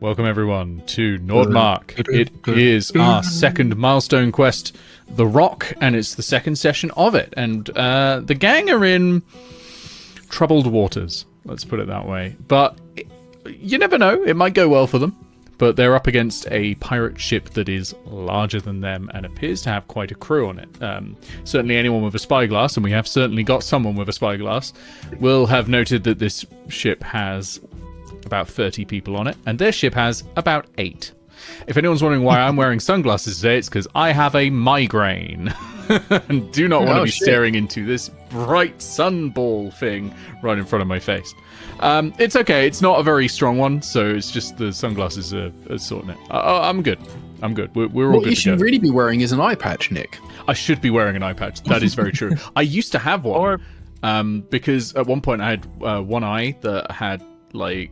Welcome everyone to Nordmark. It is our second milestone quest, The Rock, and it's the second session of it. And the gang are in troubled waters, let's put it that way. But you never know, it might go well for them. But they're up against a pirate ship that is larger than them and appears to have quite a crew on it. Certainly anyone with a spyglass, and we have certainly got someone with a spyglass, will have noted that this ship has about 30 people on it, and their ship has about 8. If anyone's wondering why I'm wearing sunglasses today, it's because I have a migraine and do not want to be staring into this bright sunball thing right in front of my face. It's okay, it's not a very strong one, so it's just the sunglasses are sorting it. I'm good. I'm good. We're all good. What you should really be wearing is an eye patch, Nick. I should be wearing an eye patch. That is very true. I used to have one, because at one point I had one eye that had like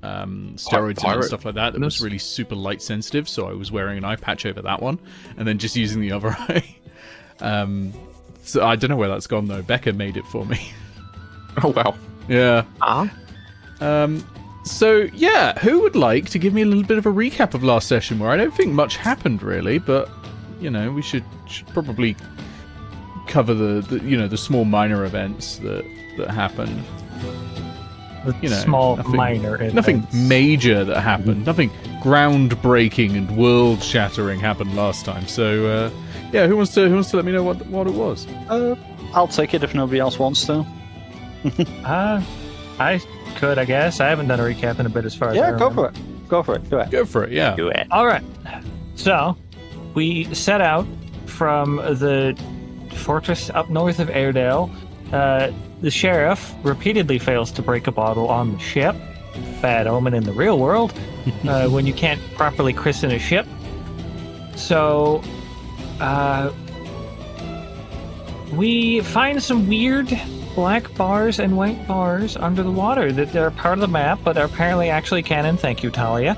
steroids and stuff like that was really super light sensitive, so I was wearing an eye patch over that one and then just using the other eye. So I don't know where that's gone though. Becca made it for me. Oh wow. Yeah. So yeah, who would like to give me a little bit of a recap of last session, where I don't think much happened really, but you know, we should probably cover the small minor events that happened. Minor events. Nothing major that happened. Nothing groundbreaking and world-shattering happened last time. So, yeah, who wants to let me know what it was? I'll take it if nobody else wants to. I could, I guess. I haven't done a recap in a bit as far as I go remember. for it. Go for it. Do it. Go for it. Yeah. Do it. All right. So, we set out from the fortress up north of Airedale. The sheriff repeatedly fails to break a bottle on the ship. Bad omen in the real world when you can't properly christen a ship. So, we find some weird black bars and white bars under the water that they're part of the map, but they're apparently actually canon. Thank you, Talia.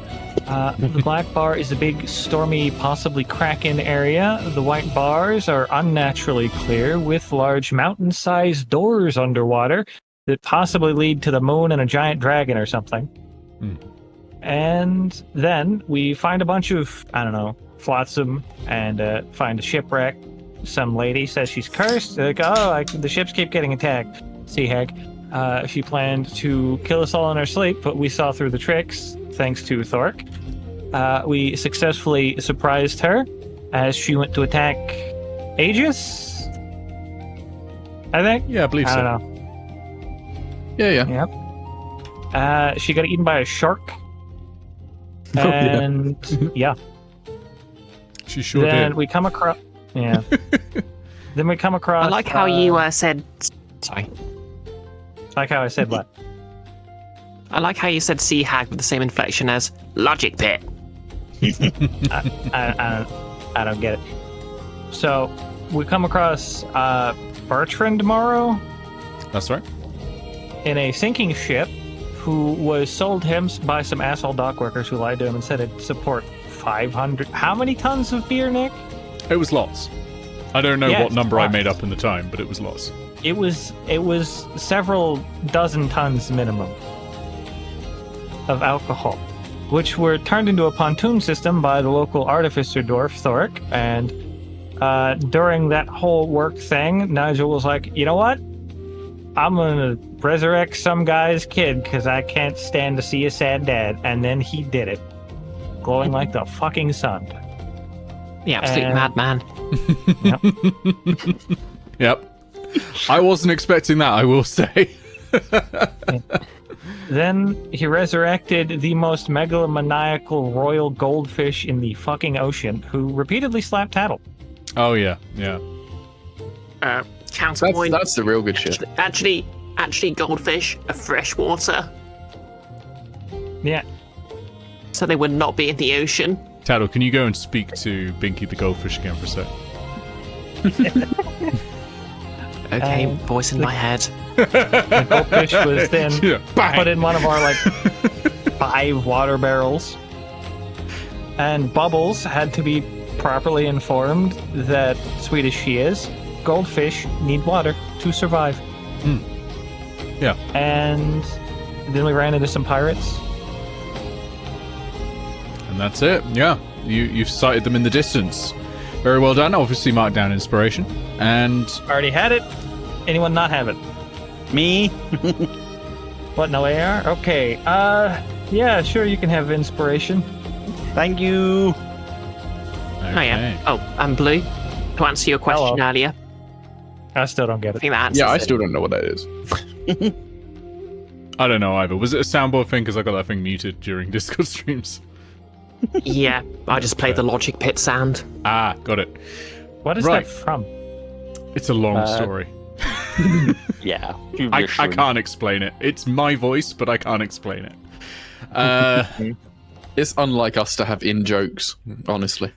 The black bar is a big, stormy, possibly Kraken area. The white bars are unnaturally clear with large mountain-sized doors underwater that possibly lead to the moon and a giant dragon or something. And then we find a bunch of, flotsam and find a shipwreck. Some lady says she's cursed. They're like, the ships keep getting attacked. Sea hag. She planned to kill us all in our sleep, but we saw through the tricks, thanks to Thorek. We successfully surprised her as she went to attack Aegis, I think? Yeah, I believe so. I don't know. Yeah. Yep. She got eaten by a shark. And, yeah. She sure then did. we come across... Yeah. Then we come across... I like how you said... Sorry. Like how I said what? I like how you said sea hag with the same inflection as logic pit. I don't get it. So, we come across Bertrand Morrow. That's right. In a sinking ship, who was sold him by some asshole dock workers who lied to him and said it'd support 500... How many tons of beer, Nick? It was lots. I don't know what number lots. I made up in the time, but it was lots. It was several dozen tons minimum of alcohol, which were turned into a pontoon system by the local artificer dwarf, Thorek. And during that whole work thing, Nigel was like, you know what? I'm going to resurrect some guy's kid because I can't stand to see a sad dad. And then he did it, glowing like the fucking sun. The absolute madman. Yep. Yep. I wasn't expecting that, I will say. Then he resurrected the most megalomaniacal royal goldfish in the fucking ocean, who repeatedly slapped Tattle. Oh, yeah. Yeah. Counterpoint. That's the real good shit. Actually, goldfish are freshwater, Yeah. so they would not be in the ocean. Tattle, can you go and speak to Binky the goldfish again for a sec? Okay, voice in my head. The goldfish was then Bang! put in one of our 5 water barrels. And Bubbles had to be properly informed that, sweet as she is, goldfish need water to survive. Yeah. And then we ran into some pirates. And that's it. Yeah, you've sighted them in the distance. Very well done. Obviously marked down inspiration. And Already had it. Anyone not have it? Me? What, no AR? Okay. Yeah, sure, you can have inspiration. Thank you. okay. Oh, yeah. Oh, and Blue, to answer your question Hello. earlier, I still don't get I it. think that answers Yeah, I it. still don't know what that is. I don't know either. Was it a soundboard thing? Because I got that thing muted during Discord streams. Yeah, I just played the logic pit sound. Ah, got it. What is Right. that from? It's a long story. Yeah. I can't explain it. It's my voice, but I can't explain it. It's unlike us to have in jokes, honestly.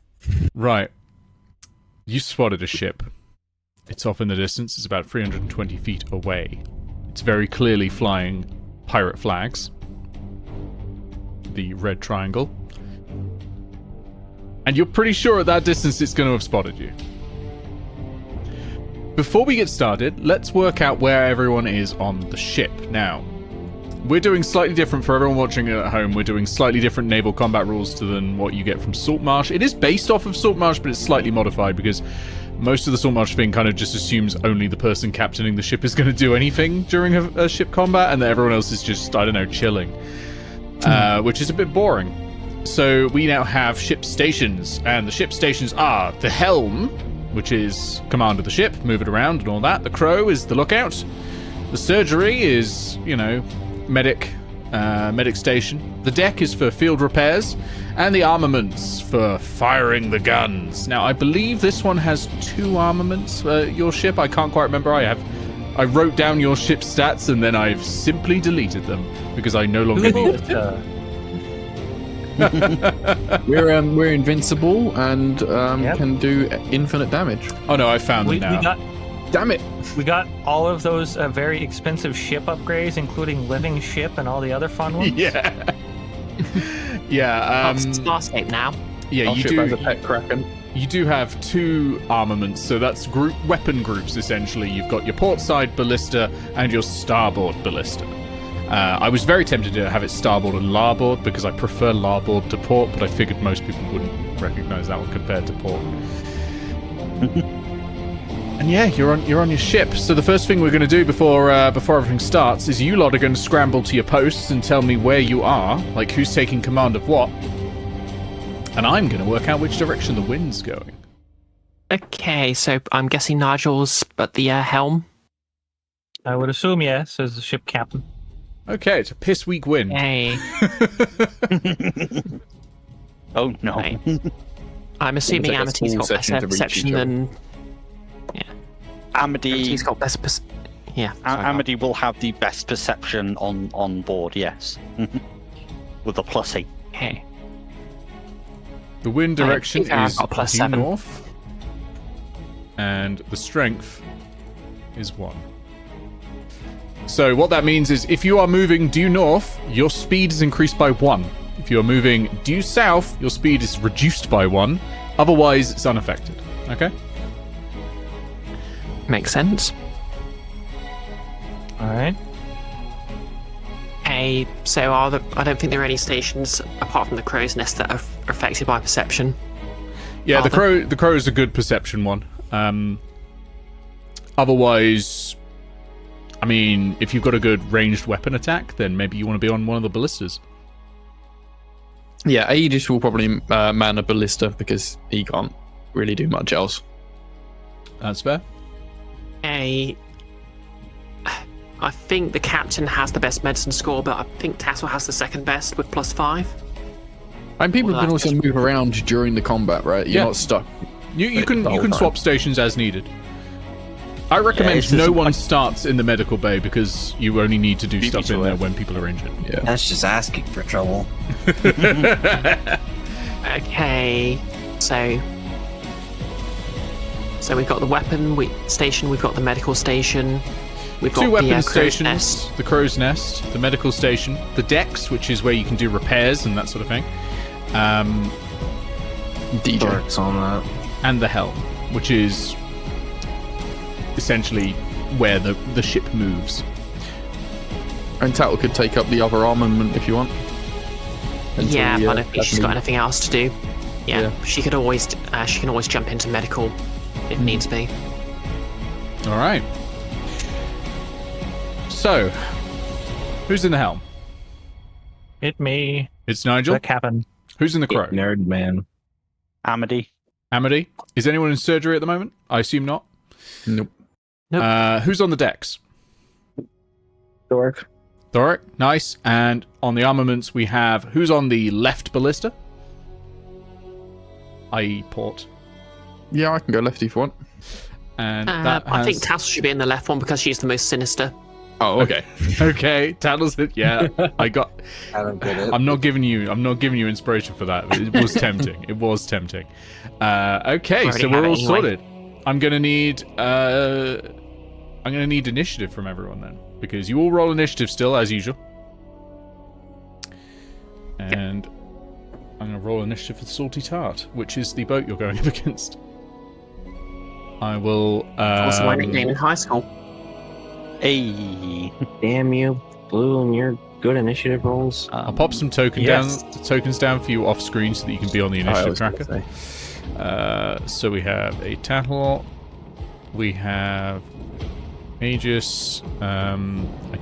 Right. You spotted a ship. It's off in the distance. It's about 320 feet away. It's very clearly flying pirate flags. The red triangle. And you're pretty sure at that distance it's going to have spotted you. Before we get started, let's work out where everyone is on the ship. Now, we're doing slightly different for everyone watching it at home. We're doing slightly different naval combat rules than what you get from Saltmarsh. It is based off of Saltmarsh, but it's slightly modified because most of the Saltmarsh thing kind of just assumes only the person captaining the ship is going to do anything during a ship combat, and that everyone else is just, I don't know, chilling. Which is a bit boring. So we now have ship stations, and the ship stations are the helm, which is command of the ship, move it around and all that. The crow is the lookout. The surgery is, medic station. The deck is for field repairs, and the armaments for firing the guns. Now, I believe this one has 2 armaments. Your ship, I can't quite remember. I wrote down your ship stats, and then I've simply deleted them because I no longer need them. We're invincible and Yep. can do infinite damage. Oh no, I found We them now. Damn it! we got all of those very expensive ship upgrades, including living ship and all the other fun ones. Yeah. Yeah. That's Starscape now. Yeah, Our you ship do. has a pet kraken. You do have 2 armaments, so that's weapon groups essentially. You've got your portside ballista and your starboard ballista. I was very tempted to have it starboard and larboard because I prefer larboard to port, but I figured most people wouldn't recognize that one compared to port. And yeah, you're on your ship. So the first thing we're going to do before everything starts is you lot are going to scramble to your posts and tell me where you are, like who's taking command of what. And I'm going to work out which direction the wind's going. Okay, so I'm guessing Nigel's at the helm. I would assume yes, as the ship captain. Okay, it's a piss weak wind. Hey, Oh, no. right. I'm assuming It'll take us Amity's all got sessions better to reach perception each other. than... Amity, Amity's got better Yeah. sorry, Amity will have the best perception on board, yes. With a +8. Okay. The wind direction think I've is got +7. due north, and the strength is 1. So what that means is if you are moving due north, your speed is increased by 1. If you are moving due south, your speed is reduced by 1. Otherwise, it's unaffected. Okay? Makes sense. All right. Okay, so I don't think there are any stations apart from the crow's nest that are affected by perception. Yeah, Are the crow is a good perception one. Otherwise, I mean, if you've got a good ranged weapon attack, then maybe you want to be on one of the ballistas. Yeah, Aegis will probably man a ballista because he can't really do much else. That's fair. I think the captain has the best medicine score, but I think Tattle has the second best with +5. And people Well, can that's also just- move around during the combat, right? You're Yeah. not stuck. You the can whole time. swap stations as needed. I recommend it's just no a- one starts in the medical bay because you only need to do Beat me stuff to in there it. when people are injured. Yeah. That's just asking for trouble. Okay, so we've got the weapon station, we've got the medical station, we've got 2 weapon the crow's stations, nest. the crow's nest, the medical station, the decks, which is where you can do repairs and that sort of thing, DJ. Thorek's on that. and the helm, which is essentially where the ship moves. And Tattle could take up the other armament if you want. Yeah, we, but I don't think she's got leave. anything else to do. Yeah, Yeah. she can always jump into medical if needs be. All right. So, who's in the helm? Hit me. It's Nigel. The cabin. Who's in the crow? Nerd man. Amity. Amity. Is anyone in surgery at the moment? I assume not. Nope. Who's on the decks? Thorek. Thorek. Nice. And on the armaments, we have who's on the left ballista? I.e. port. Yeah, I can go lefty if you want. And that I think has- Tattle should be in the left one because she's the most sinister. Oh, okay. Okay, Tattle's it. Yeah, I got. I don't get it. I'm not giving you inspiration for that. It was tempting. It was tempting. Okay, Already so have we're it all anyway. sorted. I'm gonna need initiative from everyone then, because you all roll initiative still as usual. And I'm gonna roll initiative for the Salty Tart, which is the boat you're going up against. I will. Also my nickname in high school. Hey. Damn you, Blue, and your good initiative rolls. I'll pop some yes. tokens down for you off screen so that you can be on the Oh, I initiative was gonna tracker. say. So we have a Tattle, we have Aegis. I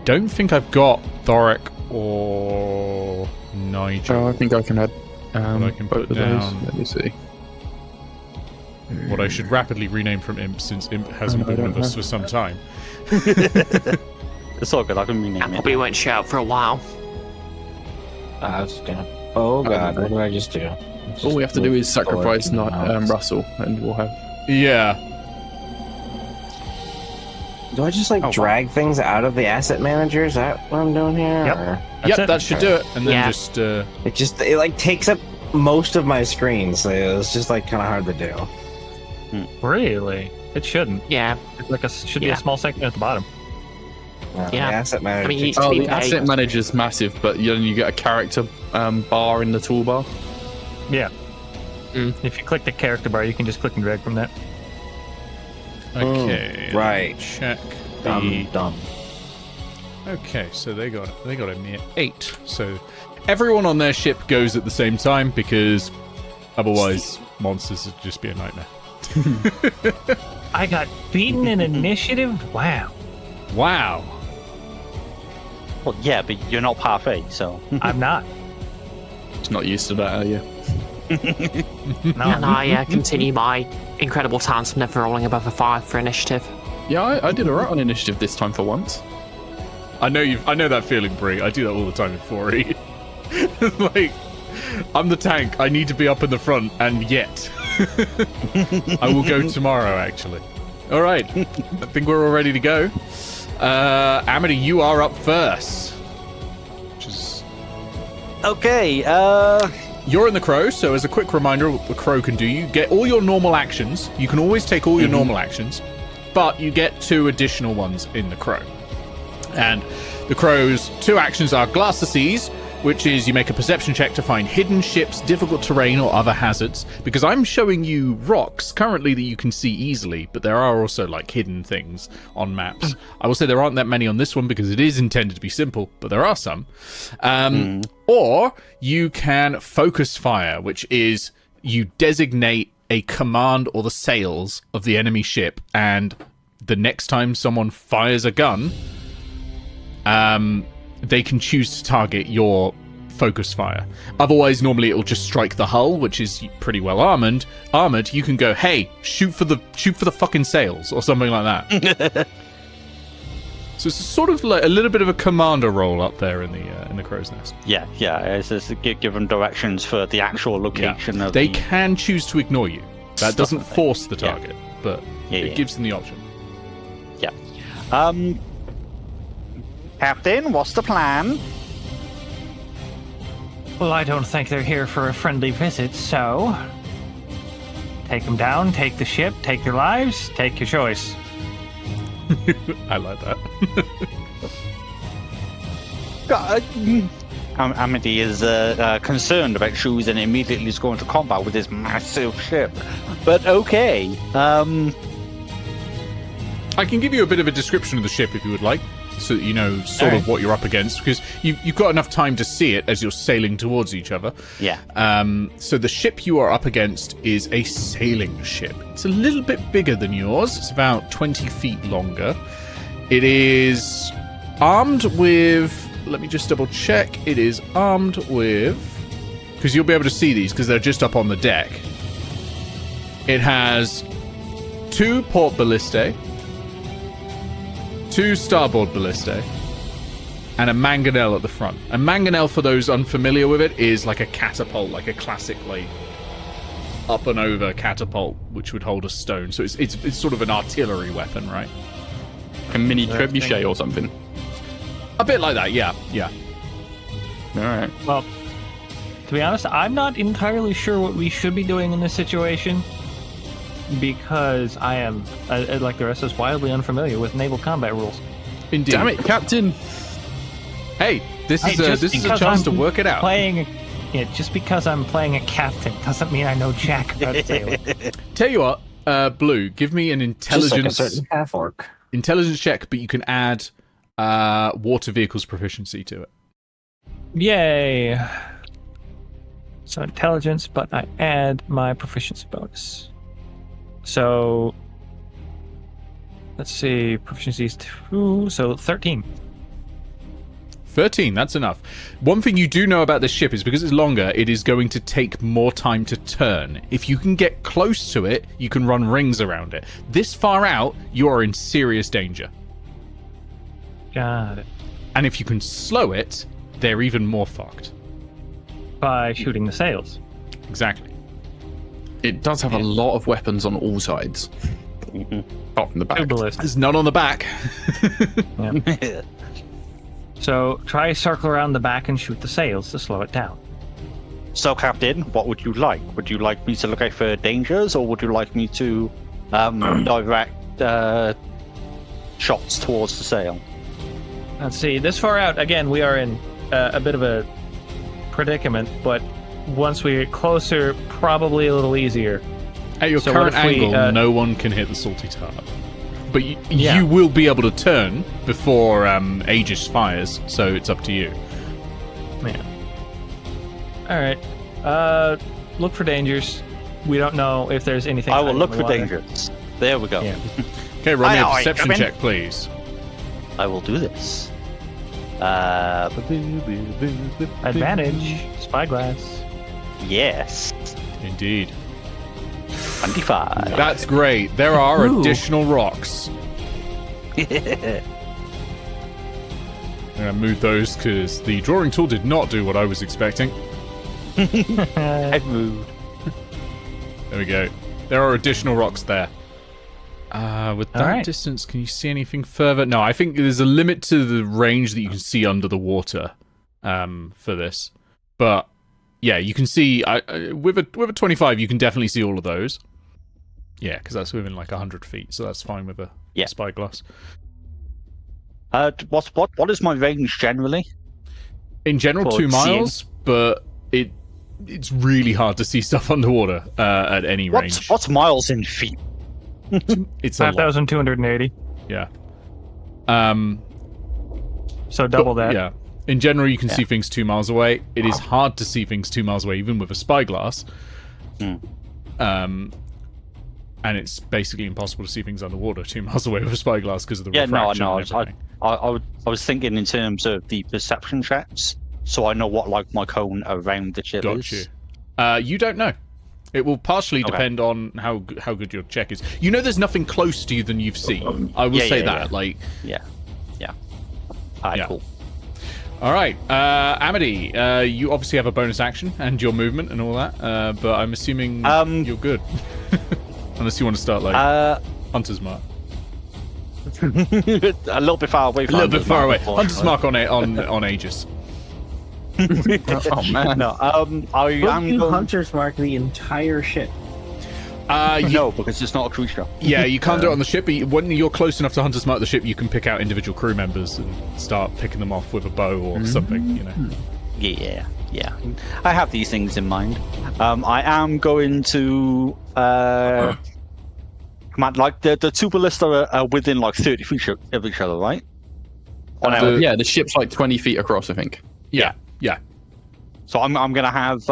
don't think I've got Thorek or Nigel. Oh, I think I can add I can both put of down- those. Let me see. What I should rapidly rename from Imp, since Imp hasn't I been with don't us know. for some time. It's all good. I can rename And it. probably won't show up for a while. I was gonna. Oh god, what did I just do? All we have to do is sacrifice Thorek. not Russell, and we'll have. Yeah. Do I just like drag things out of the asset manager? Is that what I'm doing here? Yep. Or- Yep, it. that should do it. And then Yeah. just... It like takes up most of my screen, so it's just like kind of hard to do. Really? It shouldn't. Yeah, It's like should be Yeah. a small section at the bottom. Yeah. The asset manager. I mean, takes you- Oh, be the paid. asset manager's massive, but you get a character bar in the toolbar. Yeah. Mm. If you click the character bar, you can just click and drag from that. Okay. right. Check the... Dumb. Okay, so they got a mere 8. So everyone on their ship goes at the same time because otherwise monsters would just be a nightmare. I got beaten in initiative? Wow. Wow. Well, yeah, but you're not parfait, so. I'm not. It's not used to that, are you? No. and I continue my incredible talents of never rolling above a 5 for initiative. Yeah, I did alright on initiative this time for once. I know that feeling, Brie. I do that all the time in 4E. Like, I'm the tank. I need to be up in the front, and yet I will go tomorrow. Actually, all right. I think we're all ready to go. Amity, you are up first. Which is Okay, you're in the crow. So, as a quick reminder, what the crow can do, you get all your normal actions. You can always take all your normal actions, but you get 2 additional ones in the crow. And the crow's 2 actions are Glass the Seas, which is you make a perception check to find hidden ships, difficult terrain, or other hazards. Because I'm showing you rocks currently that you can see easily, but there are also like hidden things on maps. I will say there aren't that many on this one because it is intended to be simple, but there are some. Or you can focus fire, which is you designate a command or the sails of the enemy ship, and the next time someone fires a gun, they can choose to target your focus fire. Otherwise, normally it will just strike the hull, which is pretty well armored. You can go, hey, shoot for the fucking sails or something like that. So it's sort of like a little bit of a commander role up there in the crow's nest. yeah. It's just given directions for the actual location of They the... can choose to ignore you. That Stuff doesn't like that. force the Yeah. target, but Yeah, it yeah. gives them the option. Captain, what's the plan? Well, I don't think they're here for a friendly visit, so take them down, take the ship, take their lives, take your choice. I like that. Amity is concerned about shoes and immediately is going to combat with this massive ship. But okay. I can give you a bit of a description of the ship if you would like. so that you know sort of what you're up against, because you've got enough time to see it as you're sailing towards each other. Yeah. So the ship you are up against is a sailing ship. It's a little bit bigger than yours. It's about 20 feet longer. It is armed with... Let me just double check. It is armed with... Because you'll be able to see these because they're just up on the deck. It has 2 port ballistae, 2 starboard ballistae, and a mangonel at the front. A mangonel, for those unfamiliar with it, is like a catapult, like a classic like up and over catapult, which would hold a stone. So it's sort of an artillery weapon, right? A mini trebuchet or something. A bit like that, yeah. All right. Well, to be honest, I'm not entirely sure what we should be doing in this situation, because I am, like the rest of us, wildly unfamiliar with naval combat rules. Indeed. Damn it, Captain! Hey, this is a chance to work it out. Just because I'm playing a captain doesn't mean I know jack about sailing. Tell you what, Blue, give me an intelligence Just like a certain half-orc. intelligence check, but you can add water vehicles proficiency to it. Yay! So intelligence, but I add my proficiency bonus. So let's see, proficiency is 2, so 13. 13, that's enough. One thing you do know about this ship is because it's longer, it is going to take more time to turn. If you can get close to it, you can run rings around it. This far out, you are in serious danger. Got it. And if you can slow it, they're even more fucked. By shooting the sails. Exactly. It does have a lot of weapons on all sides. Apart from the back. There's none on the back. Yeah. So try circle around the back and shoot the sails to slow it down. So, Captain, what would you like? Would you like me to look out for dangers, or would you like me to direct shots towards the sail? Let's see, this far out, again, we are in a bit of a predicament, but once we get closer, probably a little easier. At your So current what if we, angle, no one can hit the salty tart. But you will be able to turn before Aegis fires, so it's up to you. Man. Alright. Look for dangers. We don't know if there's anything. I will hiding look in the for water. dangers. There we go. Yeah. Okay, roll me a Aye, aye, perception come in. check, please. I will do this. Advantage. Spyglass. Yes. Indeed. 25. That's great. There are Ooh. additional rocks. I'm going to move those because the drawing tool did not do what I was expecting. I've moved. There we go. There are additional rocks there. With that Alright. distance, can you see anything further? No, I think there's a limit to the range that you can see under the water for this. But yeah, you can see with a 25, you can definitely see all of those. Yeah, because that's within like 100 feet, so that's fine with a spyglass. What is my range generally? In general, For 2 miles, but it's really hard to see stuff underwater at any range. What's miles in feet? It's a lot. 5,280. Yeah. So double that. Yeah. In general, you can see things 2 miles away. It is hard to see things 2 miles away, even with a spyglass. And it's basically impossible to see things underwater 2 miles away with a spyglass because of the refraction. And everything. I was thinking in terms of the perception checks, so I know what like my cone around the ship Got is. you. You don't know. It will partially depend on how good your check is. You know, there's nothing close to you than you've seen. I will say that. Like, yeah. Alright, Yeah. cool. all right, Amity, you obviously have a bonus action and your movement and all that, but I'm assuming you're good. Unless you want to start like Hunter's Mark. A little bit far away. A little bit far away. Hunter's Mark on Aegis. Oh man. No, I Would am you going... Hunter's Mark the entire ship? No, because it's not a creature. Yeah, you can't do it on the ship, but when you're close enough to Hunter's Mark the ship, you can pick out individual crew members and start picking them off with a bow or something, you know. Yeah. I have these things in mind. I am going to command like the two ballista are within like 30 feet of each other, right? Yeah, the ship's like 20 feet across, I think. Yeah. So I'm gonna have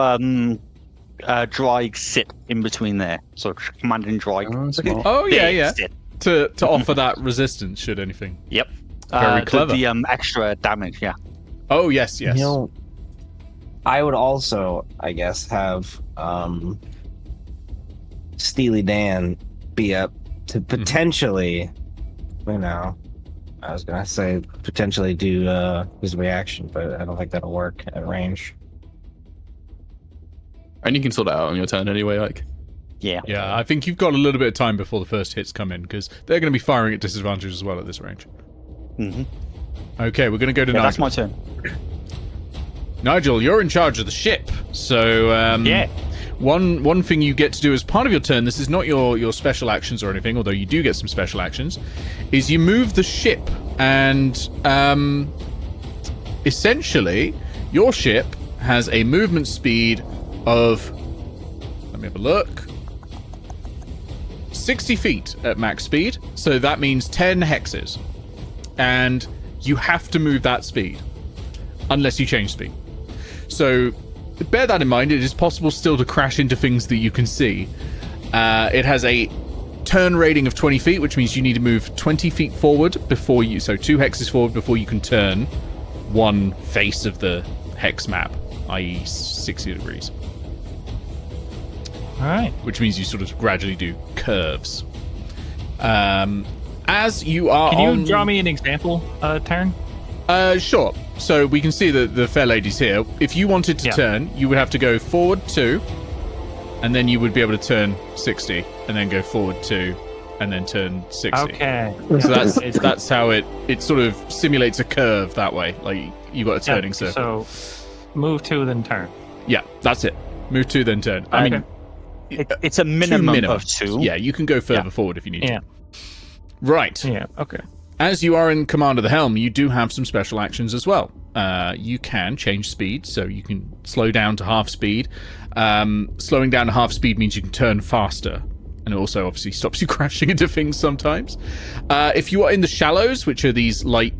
Dryg sit in between there. So commanding Dryg. Smart. Oh yeah, Big yeah. sit. To offer that resistance, should anything. Yep. Very clever. The extra damage. Yeah. Oh yes. You know, I would also, I guess, have Steely Dan be up to potentially, you know, I was gonna say potentially do his reaction, but I don't think that'll work at range. And you can sort that out on your turn anyway, like. Yeah. Yeah, I think you've got a little bit of time before the first hits come in, because they're going to be firing at disadvantage as well at this range. Mm-hmm. Okay, we're going to go to Nigel. That's my turn. Nigel, you're in charge of the ship. So, Yeah. One thing you get to do as part of your turn, this is not your special actions or anything, although you do get some special actions, is you move the ship, and essentially, your ship has a movement speed of, let me have a look, 60 feet at max speed, so that means 10 hexes. And you have to move that speed, unless you change speed. So, bear that in mind, it is possible still to crash into things that you can see. It has a turn rating of 20 feet, which means you need to move 20 feet forward before you, so 2 hexes forward before you can turn one face of the hex map, i.e. 60 degrees. All right. Which means you sort of gradually do curves. As you are Can you draw me an example turn? Sure. So we can see the fair lady's here. If you wanted to turn, you would have to go forward 2, and then you would be able to turn 60, and then go forward 2, and then turn 60. Okay. So that's how it sort of simulates a curve that way. Like you got a turning circle. So move 2, then turn. Yeah, that's it. Move 2, then turn. I mean, It's a minimum of 2. Yeah, you can go further forward if you need Yeah. to. Right. Yeah. Okay. As you are in command of the helm, you do have some special actions as well. You can change speed, so you can slow down to half speed. Slowing down to half speed means you can turn faster, and it also obviously stops you crashing into things sometimes. If you are in the shallows, which are these light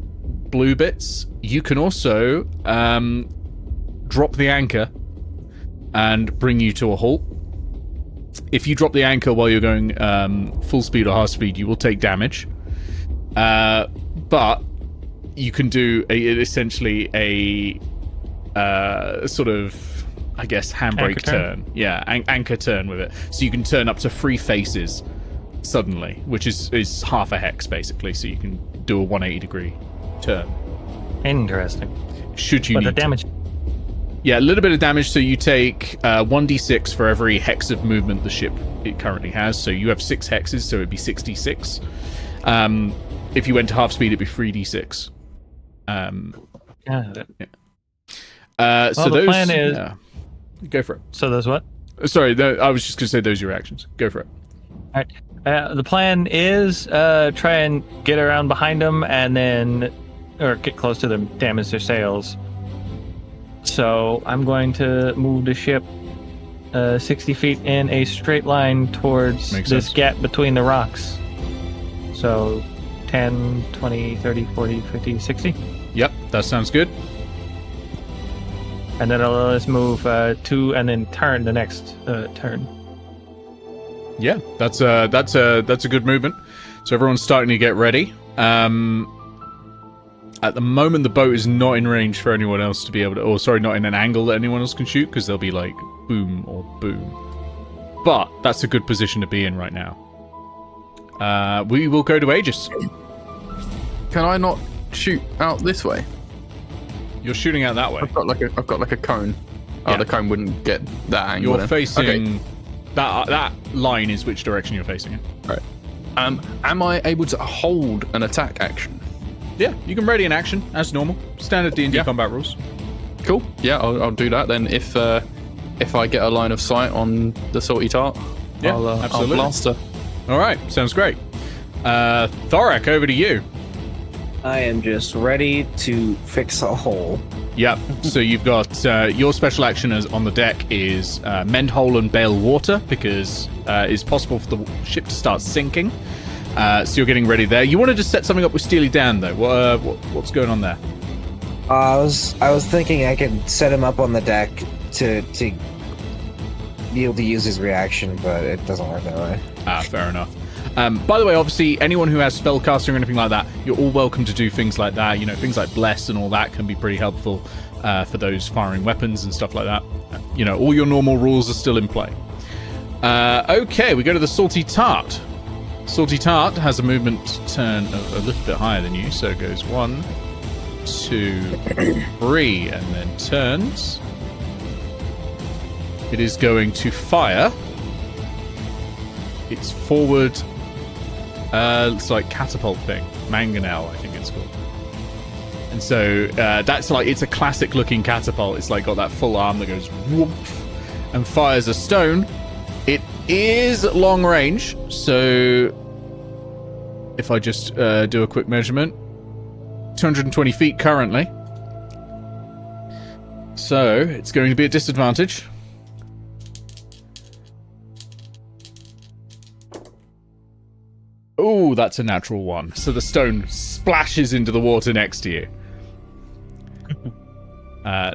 blue bits, you can also drop the anchor and bring you to a halt. If you drop the anchor while you're going full speed or half speed, you will take damage. But you can do essentially a sort of, I guess, handbrake turn. Yeah, anchor turn with it. So you can turn up to 3 faces suddenly, which is half a hex basically. So you can do a 180-degree turn. Interesting. Should you But need the damage. to. Yeah, a little bit of damage. So you take 1d6 for every hex of movement the ship it currently has. So you have 6 hexes, so it'd be 66. If you went to half speed, it'd be 3d6. Yeah. So the those, plan is. go for it. So there's what? Sorry, I was just going to say those are your actions. Go for it. All right. The plan is try and get around behind them and then, or get close to them, damage their sails. So I'm going to move the ship 60 feet in a straight line towards Makes this sense. gap between the rocks. So 10, 20, 30, 40, 50, 60. Yep, that sounds good. And then I'll let us move 2 and then turn the next turn. Yeah, that's a good movement. So everyone's starting to get ready. At the moment, the boat is not in range for anyone else to be able to, or sorry, not in an angle that anyone else can shoot, because they'll be like boom or boom. But that's a good position to be in right now. We will go to Aegis. Can I not shoot out this way? You're shooting out that way. I've got like a cone. Oh, Yeah. the cone wouldn't get that angle. You're then. facing Okay. that line is which direction you're facing it. Right. Am I able to hold an attack action? Yeah, you can ready an action as normal. Standard D&D Yeah. combat rules. Cool. Yeah, I'll do that then. If I get a line of sight on the salty tart, Yeah, I'll absolutely. blast her. All right, sounds great. Thorek, over to you. I am just ready to fix a hole. Yep. So you've got your special action on the deck is mend hole and bail water, because it's possible for the ship to start sinking. So you're getting ready there. You want to just set something up with Steely Dan, though. What's going on there? I was thinking I could set him up on the deck to be able to use his reaction, but it doesn't work that way. Fair enough. By the way, obviously, anyone who has spellcasting or anything like that, you're all welcome to do things like that. You know, things like Bless and all that can be pretty helpful for those firing weapons and stuff like that. You know, all your normal rules are still in play. Okay, we go to the Salty Tart. Salty Tart has a movement turn a little bit higher than you, so it goes 1, 2, 3, and then turns. It is going to fire. It's forward. It's like catapult thing, mangonel, I think it's called. And so that's like, it's a classic looking catapult. It's like got that full arm that goes whoop and fires a stone. It is long range, so if I just do a quick measurement, 220 feet currently. So it's going to be a disadvantage. Oh, that's a natural 1. So the stone splashes into the water next to you.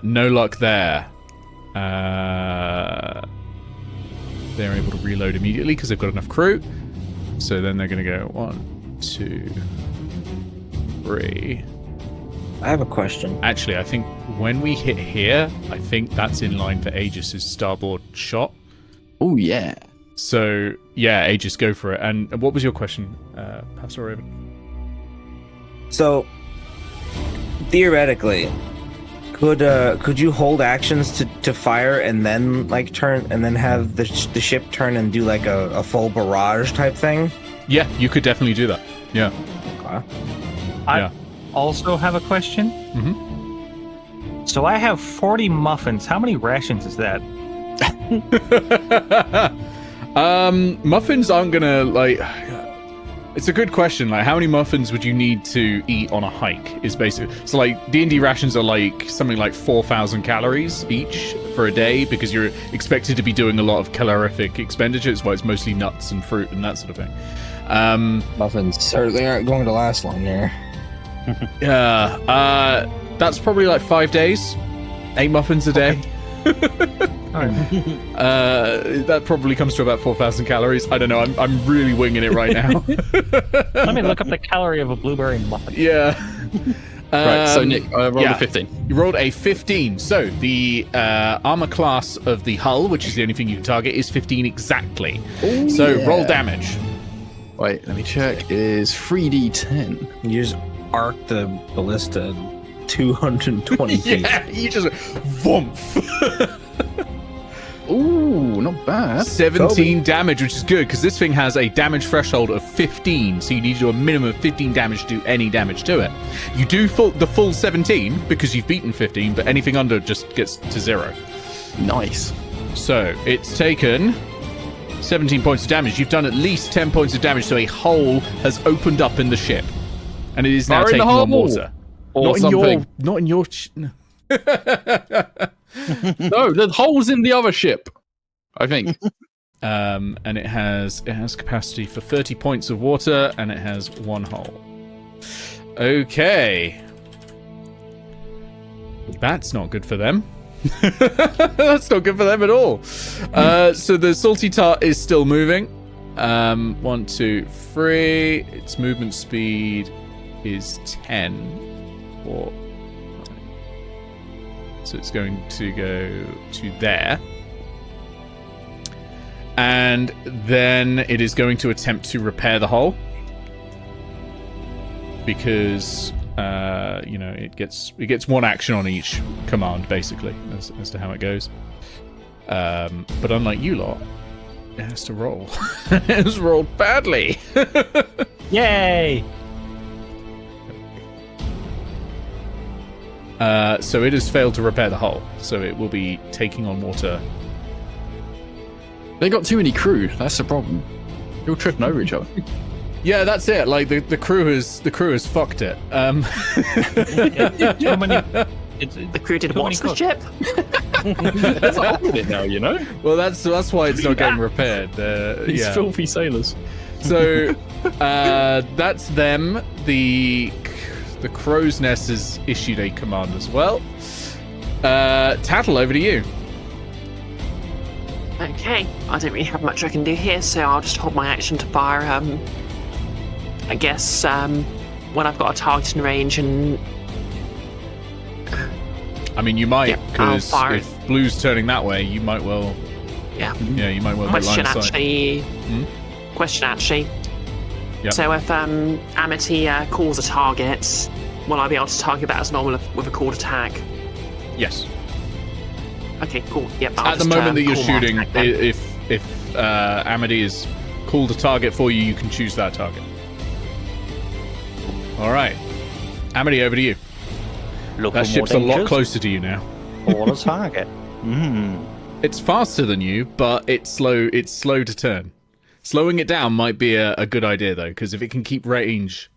No luck there. They're able to reload immediately because they've got enough crew. So then they're going to go 1, 2, 3. I have a question. Actually, I think when we hit here, I think that's in line for Aegis' starboard shot. Oh, yeah. So, yeah, Aegis, go for it. And what was your question, Pastel Raven? So, theoretically, could you hold actions to fire and then like turn and then have the ship turn and do like a full barrage type thing? Yeah, you could definitely do that. Yeah. Okay. I also have a question. Mm-hmm. So I have 40 muffins. How many rations is that? Muffins aren't gonna, like... It's a good question. Like, how many muffins would you need to eat on a hike? Is basically... So, like, D&D rations are, like, something like 4,000 calories each for a day because you're expected to be doing a lot of calorific expenditure. It's why it's mostly nuts and fruit and that sort of thing. Muffins certainly aren't going to last long here. Yeah. That's probably, like, 5 days. 8 muffins a day. That probably comes to about 4,000 calories. I don't know. I'm really winging it right now. Let me look up the calorie of a blueberry muffin. Yeah. Right. So Nick, I rolled a 15. You rolled a 15. So the armor class of the hull, which is the only thing you can target, is 15 exactly. Ooh, so yeah. roll damage. Wait, let me check. It is 3d10. You just arc the ballista 220 feet. Yeah, you just whoomph. Ooh, not bad. 17 damage, which is good because this thing has a damage threshold of 15, so you need to do a minimum of 15 damage to do any damage to it. You do the full 17 because you've beaten 15, but anything under just gets to 0. Nice. So it's taken 17 points of damage. You've done at least 10 points of damage, so a hole has opened up in the ship, and it is now taking on water. Or something. Not in your. No, the hole's in the other ship, I think. And it has capacity for 30 points of water, and it has 1 hull. Okay. That's not good for them. That's not good for them at all. So the Salty Tart is still moving. 1, 2, 3. Its movement speed is 10. 4. So it's going to go to there. And then it is going to attempt to repair the hull. Because, it gets 1 action on each command, basically, as to how it goes. But unlike you lot, it has to roll. It has rolled badly. Yay! So it has failed to repair the hull. So it will be taking on water. They got too many crew. That's the problem. They're all tripping over each other. Yeah, that's it. Like the crew has fucked it. The crew did watch the ship. There's a hole in it now, you know. Well, that's why it's not getting repaired. These filthy sailors. So that's them. The crow's nest has issued a command as well. Tattle, over to you. Okay, I don't really have much I can do here, so I'll just hold my action to fire. I guess when I've got a targeting range and. I mean, you might, because I'll fire if blue's turning that way, you might well. Yeah. Yeah, you might well be line of sight. Question actually. Yep. So if Amity calls a target, will I be able to target that as normal with a called attack? Yes. Okay, cool. Yep. At the moment that you're shooting, if Amity is called a target for you, you can choose that target. All right, Amity, over to you. That ship's a lot closer to you now. Call a target. It's faster than you, but it's slow. It's slow to turn. Slowing it down might be a good idea though, because if it can keep range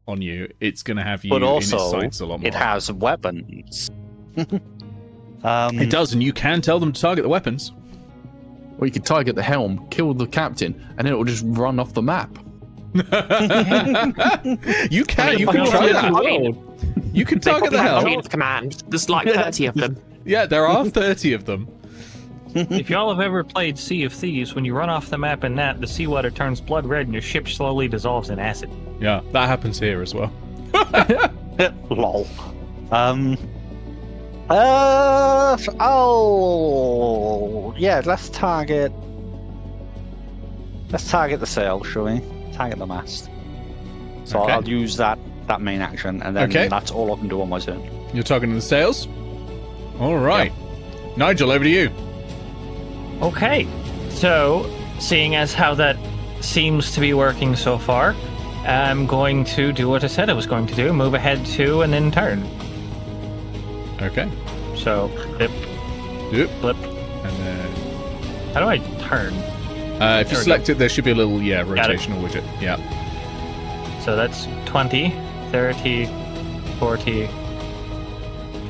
on you, it's going to have you in its sights a lot more. It has weapons. It does, and you can tell them to target the weapons. Or you could target the helm, kill the captain, and it will just run off the map. You can try that. You can target the helm. Chain of command. There's like 30 of them. Yeah, there are 30 of them. If y'all have ever played Sea of Thieves, when you run off the map in that, the seawater turns blood red and your ship slowly dissolves in acid. Yeah, that happens here as well. Lol. Yeah, let's target the sail, shall we? Target the mast. So Okay. I'll use that main action, and then that's all I can do on my turn. You're targeting the sails? All right. Nigel, over to you. Okay, so seeing as how that seems to be working so far, I'm going to do what I said I was going to do, move ahead 2 and then turn. Okay. So, flip, Yep. flip. And then How do I turn? if you There we select it, there should be a little rotational widget. Yeah. So that's 20, 30, 40,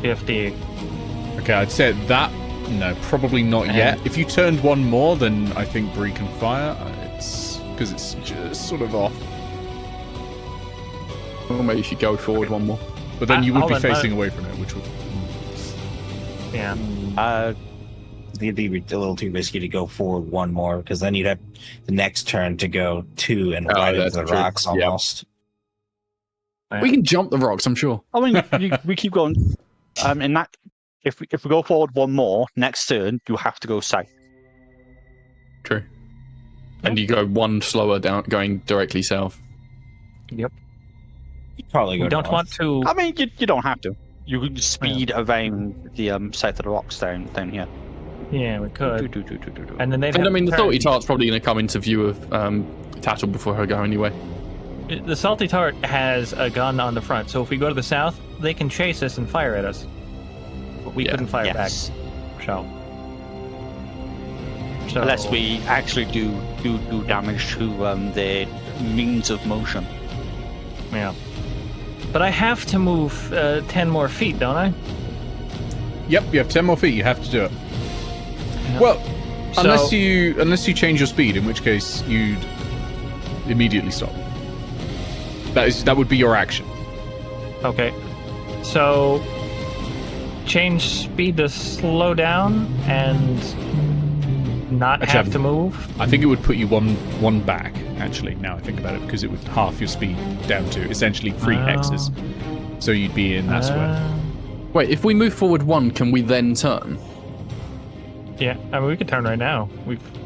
50. Okay, I'd say that. No, probably not yet. If you turned one more, then I think Bree can fire. It's because it's just sort of off. Or maybe if you go forward one more. But then you would be hold on, facing away from it, which would. Yeah. It'd be a little too risky to go forward one more, because then you'd have the next turn to go 2 and right into that's the true. rocks almost. We can jump the rocks, I'm sure. I mean, we keep going. In that, if we go forward one more, next turn you have to go south. True. And you go one slower down, going directly south. Yep. You'd probably go We don't north. want to. I mean, you don't have to. You can speed around the south of the rocks down here. Yeah, we could. Do. And then they'd And I have mean, to the turn. salty tart's probably going to come into view of Tattle before her go anyway. The salty tart has a gun on the front, so if we go to the south, they can chase us and fire at us. But we couldn't fire Yes. back. So Unless we actually do damage to their means of motion. Yeah. But I have to move 10 more feet, don't I? Yep, you have 10 more feet. You have to do it. Yeah. Well, So- unless you change your speed, in which case you'd immediately stop. That would be your action. Okay. So change speed to slow down and not Actually, have to move. I think it would put you one back. Actually, now I think about it, because it would half your speed down to essentially 3 hexes. So you'd be in that square. Wait, if we move forward 1, can we then turn? Yeah, I mean we could turn right now.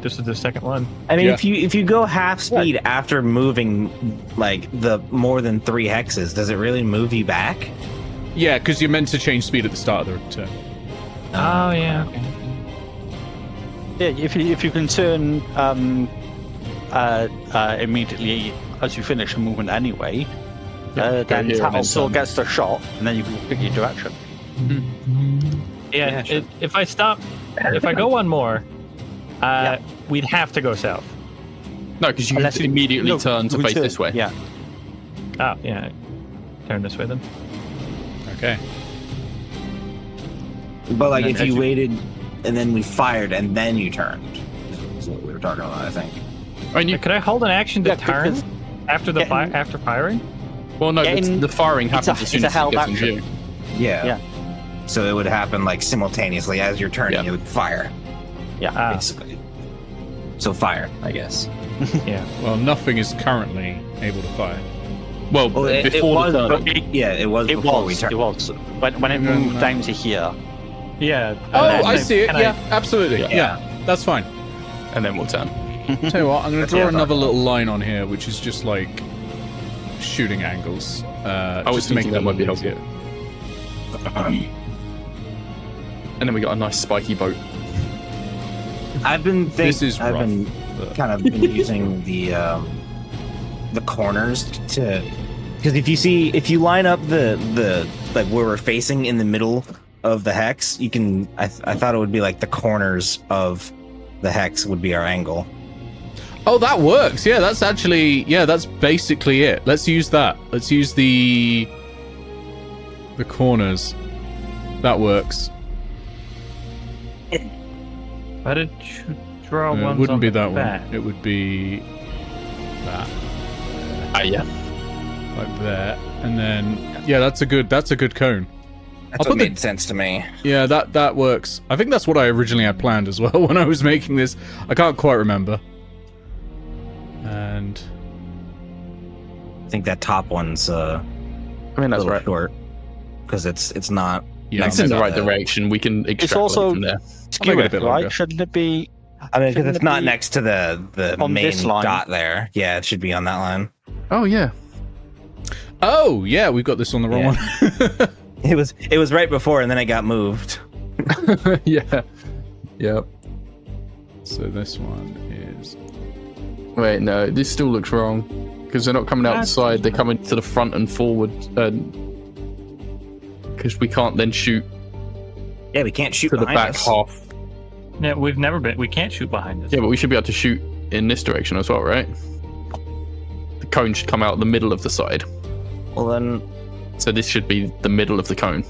This is the second one. I mean, Yeah. if you go half speed after moving like the more than 3 hexes, does it really move you back? Yeah, because you're meant to change speed at the start of the turn. Oh yeah. Okay. Yeah, if you can turn immediately as you finish a movement anyway, then here and Tattle then still turn. gets the shot, and then you can pick your direction. Yeah. sure. If I go one more, we'd have to go south. No, because you Unless you- immediately no, turn to you face turn- this way. Yeah. Oh yeah. Turn this way then. Okay. But like And if then you as you- waited and then we fired and then you turned, is what we were talking about, I think. I mean, Could I hold an action to Yeah, turn because- after the after firing? well, no, Getting- the firing it's happens a- as soon it's a as it held gets in action. view. Yeah. Yeah. So it would happen like simultaneously as you're turning. Yeah. It would fire, Ah, basically. So fire, I guess. yeah. Well, nothing is currently able to fire. Well, Well, it before was, the turn. but yeah, it was It before we was. turned. It was. When it moved down to here. Yeah. Oh, and I then see it. can Yeah, absolutely. Yeah. Yeah, that's fine. and then we'll turn. Tell you what, I'm going to draw Yeah. another little line on here, which is just like shooting angles. was Just to make thinking that that might be easier. And then we got a nice spiky boat. I've been This is I've rough, been but- kind of been using the corners to, because if you line up the like where we're facing in the middle of the hex, you can I thought it would be like the corners of the hex would be our angle. Oh, that works. Yeah, that's actually, yeah, that's basically it. Let's use that. Let's use the corners. That works. How did you draw It ones wouldn't on be the that back? one. It would be that, Yeah. like there, and then yeah, that's a good cone. That's I'll what put the- made sense to me. Yeah, that works. I think that's what I originally had planned as well when I was making this. I can't quite remember. And I think that top one's I mean, a that's little right. short because it's not. yeah, It's in the I'll right make that- direction. We can extrapolate also- from there. make it a bit right? longer. Shouldn't it be? I mean, because Shouldn't it's it not be next to the on main this line? dot there. Yeah, it should be on that line. Oh yeah. oh yeah, we've got this on the wrong one. It was right before, and then it got moved. Yeah. Yep. So this one is Wait, no, this still looks wrong because they're not coming out the side. They're coming to the front and forward. Because we can't then shoot Yeah, we can't shoot to the behind back us. half. Yeah, we've never been. We can't shoot behind us. Yeah, but we should be able to shoot in this direction as well, right? The cone should come out the middle of the side. Well then, So this should be the middle of the cone.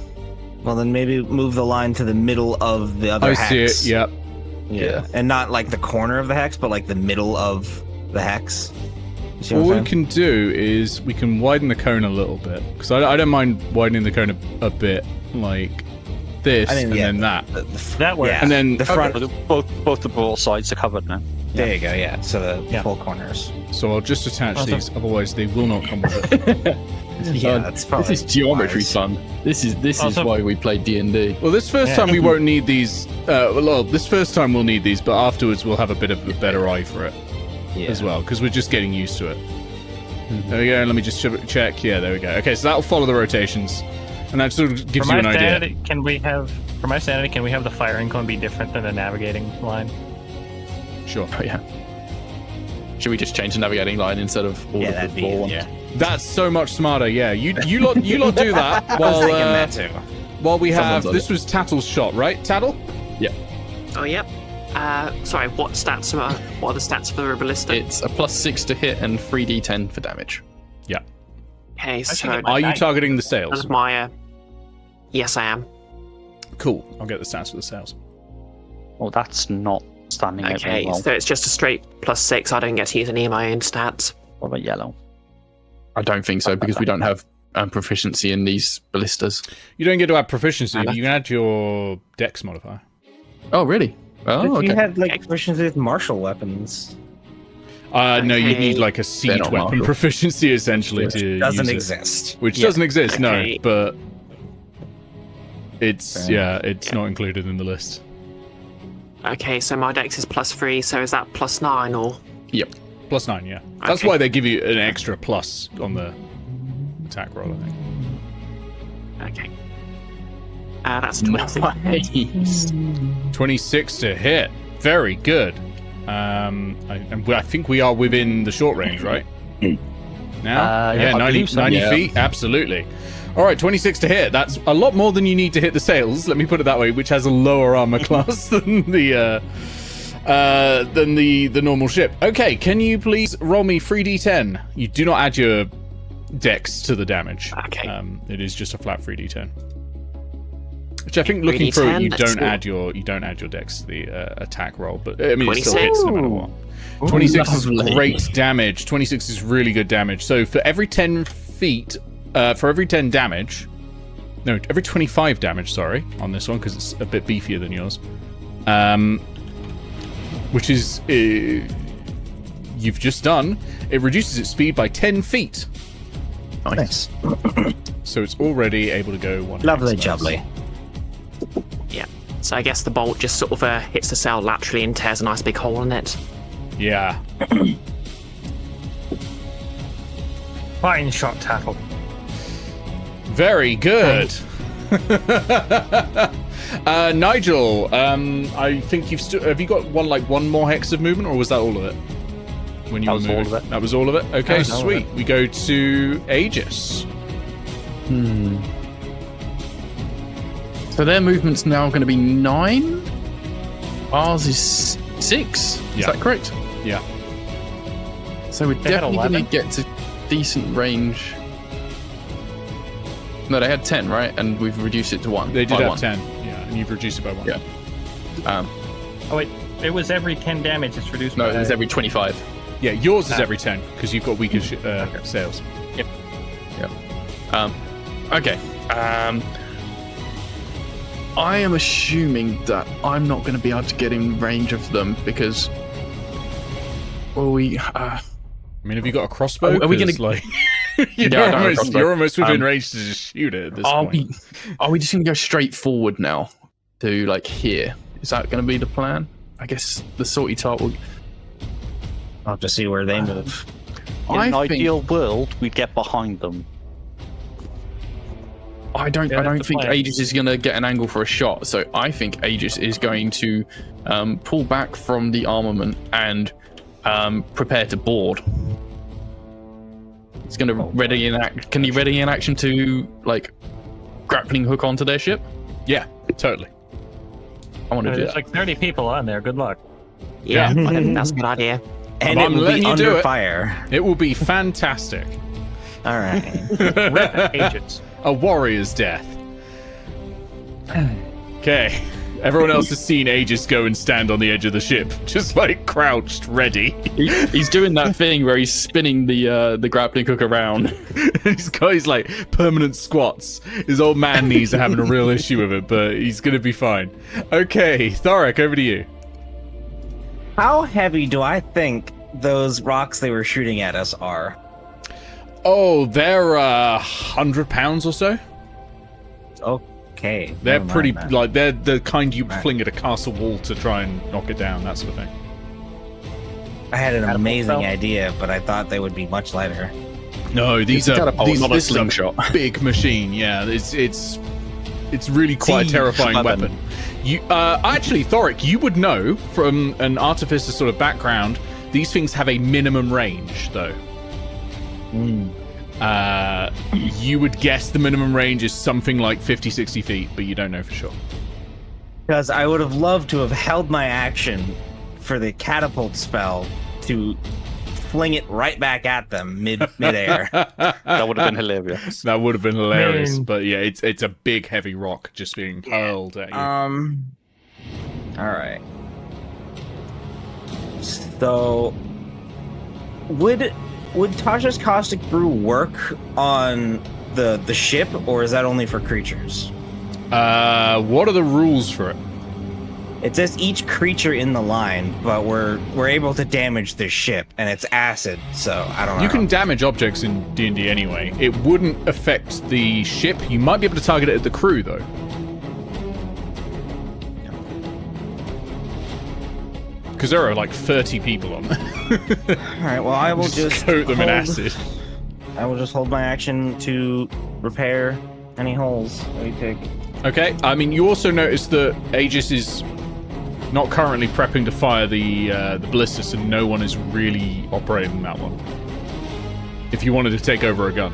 maybe move the line to the middle of the other I hex. see it. Yep. Yeah, and not like the corner of the hex, but like the middle of the hex. You see what What I'm we saying? can do is we can widen the cone a little bit because I don't mind widening the cone a bit like this I mean, and yeah, then that. That works. Yeah, And then- the front. Both the broad sides are covered now. There you go. Yeah, so the Yeah. full corners. So I'll just attach Awesome. these, otherwise they will not come with it. Yeah, that's probably. This is geometry wise. fun. This is Also- why we play D&D. Well, this first Yeah. time we won't need these. Well, this first time we'll need these, but afterwards we'll have a bit of a better eye for it Yeah. as well because we're just getting used to it. There we go. Let me just check. Yeah, there we go. Okay, so that'll follow the rotations, and that sort of For gives you my an idea. sanity, can we have the firing cone be different than the navigating line? Sure. Oh yeah. Should we just change the navigating line instead of all Yeah, of that'd the be floor ones? easier. That's so much smarter. Yeah, you lot do that I was while thinking that too. while we have Someone's on this it. was Tattle's shot, right? Tattle. Oh, yep. Sorry, what are the stats for the ballista? It's a +6 to hit and 3d10 for damage. Yeah. Okay, so get Are you Nice. targeting the sails? that's my. Yes, I am. Cool. I'll get the stats for the sails. Well, that's not standing out very Okay, well. so it's just a straight +6. I don't get to use any of my own stats. What about yellow? I don't think so because we don't have proficiency in these ballistas. You don't get to add proficiency, but you can add your dex modifier. Oh really? Oh If you okay. had like proficiency with martial weapons, No, you Okay. need like a They're siege not weapon martial. proficiency essentially which to doesn't use it. exist. Which Yeah. doesn't exist, Okay. no, but it's Fair. it's not included in the list. Okay, so my dex is +3, so is that +9 or? Yep. +9, yeah. That's Okay. why they give you an extra plus on the attack roll, I think. Okay. That's a 26. Nice. 26 to hit. Very good. I think we are within the short range, right? Now? Yeah, I 90, believe so. 90 Yeah. feet? Absolutely. All right, 26 to hit. That's a lot more than you need to hit the sails, let me put it that way, which has a lower armor class than the normal ship. Okay, can you please roll me 3d10? You do not add your dex to the damage. Okay. It is just a flat 3d10. Which I think, looking 3d10, through it, you let's don't see. add your dex to the attack roll, but I mean it still hits no matter what. 26 is lovely. great damage. 26 is really good damage. So for every 10 feet, for every 10 damage, no, every 25 damage, sorry, on this one, because it's a bit beefier than yours, which is, you've just done, it reduces its speed by 10 feet. Nice. So it's already able to go one. Lovely hex jubbly. Yeah. So I guess the bolt just sort of hits the cell laterally and tears a nice big hole in it. Yeah. Fine shot, Tattle. Very good. Nigel, I think you've have you got one more hex of movement, or was that all of it? When you That were was all moving? of it. That was all of it. Okay, That was all of sweet. We go to Aegis. So their movement's now going to be 9. Ours is 6. Is Yeah. that correct? Yeah. So we're They had definitely going 11. to get to decent range. No, they had 10, right? And we've reduced it to 1. They did by have 1. 10. Yeah, and you've reduced it by 1. Yeah. Oh wait, it was every 10 damage. It's reduced. No, by it was every 25. Yeah, yours is Ah. every 10 because you've got weaker sails. Okay. I am assuming that I'm not going to be able to get in range of them because. Well, we. I mean, have you got a crossbow? Are we gonna- 'Cause, like, Yeah, I don't have a crossbow. you're almost within Um, range to just shoot it at this Are point. we just going to go straight forward now to like here? Is that going to be the plan? I guess the salty tart will. I'll have to see where they move. In I an think- ideal world, we'd get behind them. I don't Yeah, that's the think plan. Aegis is going to get an angle for a shot. So I think Aegis is going to pull back from the armament and prepare to board. He's going to ready in act. Can he ready in action to like grappling hook onto their ship? Yeah, totally. I want to do There's that. like 30 people on there. Good luck. Yeah, I think that's a good idea. And I'm it will letting be you do under it. fire. It will be fantastic. All right. Rip agents. A warrior's death. Okay. Everyone else has seen Aegis go and stand on the edge of the ship, just like crouched, ready. He's doing that thing where he's spinning the grappling hook around. He's got his like permanent squats. His old man knees are having a real issue with it, but he's gonna be fine. Okay, Thorek, over to you. How heavy do I think those rocks they were shooting at us are? Oh, they're 100 pounds or so. Okay. They're never mind pretty that. like they're the kind you Right. fling at a castle wall to try and knock it down, that sort of thing. I had an Catapult amazing spell? idea, but I thought they would be much lighter. No, these It's a are catapult, these, not a this is slingshot. big machine. Yeah, it's really quite a Siege terrifying weapon. weapon. You actually, Thorek, you would know from an artificer sort of background. These things have a minimum range, though. You would guess the minimum range is something like 50, 60 feet, but you don't know for sure. Because I would have loved to have held my action for the catapult spell to fling it right back at them midair. That would have been hilarious. That would have been hilarious, Man. but yeah, it's a big heavy rock just being hurled at you. All right. So, would Tasha's caustic brew work on the ship, or is that only for creatures? What are the rules for it? It says each creature in the line, but we're able to damage the ship, and it's acid, so I don't know. You can damage objects in D&D anyway. It wouldn't affect the ship. You might be able to target it at the crew, though. Because there are like 30 people on there. All right. Well, I will just coat them in hold- acid. I will just hold my action to repair any holes that we take. Okay, I mean, you also notice that Aegis is not currently prepping to fire the ballistas, and no one is really operating that one. If you wanted to take over a gun.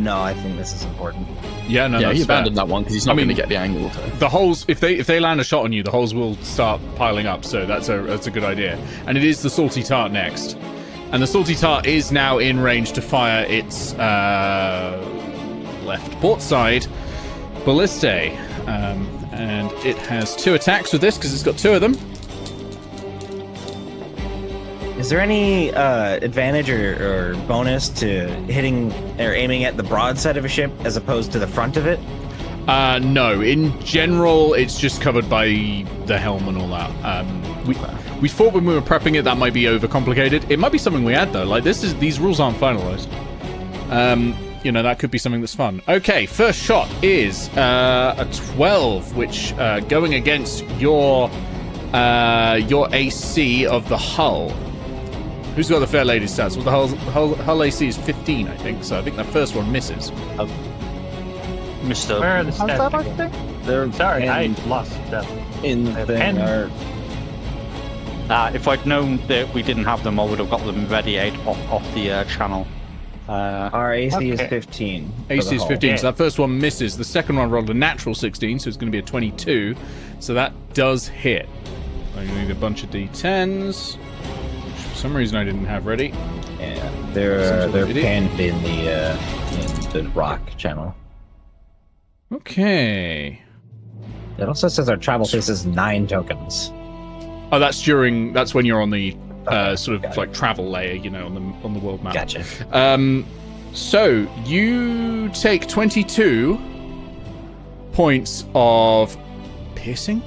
No, I think this is important. Yeah, no, yeah, that's he fair. abandoned that one because he's not I mean- going to get the angle. So. The holes, if they land a shot on you, the holes will start piling up. So that's a good idea. And it is the salty tart next, and the salty tart is now in range to fire its left port side ballistae, and it has 2 attacks with this because it's got 2 of them. Is there any advantage or bonus to hitting or aiming at the broad side of a ship as opposed to the front of it? No. In general, it's just covered by the helm and all that. We thought when we were prepping it that might be overcomplicated. It might be something we add though. Like these rules aren't finalized. That could be something that's fun. Okay, first shot is a 12, which going against your AC of the hull. Who's got the fair lady stats? Well, the hull AC is 15, I think. So I think that first one misses. Mr. Where are the How's that, stats I again? think? They're Sorry, I lost them. in the thing. If I'd known that we didn't have them, I would have got them ready off the channel. Our AC is Okay. 15. for AC the is hull. 15, Yeah. so that first one misses. The second one rolled a natural 16, so it's going to be a 22. So that does hit. I need a bunch of D10s, which for some reason I didn't have ready. Yeah, they're Idiot. pinned in the rock channel. Okay. It also says our travel phase is 9 tokens. Oh, that's when you're on the sort of got like travel layer, on the world map. Gotcha. So you take 22 points of piercing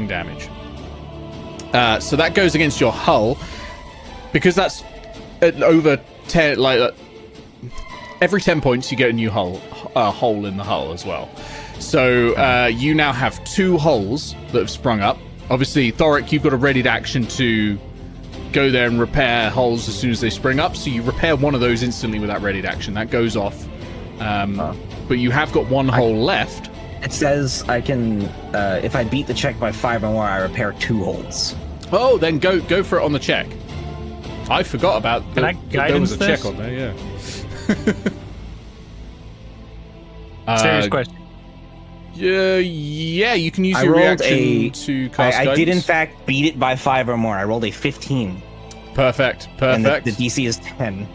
damage. So that goes against your hull because that's over 10. Every 10 points, you get a new hole in the hull as well. So you now have 2 holes that have sprung up. Obviously, Thorek, you've got a readied action to go there and repair holes as soon as they spring up. So you repair one of those instantly with that readied action. That goes off. But you have got one hole left. It says I can, if I beat the check by 5 or more, I repair 2 holes. Oh, then go for it on the check. I forgot about Can I there was a guidance check this? on there, yeah. Serious question. Yeah, you can use I your rolled reaction to cast I did in guidance. fact beat it by 5 or more. I rolled a 15. Perfect. And the DC is 10. Okay,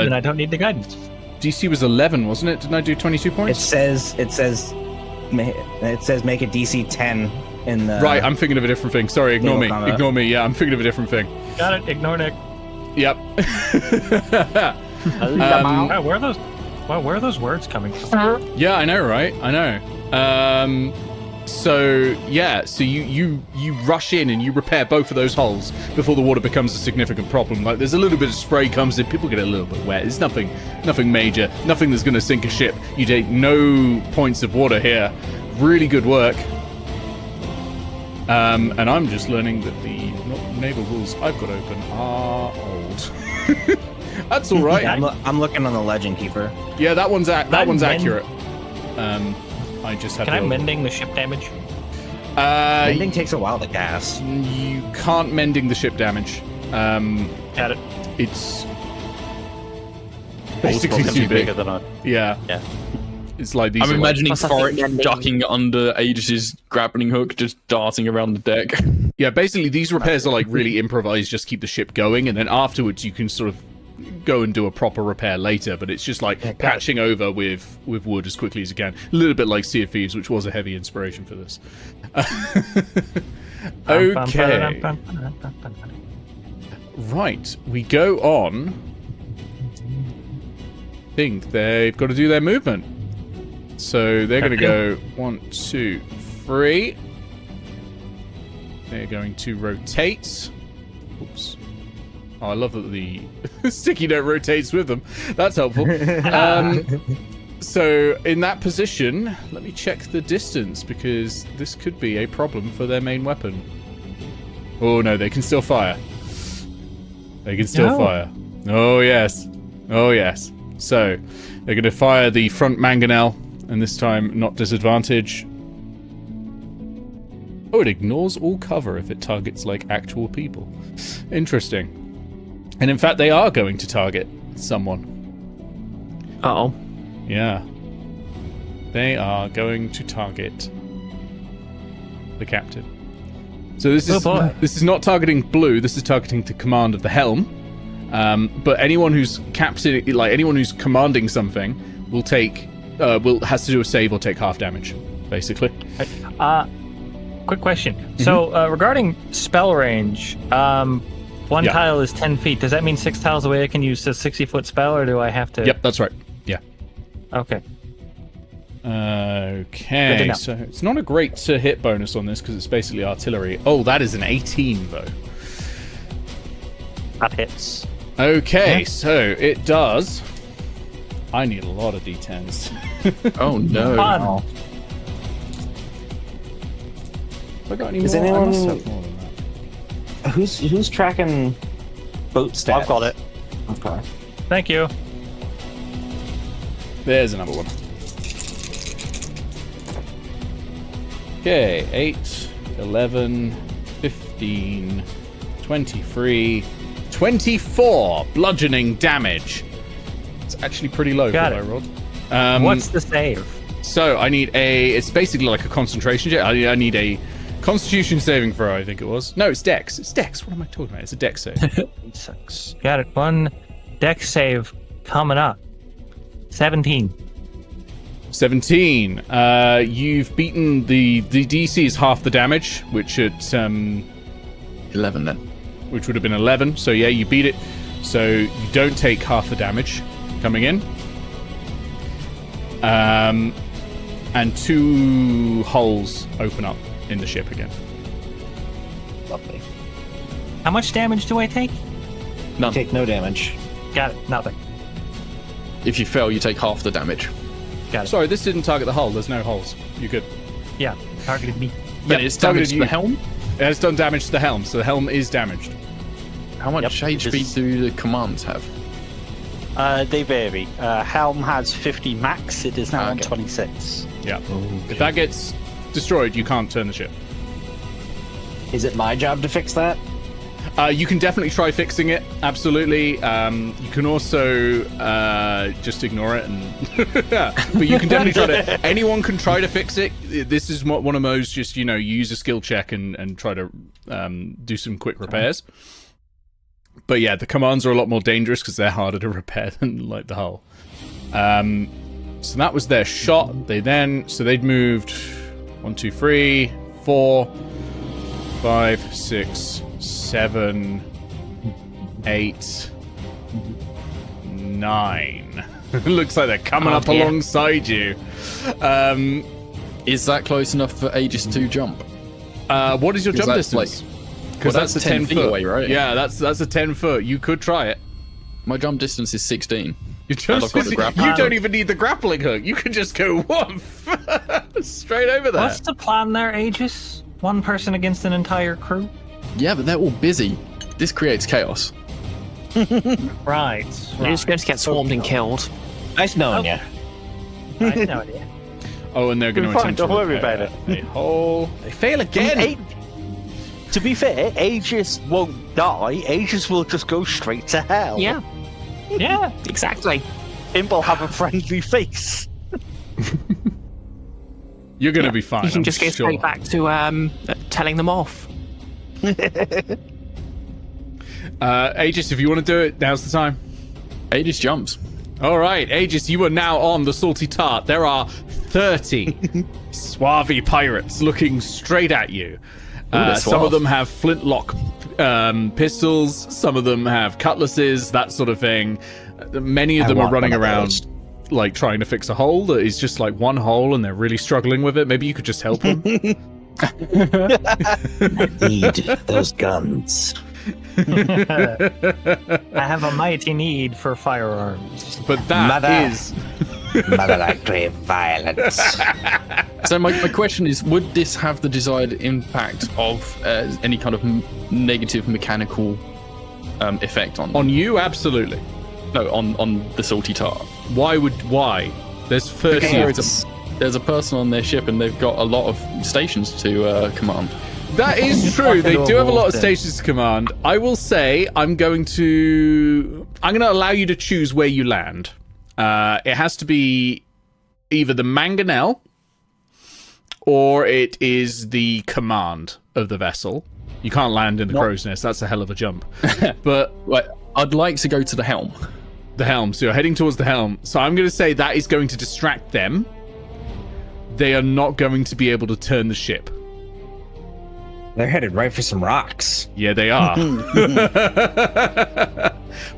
then I don't need the guidance. DC was 11, wasn't it? Didn't I do 22 It points? says make a DC 10 in the Right, I'm thinking of a different thing. Sorry, ignore me. Naval combat. Ignore me. Yeah, I'm thinking of a different thing. Got it. Ignore Nick. Yep. Where are those words coming from? Yeah, I know, right? I know. So you rush in and you repair both of those holes before the water becomes a significant problem. Like there's a little bit of spray comes in, people get a little bit wet. It's nothing major, nothing that's going to sink a ship. You take no points of water here. Really good work. And I'm just learning that the naval rules I've got open are old. That's all right. Yeah, I'm looking on the Legend Keeper. Yeah, that one's mend- accurate. I just have. Can I mending the ship damage? Mending takes a while to cast. You can't mending the ship damage. Got it. It's Holes basically probably too big. bigger than a... Yeah. It's like these. I'm are like- imagining Plus, I think Thorek mending- ducking under Aegis' grappling hook, just darting around the deck. Yeah, basically these repairs are like really improvised, just keep the ship going, and then afterwards you can sort of go and do a proper repair later, but it's just like patching over with wood as quickly as you can. A little bit like Sea of Thieves, which was a heavy inspiration for this. Okay. Right, we go on. Think they've got to do their movement. So they're going to go 1, 2, 3. They're going to rotate. Oops. Oh, I love that the sticky note rotates with them. That's helpful. So in that position, let me check the distance because this could be a problem for their main weapon. Oh no, they can still fire. They can still fire. Oh yes. Oh yes. So they're going to fire the front mangonel, and this time not disadvantage. Oh, it ignores all cover if it targets like actual people. Interesting. And in fact, they are going to target someone. Uh-oh. Yeah. They are going to target the captain. So this is not targeting blue. This is targeting the command of the helm. But anyone who's captain, like anyone who's commanding something, will take has to do a save or take half damage, basically. Quick question. So regarding spell range, One Yeah. tile is 10 feet. Does that mean 6 tiles away I can use a 60-foot spell, or do I have to? Yep, that's right. Yeah. Okay. Good to Okay, know. so it's not a great hit bonus on this because it's basically artillery. Oh, that is an 18 though. That hits. Okay, Yeah. so it does. I need a lot of d10s. Oh no. Fun. Have I got any Is more? I anyone- must have more than that. Who's tracking boat stats? I've got it. Okay. Thank you. There's another one. Okay, 8, 11, 15, 23, 24 bludgeoning damage. It's actually pretty low Got for what it. I rolled. What's the save? So I need it's basically like a concentration check. I need a constitution saving throw, I think it was. No, it's dex. It's dex. What am I talking about? It's a dex save. 6. Got it. One dex save coming up. 17. 17. You've beaten the DC is half the damage, which at 11 then. which would have been 11. So yeah, you beat it. So you don't take half the damage coming in. And 2 holes open up in the ship again. Lovely. How much damage do I take? None. Take no damage. Got it. Nothing. If you fail, you take half the damage. Got it. Sorry, this didn't target the hull. There's no holes. You're good. Yeah. Targeted me. But Yep, it's targeted damage to you. the helm. It has done damage to the helm, so the helm is damaged. How much HP do the commands have? They vary. Helm has 50 max. It is now on Okay. 26. Yeah. If that gets destroyed, you can't turn the ship. Is it my job to fix that? You can definitely try fixing it. Absolutely. You can also just ignore it, but you can definitely try to. Anyone can try to fix it. This is one of those. Just use a skill check and try to do some quick repairs. But yeah, the commands are a lot more dangerous because they're harder to repair than like the hull. So that was their shot. They'd moved 1, 2, 3, 4, 5, 6, 7, 8, 9. Looks like they're coming up dear. alongside you. Is that close enough for Aegis to jump? What is your jump that's distance? Well, that's a 10 feet foot away, right? Yeah, that's a 10 foot. You could try it. My jump distance is 16. You, And I've got the grappling you don't hook. even need the grappling hook. You can just go woof straight over there. What's the plan there, Aegis? One person against an entire crew? Yeah, but they're all busy. This creates chaos. Right. You're just going to get swarmed and killed. Nice knowing you. I have no idea. Oh, and they're going to Fine, attempt to don't worry repair about it. a hole. They fail again. To be fair, Aegis won't die. Aegis will just go straight to hell. Yeah, Yeah. exactly. It will have a friendly face. You're going to be fine. You can I'm just go sure. straight back to telling them off. Aegis, if you want to do it, now's the time. Aegis jumps. All right, Aegis, you are now on the Salty Tart. There are 30 swarthy pirates looking straight at you. they're Some of suave. them have flintlock pistols. Some of them have cutlasses, that sort of thing. Many of I them are want running one of around, those. like trying to fix a hole that is just like one hole, and they're really struggling with it. Maybe you could just help them. Need those guns. I have a mighty need for firearms. But that Mother. is Mother, I crave violence. So my question is, would this have the desired impact of any kind of negative mechanical effect on you. Absolutely. on the Salty Tart? Why? There's 30 of them. There's a person on their ship and they've got a lot of stations to command. That is true. They do have a lot of stations to command. I will say I'm going to allow you to choose where you land. It has to be either the mangonel or it is the command of the vessel. You can't land in the crow's nest. That's a hell of a jump. But Right, I'd like to go to the helm. the helm. So you're heading towards the helm. So I'm going to say that is going to distract them. They are not going to be able to turn the ship. They're headed right for some rocks. Yeah, they are.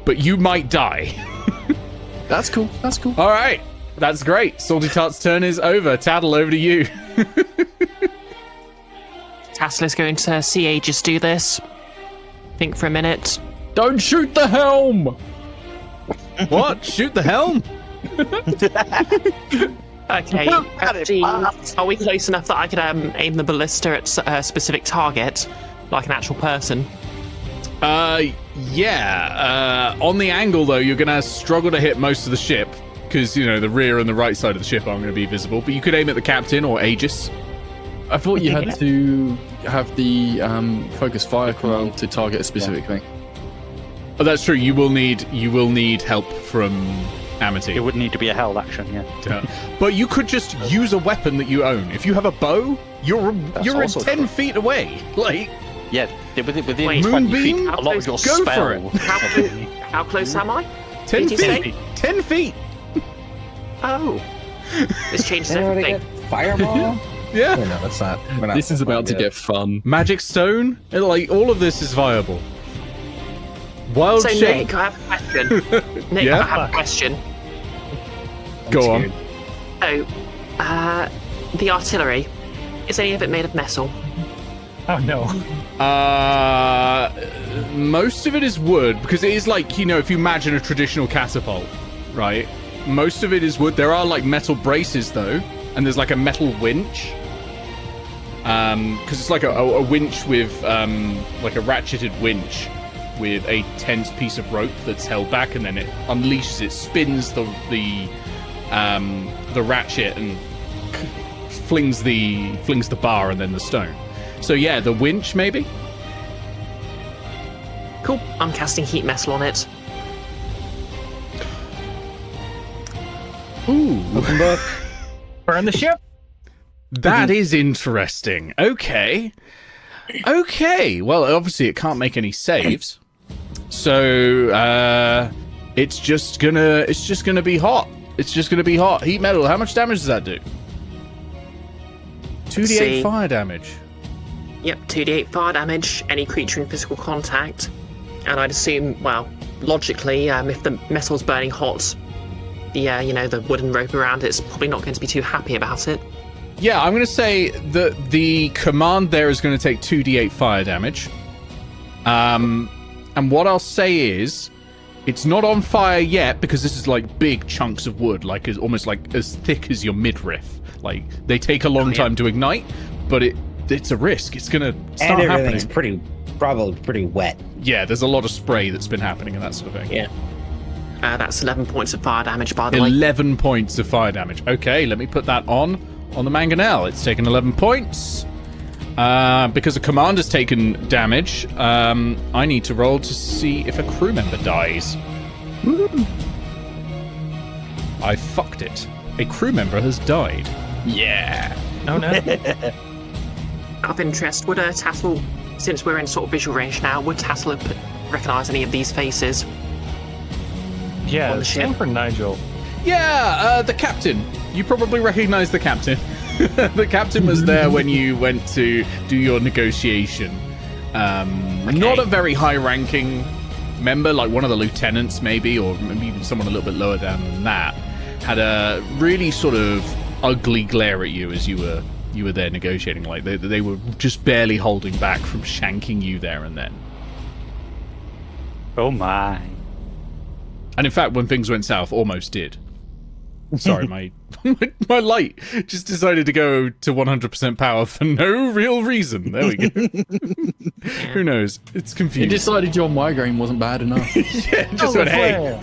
But you might die. That's cool. That's cool. All right. That's great. Salty Tart's turn is over. Tattle, over to you. Tattle is going to see Aegis do this. Think for a minute. Don't shoot the helm. What? Shoot the helm? Okay, are we close enough that I could aim the ballista at a specific target, like an actual person? Yeah. On the angle, though, you're going to struggle to hit most of the ship, because, you know, the rear and the right side of the ship aren't going to be visible, but you could aim at the captain or Aegis. I thought you had to have the focus fire command to target a specific thing. Oh, that's true. You will need help from Amity. It would need to be a held action, yeah. But you could just use a weapon that you own. If you have a bow, you're also 10 true. feet away. Like, Yeah, within Wait, 20 Moonbeam? feet, a lot of your Go for it. spells. How close am I? 10 Did you say? feet. 10 feet. Oh. This changes Anybody everything. get fireball? Yeah. No, that's not. We're not This is about to good. get fun. Magic stone. Like, all of this is viable. Wild So, shape. Nick, I have a question. Nick, Yeah? I have a question. Go on. scared. So, the artillery, is any of it made of metal? Oh no. Most of it is wood, because it is like, you know, if you imagine a traditional catapult, right? Most of it is wood. There are like metal braces though, and there's like a metal winch. Because it's like a winch with like a ratcheted winch with a tense piece of rope that's held back, and then it unleashes it, spins the ratchet and flings the bar and then the stone. So yeah, the winch maybe. Cool. I'm casting heat metal on it. Ooh, Open book. Burn the ship. that is interesting. Okay. Well, obviously it can't make any saves, so it's just gonna be hot. It's just gonna be hot. Heat metal. How much damage does that do? 2d8 see. fire damage. Yep, 2d8 fire damage, any creature in physical contact. And I'd assume, well, logically, if the metal's burning hot, the wooden rope around it's probably not going to be too happy about it. Yeah, I'm going to say that the command there is going to take 2d8 fire damage. And what I'll say is, it's not on fire yet because this is like big chunks of wood, like almost like as thick as your midriff. Like they take a long time to ignite, but it's a risk. It's going to start And everything's happening. probably pretty wet. Yeah, there's a lot of spray that's been happening and that sort of thing. Yeah. That's 11 points of fire damage, by the way. 11 points of fire damage. Okay, let me put that on the mangonel. It's taken 11 points. Because a commander's taken damage, I need to roll to see if a crew member dies. I fucked it. A crew member has died. Yeah. Oh no. Out of interest, would Tattle, since we're in sort of visual range now, would Tattle recognise any of these faces? Yeah, On the same ship. for Nigel. Yeah, the captain. You probably recognize the captain. The captain was there when you went to do your negotiation. Not a very high-ranking member, like one of the lieutenants maybe, or maybe even someone a little bit lower down than that, had a really sort of ugly glare at you as you were there negotiating. Like they were just barely holding back from shanking you there and then. Oh my. And in fact, when things went south, almost did. Sorry, my light just decided to go to 100% power for no real reason. There we go. Who knows? It's You confusing. decided your migraine wasn't bad enough. Yeah, it just went, hey.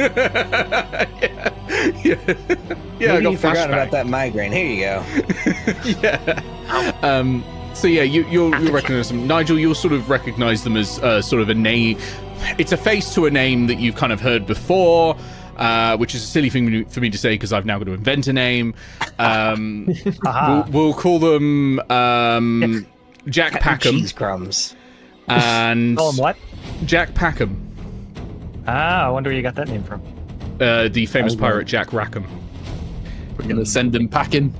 yeah, I Maybe got you forgot flashback. about that migraine. Here you go. Yeah. So yeah, you'll recognize them. Nigel, you'll sort of recognize them as sort of a name. It's a face to a name that you've kind of heard before. Which is a silly thing for me to say because I've now got to invent a name. We'll call them Jack Packham Cheese crumbs. and Call him what? Jack Packham, Ah, I wonder where you got that name from. the famous pirate Jack Rackham. We're gonna send them packing.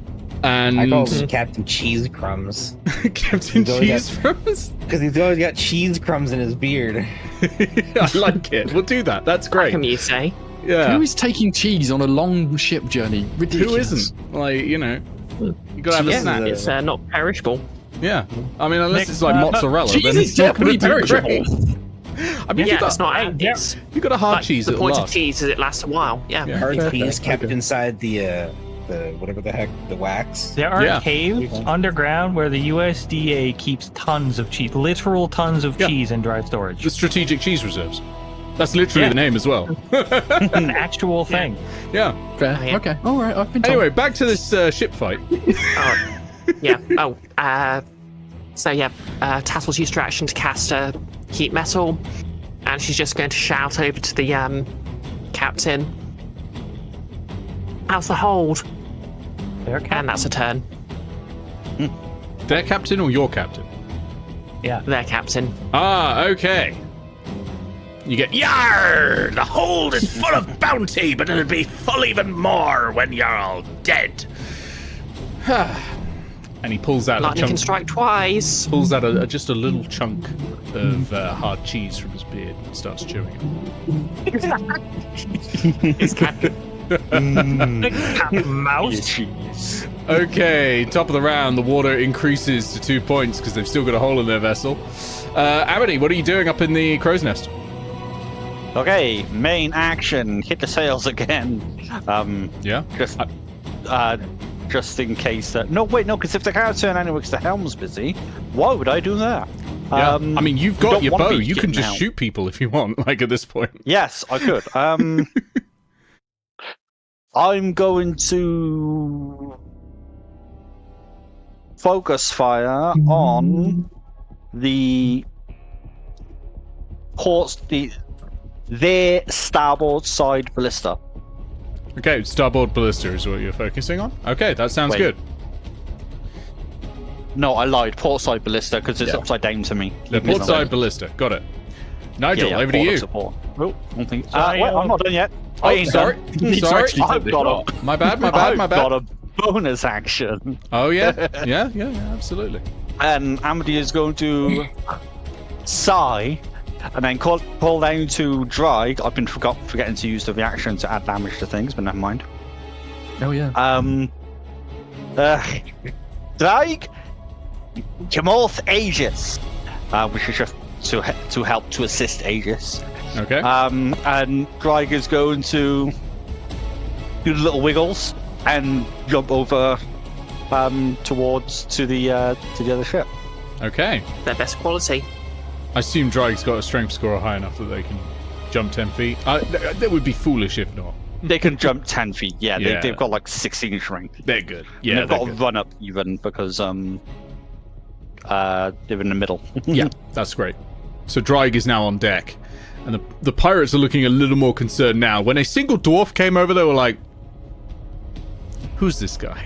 And I call him Captain Cheese Crumbs. Captain Cheese Crumbs? Because he's always got cheese crumbs in his beard. I like it. We'll do that. That's great. Can you say? Yeah. Who is taking cheese on a long ship journey? Ridiculous. Who isn't? Like, you know, you gotta have a Yeah, snack. it's not perishable. Yeah. I mean, unless Nick, it's like mozzarella, cheese then is it's not gonna definitely do great. perishable. I mean, Yeah, if it's not. yeah. It's you got a hard like, cheese. the it'll point of last. cheese is it lasts a while. Yeah. Yeah. Hard cheese kept inside the whatever the heck, the wax. There are Yeah. caves underground where the USDA keeps tons of cheese, literal tons of Yeah. cheese in dry storage. The strategic cheese reserves. That's literally Yeah. the name as well. An actual thing. Yeah. Fair. Oh, yeah. Okay. All right. I've been told. Anyway, back to this ship fight. Oh, yeah. Oh. So yeah. Tattle's used her action to cast a heat metal, and she's just going to shout over to the captain. How's the hold? And that's a turn. Their captain or your captain? Their captain. Ah, okay. You get Yar! The hold is full of bounty, but it'll be full even more when you're all dead. And he pulls out Lightning a can chunk. strike twice. Pulls out just a little chunk of hard cheese from his beard and starts chewing it. It's captain. Mouse. Okay, top of the round, the water increases to 2 points because they've still got a hole in their vessel. Amity, what are you doing up in the crow's nest? Okay, main action. Hit the sails again. Yeah? Just in case that. No, wait, no, because if they can't turn anyway, because the helm's busy. Why would I do that? Yeah. I mean, you've got don't your wanna bow. be You can getting just out. shoot people if you want, like at this point. Yes, I could. I'm going to focus fire on the their starboard side ballista. Okay, starboard ballista is what you're focusing on. Okay, that sounds Wait. good. No, I lied. Port side ballista because it's Yeah. upside down to me. The port side ballista. Got it. Nigel, over to port you. support. Oh, one thing. Sorry, wait, I'm not done yet. Oh, I ain't sorry. done. Sorry. I've got a My bad. I've My got bad. a bonus action. Oh, yeah. Yeah, absolutely. And Amity is going to sigh and then call down to Dry. I've been forgetting to use the reaction to add damage to things, but never mind. Oh yeah. Dry, come off Aegis, which is just to help to assist Aegis. Okay. And Dry is going to do the little wiggles and jump over towards to the other ship. Okay. Their best quality. I assume Drake's got a strength score high enough that they can jump 10 feet. That would be foolish if not. They can jump 10 feet. Yeah, Yeah. they've got like 16 strength. They're good. And Yeah, they've got to good. run up even because they're in the middle. Yeah, that's great. So Drake is now on deck, and the pirates are looking a little more concerned now. When a single dwarf came over, they were like, "Who's this guy?"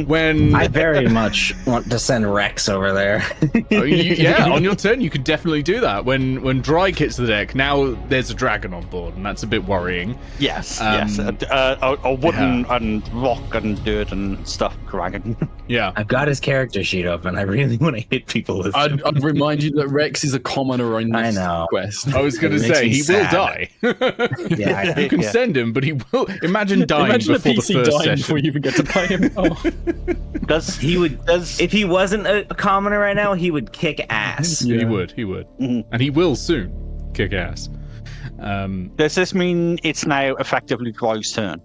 When I very much want to send Rex over there. yeah, on your turn, you could definitely do that. When Drake hits the deck, now there's a dragon on board, and that's a bit worrying. Yes, yes. A wooden and rock and dirt and stuff dragon. Yeah, I've got his character sheet open. I really want to hit people with I'd remind you that Rex is a commoner on I this know. quest. I was going to It makes say me he sad. will die. Yeah, I know. You can Yeah. send him, but he will. Imagine dying Imagine a before the PC first dying session. before you even get to play him. Oh. Does He would, does if he wasn't a commoner right now, he would kick ass. Yeah, he Yeah. would. He would, Mhm. and he will soon kick ass. does this mean it's now effectively Dry's turn?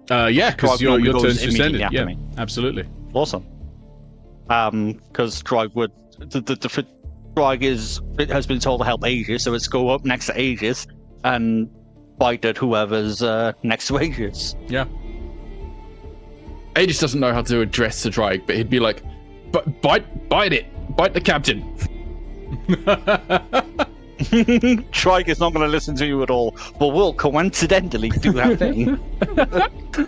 Yeah, because Drive your normally turn's goes just immediately ended. after Yeah, me. absolutely. Awesome. Because Dry would the Dry has been told to help Aegis, so it's go up next to Aegis and bite at whoever's next to Aegis. Yeah. Aegis doesn't know how to address the Drake, but he'd be like, bite the captain. Trike is not going to listen to you at all, but will coincidentally do that thing.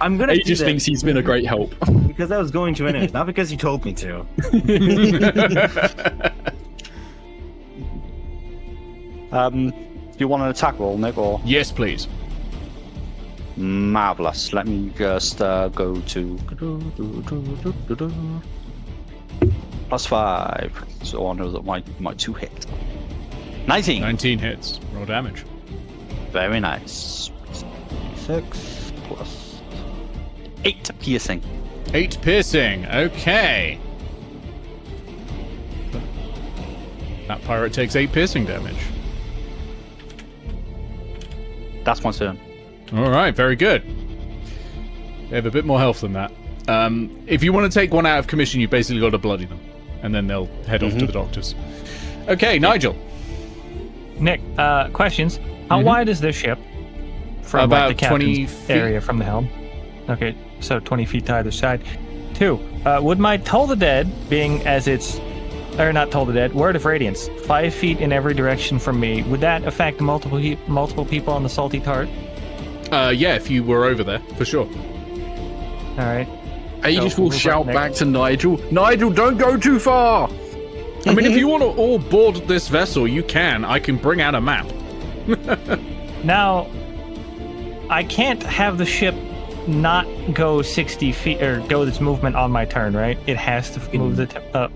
I'm gonna do Aegis that thinks he's been a great help. because I was going to anyways, not because you told me to. Do you want an attack roll, Nick? Or Yes, please. Marvelous. Let me just go to +5, so I know that my 2 hit. 19. 19 hits. Roll damage. Very nice. 6 plus 8 piercing. 8 piercing. Okay. That pirate takes 8 piercing damage. That's my turn. All right, very good. They have a bit more health than that. If you want to take one out of commission, you basically got to bloody them, and then they'll head off to the doctors. Okay, Nigel. Nick, questions. How wide is this ship? From About like, the 20 captain's feet. area from the helm. Okay, so 20 feet to either side. 2. Would my Toll the Dead, being as it's, or not Toll the Dead, Word of Radiance, 5 feet in every direction from me, would that affect multiple people on the Salty Tart? Yeah, if you were over there, for sure. All right. Aegis So will we'll shout work back next. to Nigel, Nigel, don't go too far! I mean, if you want to all board this vessel, you can. I can bring out a map. Now, I can't have the ship not go 60 feet or go its movement on my turn, right? It has to move up.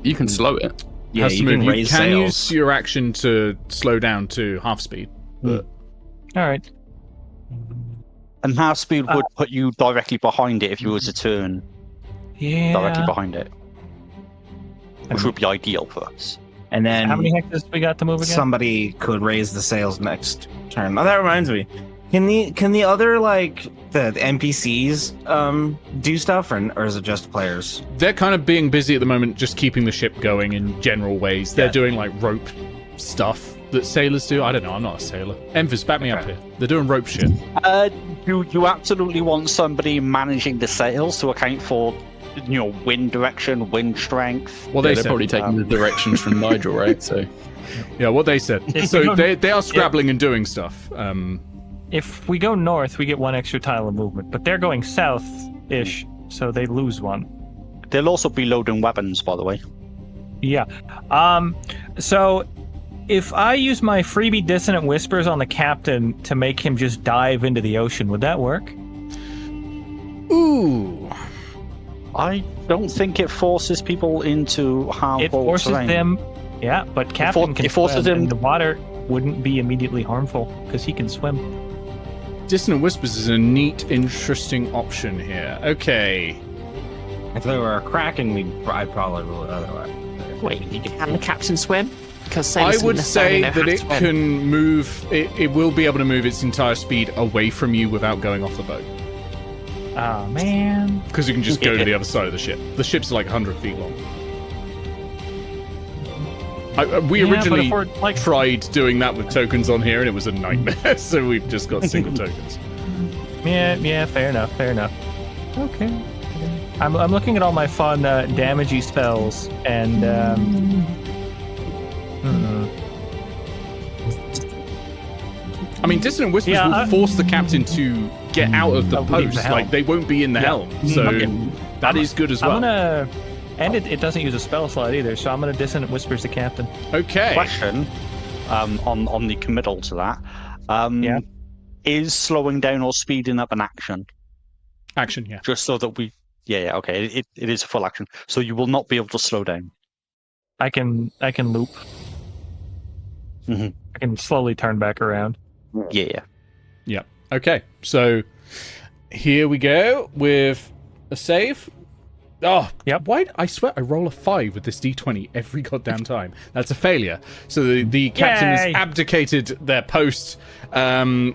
You can slow it. Yeah, Has to you move. can You raise can sails. use your action to slow down to half speed. But All right. And half speed would put you directly behind it if you were to turn directly Yeah. behind it, which would be ideal for us. And then How many hexes we got to move again? somebody could raise the sails next turn. Oh, that reminds me. Can the other like the NPCs do stuff, or is it just players? they're kind of being busy at the moment, just keeping the ship going in general ways. They're Yeah. doing like rope stuff that sailors do. I don't know. I'm not a sailor. Enfys, back me up here. They're doing rope shit. You absolutely want somebody managing the sails to account for, wind direction, wind strength. Well, They're they said. probably taking the directions from Nigel, right? So Yeah, what they said. If So you don't- they are scrabbling and doing stuff. If we go north, we get 1 extra tile of movement, but they're going south-ish, so they lose 1. They'll also be loading weapons, by the way. Yeah. So if I use my freebie Dissonant Whispers on the captain to make him just dive into the ocean, would that work? Ooh. I don't think it forces people into harmful It forces terrain. them. Yeah, but captain can it forces swim, him- and the water wouldn't be immediately harmful because he can swim. Dissonant Whispers is a neat, interesting option here. Okay. If there were a Kraken, I'd probably rule it otherwise. Wait, can the captain swim? Because I sailors would don't necessarily say know how that to it swim. can move. It will be able to move its entire speed away from you without going off the boat. Oh man. Because you can just go to the other side of the ship. The ship's like 100 feet long. We Yeah, but originally if we're, like- tried doing that with tokens on here, and it was a nightmare. So we've just got single tokens. Yeah, fair enough. Okay. I'm looking at all my fun damagey spells, and I mean, Dissonant Whispers Yeah, will force the captain to get out of the Leave the post. helm. Like, they won't be in the helm. So Okay. that is good as well. I'm gonna. And it doesn't use a spell slot either, so I'm gonna Dissonant Whispers the captain. Okay. Question on the committal to that. Yeah. Is slowing down or speeding up an action? Action, yeah. Just so that we... Yeah, okay. It is a full action. So you will not be able to slow down. I can loop. Mhm. I can slowly turn back around. Yeah. Yeah. Okay. So here we go with a save. Oh, Yep. Why? I swear I roll a 5 with this d20 every goddamn time. That's a failure. So the captain Yay. has abdicated their post and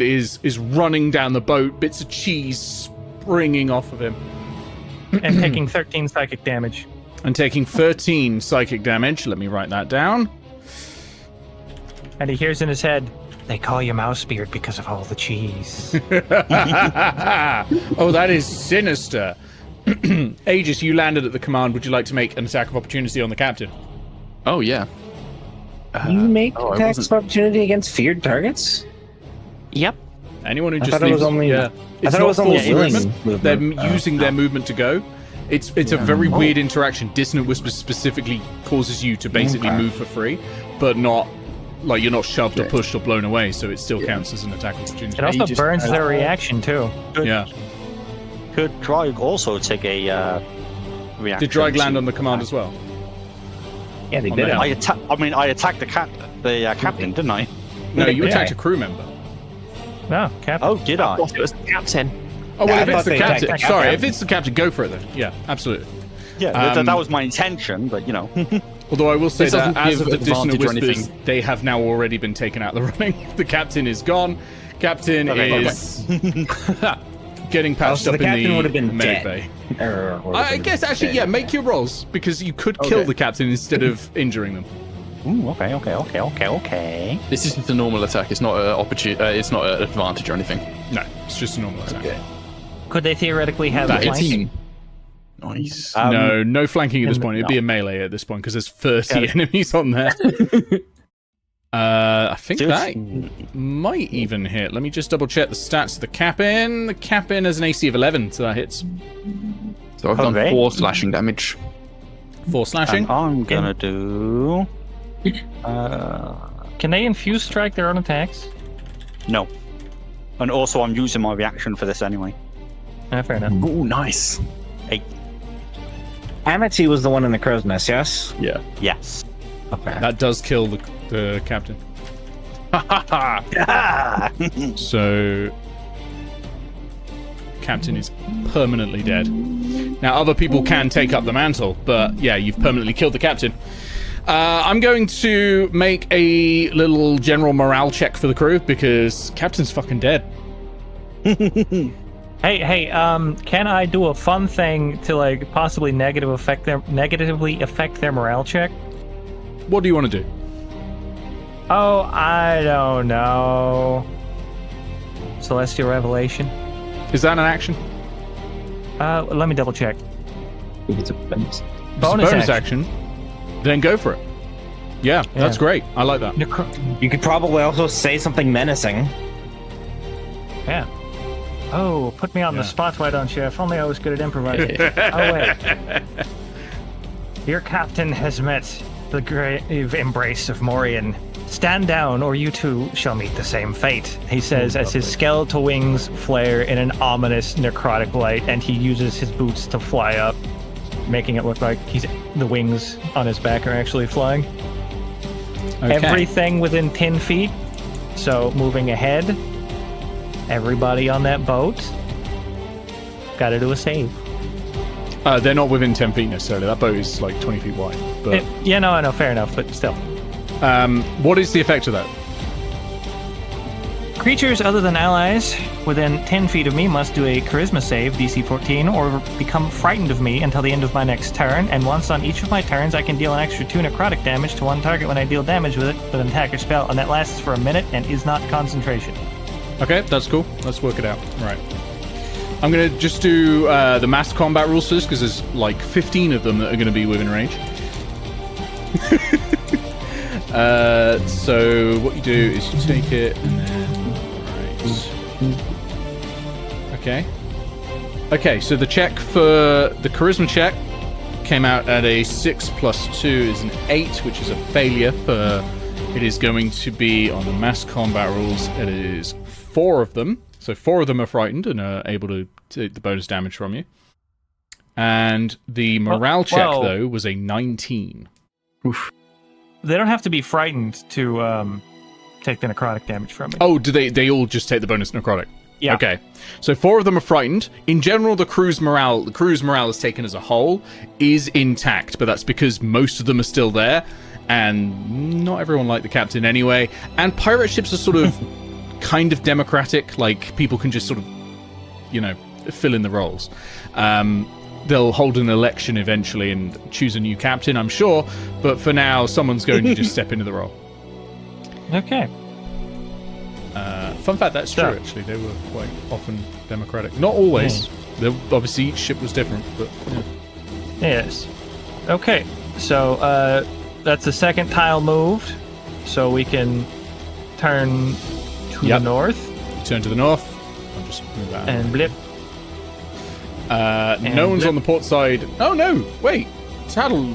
is running down the boat. Bits of cheese springing off of him And taking 13 psychic damage. and taking 13 psychic damage. Let me write that down. And he hears in his head, "They call you Mousebeard because of all the cheese." Oh, that is sinister. Aegis, you landed at the command. Would you like to make an attack of opportunity on the captain? Oh yeah. You make I attacks wasn't- of opportunity against feared targets? Yep. Anyone who I just thought it was leaves, only- yeah. I It's thought it not was only forced alien movement. They're movement. using their movement to go. It's a very weird interaction. Dissonant Whispers specifically causes you to basically Okay. move for free, but not like you're not shoved or pushed or blown away, so it still counts as an attack opportunity. It also burns their reaction too. Yeah. Could Drag also take a reaction? Did Drag land on the command as well? Yeah, they On did. the it. I attacked the captain, didn't I? No, you attacked a crew member. No, Captain. Oh, did I? It was the captain. Oh, well, I if it's thought the they attacked captain. the Sorry, captain. if it's the captain, go for it then. Yeah, absolutely. Yeah, that was my intention, but you know. Although I will say This that doesn't as of give the Dissonant advantage or Whispers, they have now already been taken out of the running. The captain is gone. Captain is getting patched so up the in captain the would have been medic dead. bay. Or I guess actually, yeah, make your rolls because you could kill Okay. the captain instead of injuring them. Ooh, okay. This is just a normal attack. It's not an it's not an advantage or anything. No, it's just a normal attack. Okay. Could they theoretically have That flank? hits. 18. Nice. No flanking at this point. It'd be no. a melee at this point because there's 30 enemies on there. I think that might even hit. Let me just double check the stats of the captain. The captain has an AC of 11, so that hits. So I've done Okay. 4 slashing damage. 4 slashing. And I'm gonna do. Can they infuse strike their own attacks? No. And also, I'm using my reaction for this anyway. Fair enough. Ooh, nice. Amity was the one in the crow's nest, yes? Yeah. Yes. Okay. That does kill the captain. Ah! So, captain is permanently dead. Now, other people can take up the mantle, but yeah, you've permanently killed the captain. I'm going to make a little general morale check for the crew because captain's fucking dead. Hey, can I do a fun thing to like possibly negatively affect their morale check? What do you want to do? Oh, I don't know. Celestial Revelation. Is that an action? Let me double check. If it's a bonus. If it's a Bonus bonus action. action, then go for it. Yeah, that's great. I like that. You could probably also say something menacing. Yeah. Oh, put me on the spot, why don't you? If only I was good at improvising. Oh, wait. Your captain has met the grave embrace of Morian. Stand down, or you too shall meet the same fate, he says as his skeletal wings flare in an ominous necrotic light, and he uses his boots to fly up, making it look like the wings on his back are actually flying. Okay. Everything within 10 feet, so moving ahead, everybody on that boat, gotta do a save. They're not within 10 feet necessarily. That boat is like 20 feet wide. But Yeah, no, I know, fair enough, but still. what is the effect of that? Creatures other than allies within 10 feet of me must do a charisma save, DC 14, or become frightened of me until the end of my next turn, and once on each of my turns I can deal an extra 2 necrotic damage to one target when I deal damage with it with an attack or spell, and that lasts for a minute and is not concentration. Okay, that's cool. Let's work it out. Right. I'm going to just do the mass combat rules first because there's like 15 of them that are going to be within range. So what you do is you take it and then... Right. Okay. Okay, so the check for the charisma check came out at a 6 plus 2 is an 8, which is a failure for... It is going to be on the mass combat rules. It is 4 of them. So 4 of them are frightened and are able to take the bonus damage from you. And the morale check, though, was a 19. Oof. They don't have to be frightened to take the necrotic damage from me. Oh, do they all just take the bonus necrotic? Yeah. Okay. So 4 of them are frightened. In general, the crew's morale is taken as a whole is intact, but that's because most of them are still there, and not everyone liked the captain anyway. And pirate ships are sort of kind of democratic, like people can just sort of, fill in the roles. They'll hold an election eventually and choose a new captain, I'm sure, but for now, someone's going to just step into the role. Okay. Fun fact, that's true, actually. They were quite often democratic. Not always. Obviously, each ship was different, but... Yeah. Yes. Okay, so that's the second tile moved, so we can turn to the north. Turn to the north. I'll just move that out. And blip. No one's on the port side. Oh, no! Wait! Tattle,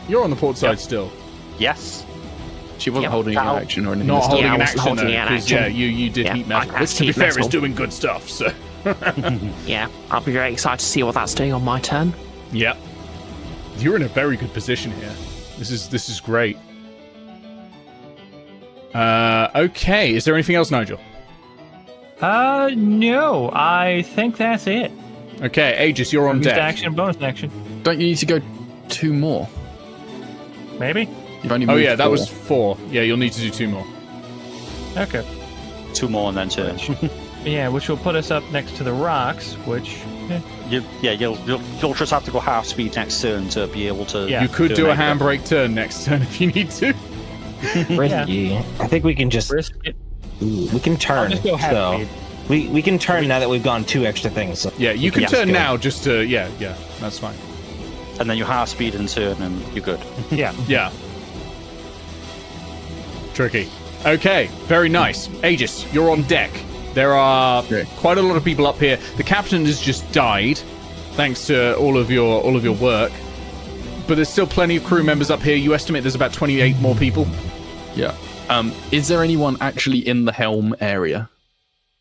you're on the port side still. Yes. She wasn't holding an action or anything. Not holding I an wasn't action, holding though, an 'cause, action. yeah, you did Yeah, heat I metal, cast which, to be heat fair, is metal. doing good stuff, so... Yeah, I'll be very excited to see what that's doing on my turn. Yeah. You're in a very good position here. This is great. Okay, is there anything else, Nigel? No, I think that's it. Okay, Aegis, you're on Used deck. action, bonus action. Don't you need to go 2 more? Maybe? You've only Oh moved yeah, that 4. was 4. Yeah, you'll need to do 2 more. Okay. 2 more and then turn. Yeah, which will put us up next to the rocks, which... You'll just have to go half speed next turn to be able to. Yeah. You could do a an extra. handbrake turn next turn if you need to. Risky. I think we can just risk it. we can I'll turn. just go half So speed. we can turn now that we've gone 2 extra things. So Yeah, you can just turn go. now just to... Yeah, that's fine. And then you half speed and turn, and you're good. Yeah. Yeah. Tricky. Okay, very nice. Aegis, you're on deck. There are Okay. quite a lot of people up here. The captain has just died, thanks to all of your work. But there's still plenty of crew members up here. You estimate there's about 28 more people. Yeah. Is there anyone actually in the helm area?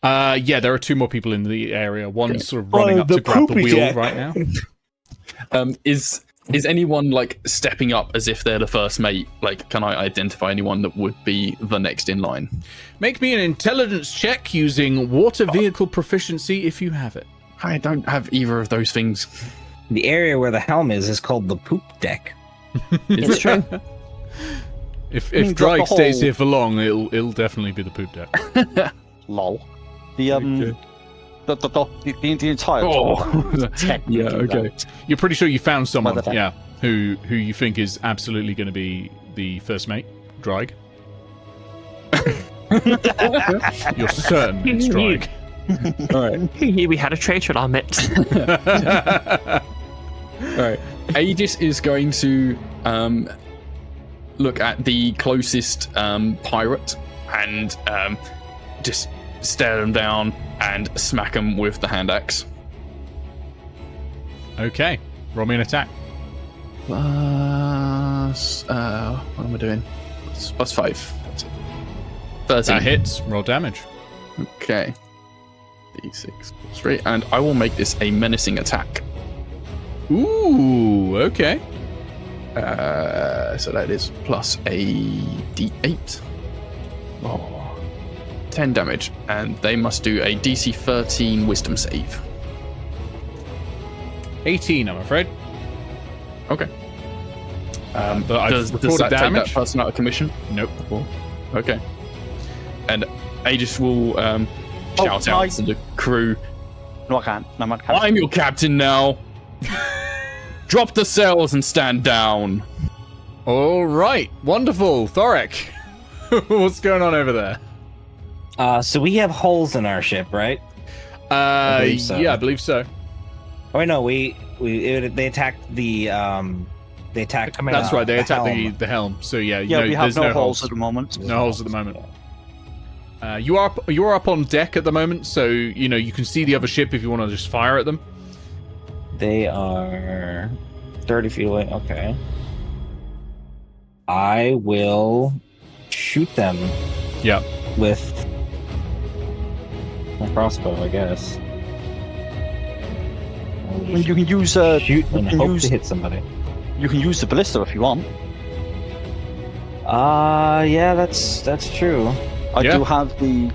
Yeah, there are 2 more people in the area. One's Okay. sort of running up the to grab the poopy wheel deck. right now. Is anyone like stepping up as if they're the first mate? Like, can I identify anyone that would be the next in line? Make me an intelligence check using water vehicle proficiency if you have it. I don't have either of those things. the area where the helm is called the poop deck. It's true. If mean, drop Drake the stays whole- here for long, it'll definitely be the poop deck. Lol. The the entire. Oh. technically Yeah, okay. that. You're pretty sure you found someone, Mother- yeah, who you think is absolutely going to be the first mate, Drake. You're certain it's Drake. All right. We had a traitor in our midst. All right. Aegis is going to look at the closest pirate and just stare them down and smack them with the hand axe. Okay, roll me an attack. Plus, what am I doing? Plus 5. That's it. 13. That hits. Roll damage. Okay. D6 plus 3, and I will make this a menacing attack. Ooh, okay. So that is plus a D8. Oh. 10 damage, and they must do a DC 13 Wisdom save. 18, I'm afraid. Okay. But I've Does recorded that take damage. that person out of commission? Nope. Okay. And Aegis will shout out to the crew, No, I can't. No, I can't. I'm your captain now! Drop the sails and stand down! All right, wonderful. Thorek, what's going on over there? So we have holes in our ship, right? believe so. Yeah, I believe so. Oh wait, no, they attacked the they attacked. command. That's right. They attacked helm. the helm. So yeah, Yeah, we have there's no no holes at the moment. No holes at the moment. You are up on deck at the moment, so you can see the other ship if you want to just fire at them. They are 30 feet away. Okay. I will shoot them Yeah. with my crossbow, I guess. I'll I mean, just you can use shoot you and can hope use to hit somebody. you can use the ballista if you want. Yeah, that's true. I Yeah. do have the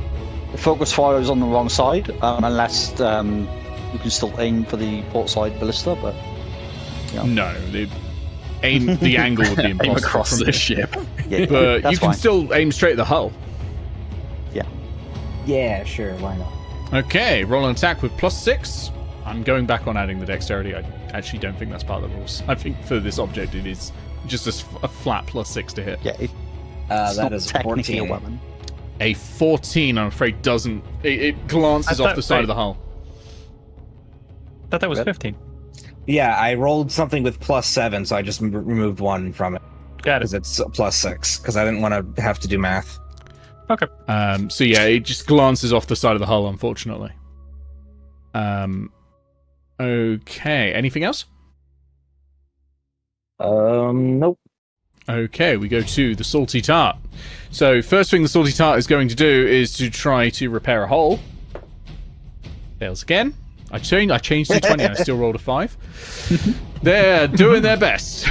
focus fire is on the wrong side, unless you can still aim for the port side ballista, but No, the angle would be Aim impossible. across from the here. ship. yeah, But that's you can fine. still aim straight at the hull. Yeah, sure. Why not? Okay, roll an attack with +6. I'm going back on adding the dexterity. I actually don't think that's part of the rules. I think for this object it is just a flat +6 to hit. Yeah, it's That not is technically 14. a weapon. A 14, I'm afraid, doesn't. It glances I off thought- the side wait. of the hull. Thought that was 15. Yeah, I rolled something with +7, so I just removed one from it Got because it. it's +6 because I didn't want to have to do math. Okay. So yeah, it just glances off the side of the hull, unfortunately. Okay. Anything else? Nope. Okay, we go to the salty tart. So first thing the salty tart is going to do is to try to repair a hole. Fails again. I changed to 20 and I still rolled a 5. They're doing their best.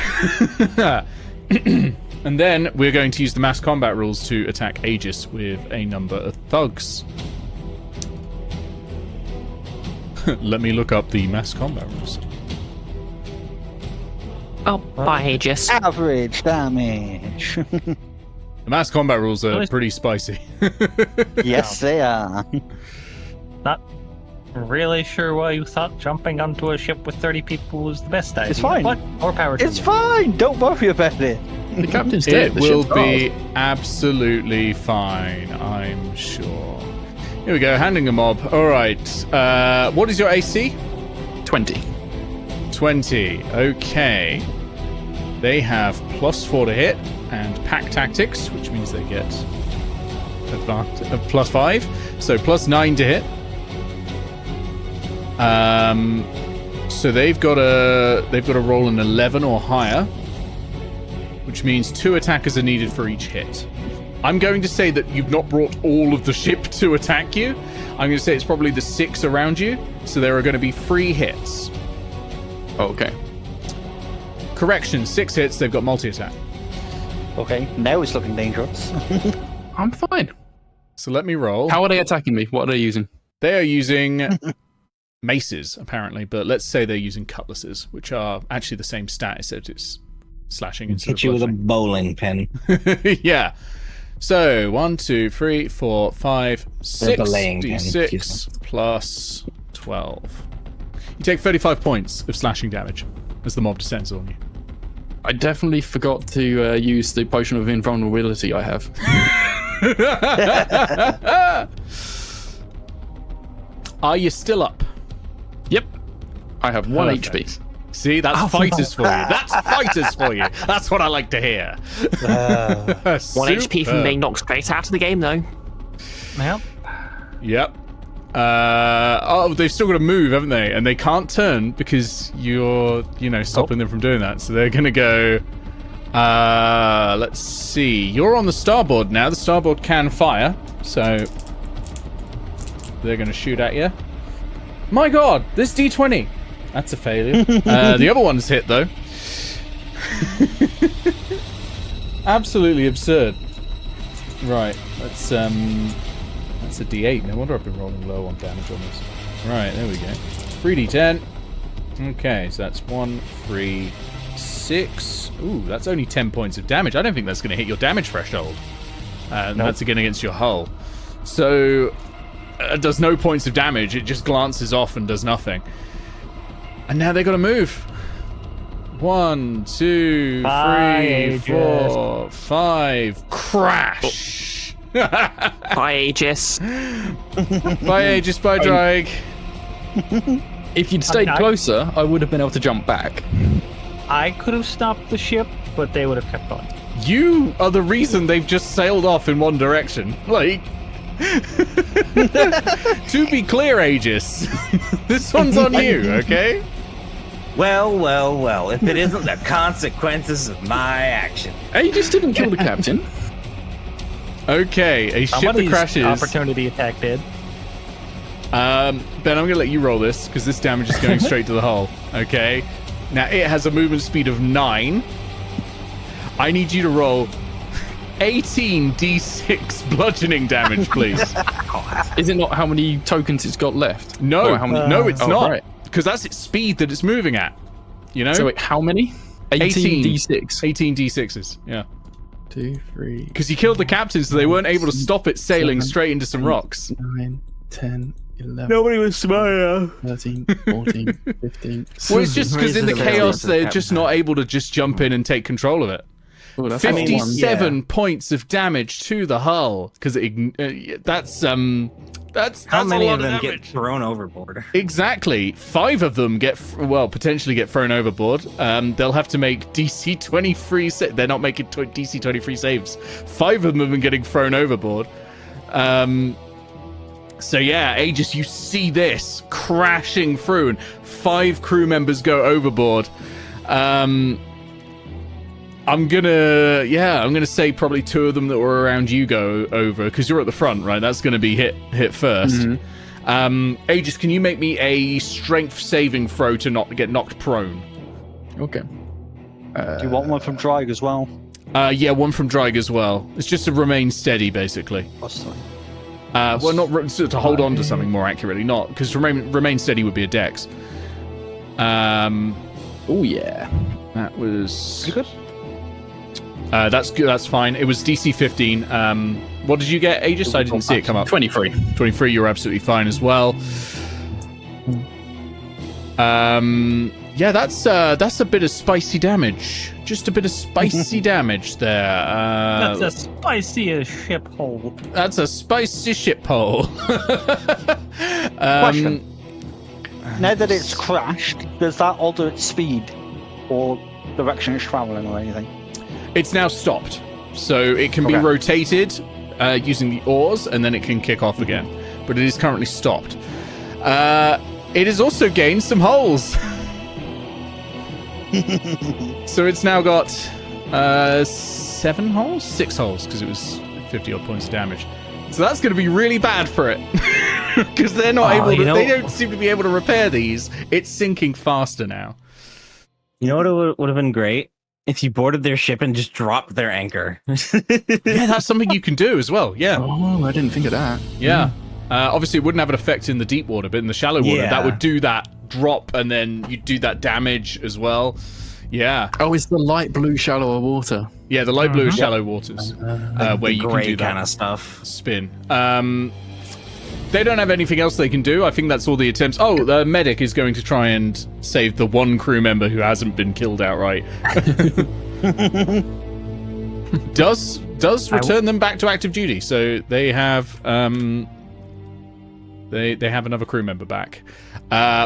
And then we're going to use the mass combat rules to attack Aegis with a number of thugs. Let me look up the mass combat rules. Oh, bye, Aegis. Average damage. The mass combat rules are pretty spicy. Yes, they are. Not really sure why you thought jumping onto a ship with 30 people was the best idea. It's fine. But more power to It's you. fine. Don't worry about it. The captain's dead. It The will ship's be ours. absolutely fine, I'm sure. Here we go, handling a mob. Alright, what is your AC? 20. 20. Okay. They have +4 to hit and pack tactics, which means they get +5. So +9 to hit. So they've got to roll an 11 or higher, which means 2 attackers are needed for each hit. I'm going to say that you've not brought all of the ship to attack you. I'm going to say it's probably the 6 around you. So there are going to be 3 hits. Oh, okay. Correction, 6 hits. They've got multi-attack. Okay, now it's looking dangerous. I'm fine. So let me roll. How are they attacking me? What are they using? They are using maces, apparently, but let's say they're using cutlasses, which are actually the same stat, except it's slashing instead Hit you of with a bludgeoning. bowling pin. Yeah. So 1, 2, 3, 4, 5, 6 belaying pin, d6 plus 12. You take 35 points of slashing damage as the mob descends on you. I definitely forgot to use the potion of invulnerability I have. Are you still up? Yep. I have 1 Perfect. HP. See, that's fighters for you. That's fighters for you. That's what I like to hear. 1 HP from being knocked straight out of the game, though. Yep. Yep. They've still got to move, haven't they? And they can't turn because you're, stopping them from doing that. So they're going to go... let's see. You're on the starboard now. The starboard can fire. So they're going to shoot at you. My god, this D20. That's a failure. The other one's hit, though. Absolutely absurd. Right, that's a D8. No wonder I've been rolling low on damage on this. Right, there we go. 3D10. Okay, so that's 1, 3, 6. Ooh, that's only 10 points of damage. I don't think that's going to hit your damage threshold. And that's again against your hull. So, it does no points of damage. It just glances off and does nothing. And now they got to move. 1, 2, 3, 4, 5. Crash! Bye, Aegis. Bye, Aegis. Bye, Drag. If you'd stayed closer, I would have been able to jump back. I could have stopped the ship, but they would have kept going. You are the reason they've just sailed off in one direction. Like... to be clear, Aegis, this one's on you, okay? Well, if it isn't the consequences of my action. Hey, you just didn't kill the captain. Okay, a ship that Somebody's crashes. opportunity attack did. Ben, I'm going to let you roll this, because this damage is going straight to the hull, okay? Now, it has a movement speed of 9. I need you to roll 18 d6 bludgeoning damage, please. Is it not how many tokens it's got left? No, Or how many? no, it's Oh, not. right. Because that's its speed that it's moving at. You know? So wait, how many? 18 d6. 18 d6s, yeah. 2, 3. Because you killed the captain, so they weren't able to stop it sailing straight into some rocks. 9, 10, 11. Nobody was smarter. 13, 14, 15. Well, it's just because in the Raises the chaos, value of they're the just not able to just jump in and take control of it. Oh, that's 57 points of damage to the hull. Because that's How many a lot of them damage. get thrown overboard? Exactly. 5 of them potentially get thrown overboard. They'll have to make DC 23. They're not making DC 23 saves. 5 of them have been getting thrown overboard. So yeah, Aegis, you see this crashing through, and 5 crew members go overboard. I'm gonna say probably 2 of them that were around you go over because you're at the front, right? That's gonna be hit first. Aegis, can you make me a strength saving throw to not get knocked prone? Okay. Do you want one from Drag as well? Yeah, one from Drag as well. It's just to remain steady, basically. Oh, sorry. Well, not to hold on to something more accurately, not because remain steady would be a dex. Oh yeah, that was You good? that's good. That's fine. It was DC 15. What did you get, Aegis? I didn't see it come up. 23. 23. You're absolutely fine as well. Yeah, that's a bit of spicy damage. Just a bit of spicy damage there. That's a spicy as ship hole. That's a spicy ship hole. Question. Now that it's crashed, does that alter its speed or direction it's traveling or anything? It's now stopped, so it can be rotated using the oars, and then it can kick off again. But it is currently stopped. It has also gained some holes. So it's now got 7 holes? 6 holes, because it was 50 odd points of damage. So that's going to be really bad for it. Because they're not able to, they don't seem to be able to repair these. It's sinking faster now. You know what would have been great? If you boarded their ship and just dropped their anchor. Yeah, that's something you can do as well. Yeah. Oh, I didn't think of that. Yeah. Obviously, it wouldn't have an effect in the deep water, but in the shallow water, that would do that drop, and then you do that damage as well. Yeah. Oh, it's the light blue shallower water. Yeah, the light blue shallow waters, where you can do that kind of stuff. Spin. They don't have anything else they can do. I think that's all the attempts. Oh, the medic is going to try and save the one crew member who hasn't been killed outright. Does return them back to active duty, so they have they have another crew member back.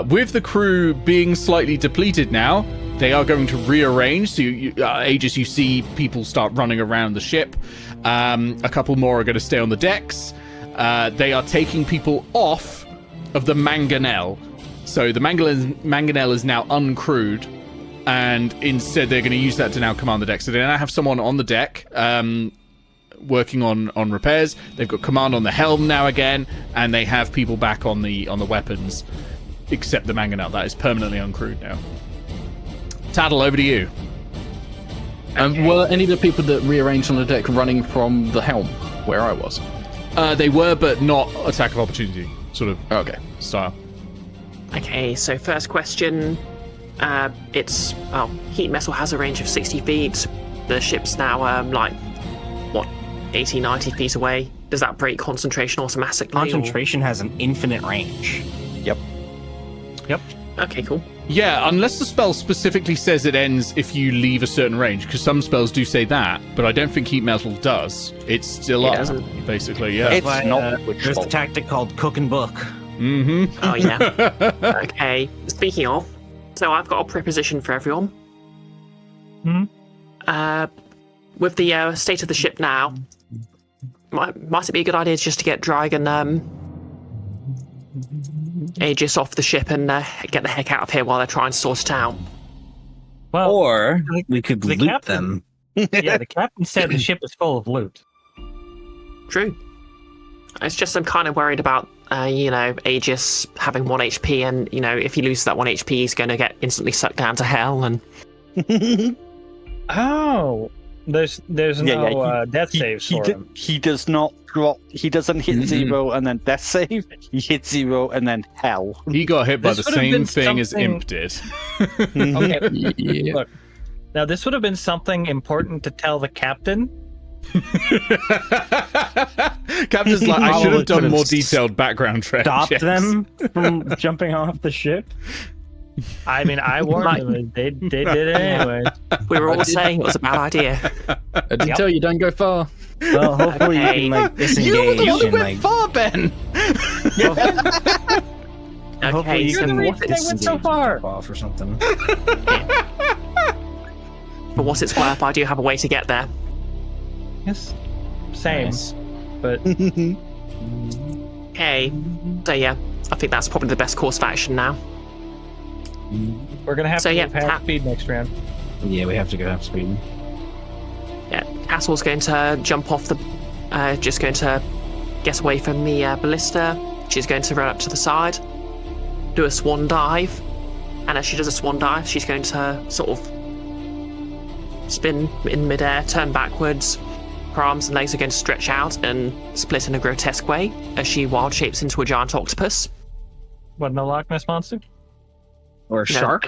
With the crew being slightly depleted now, they are going to rearrange. So, Aegis, you see people start running around the ship. A couple more are going to stay on the decks. They are taking people off of the mangonel. So the mangonel is now uncrewed, and instead they're going to use that to now command the deck. So they now have someone on the deck working on repairs. They've got command on the helm now again, and they have people back on the weapons, except the mangonel. That is permanently uncrewed now. Tattle, over to you. Were any of the people that rearranged on the deck running from the helm, where I was? They were, but not attack of opportunity, sort of style. Okay, so first question. Heat metal has a range of 60 feet. The ship's now, 80, 90 feet away. Does that break concentration automatically? Concentration has an infinite range. Yep. Okay, cool. Yeah, unless the spell specifically says it ends if you leave a certain range, because some spells do say that, but I don't think heat metal does. It's still up, basically, yeah. It's Why, not there's a tactic called cook and book. Mm-hmm. Oh, yeah. Okay, speaking of, so I've got a preposition for everyone. With the state of the ship now, might it be a good idea just to get Drag and Aegis off the ship and get the heck out of here while they're trying to sort it out? Well, Or we could the loot captain- them. yeah, the captain said the ship is full of loot. True. It's just I'm kind of worried about, Aegis having 1 HP, and, if he loses that 1 HP, he's going to get instantly sucked down to hell, and... Oh, there's no death saves for him. He does not drop. He doesn't hit 0 and then death save. He hits 0 and then hell. He got hit by This the would have same been thing as something- Imp did. Okay, Yeah. look. Now, this would have been something important to tell the captain. Captain's like, I should have done could've more detailed background checks. Stopped them from jumping off the ship. I mean, I warned them, and they did it anyway. We were all saying it was a bad idea. I did tell you, don't go far. Well, hopefully you can You disengage were the one who and went far, Ben! hopefully Okay, you so can I went so disengage far. and off or something. for what it's worth, I do have a way to get there. Yes, same. Nice. But Okay, so yeah, I think that's probably the best course of action now. we're gonna have So, to yeah, move half speed next round. Yeah, we have to go half speed. Tattle's going to jump off the, just going to get away from the ballista. She's going to run up to the side, do a swan dive, and as she does a swan dive, she's going to sort of spin in midair, turn backwards. Her arms and legs are going to stretch out and split in a grotesque way as she wild shapes into a giant octopus. What, no Loch Ness monster? Or a shark?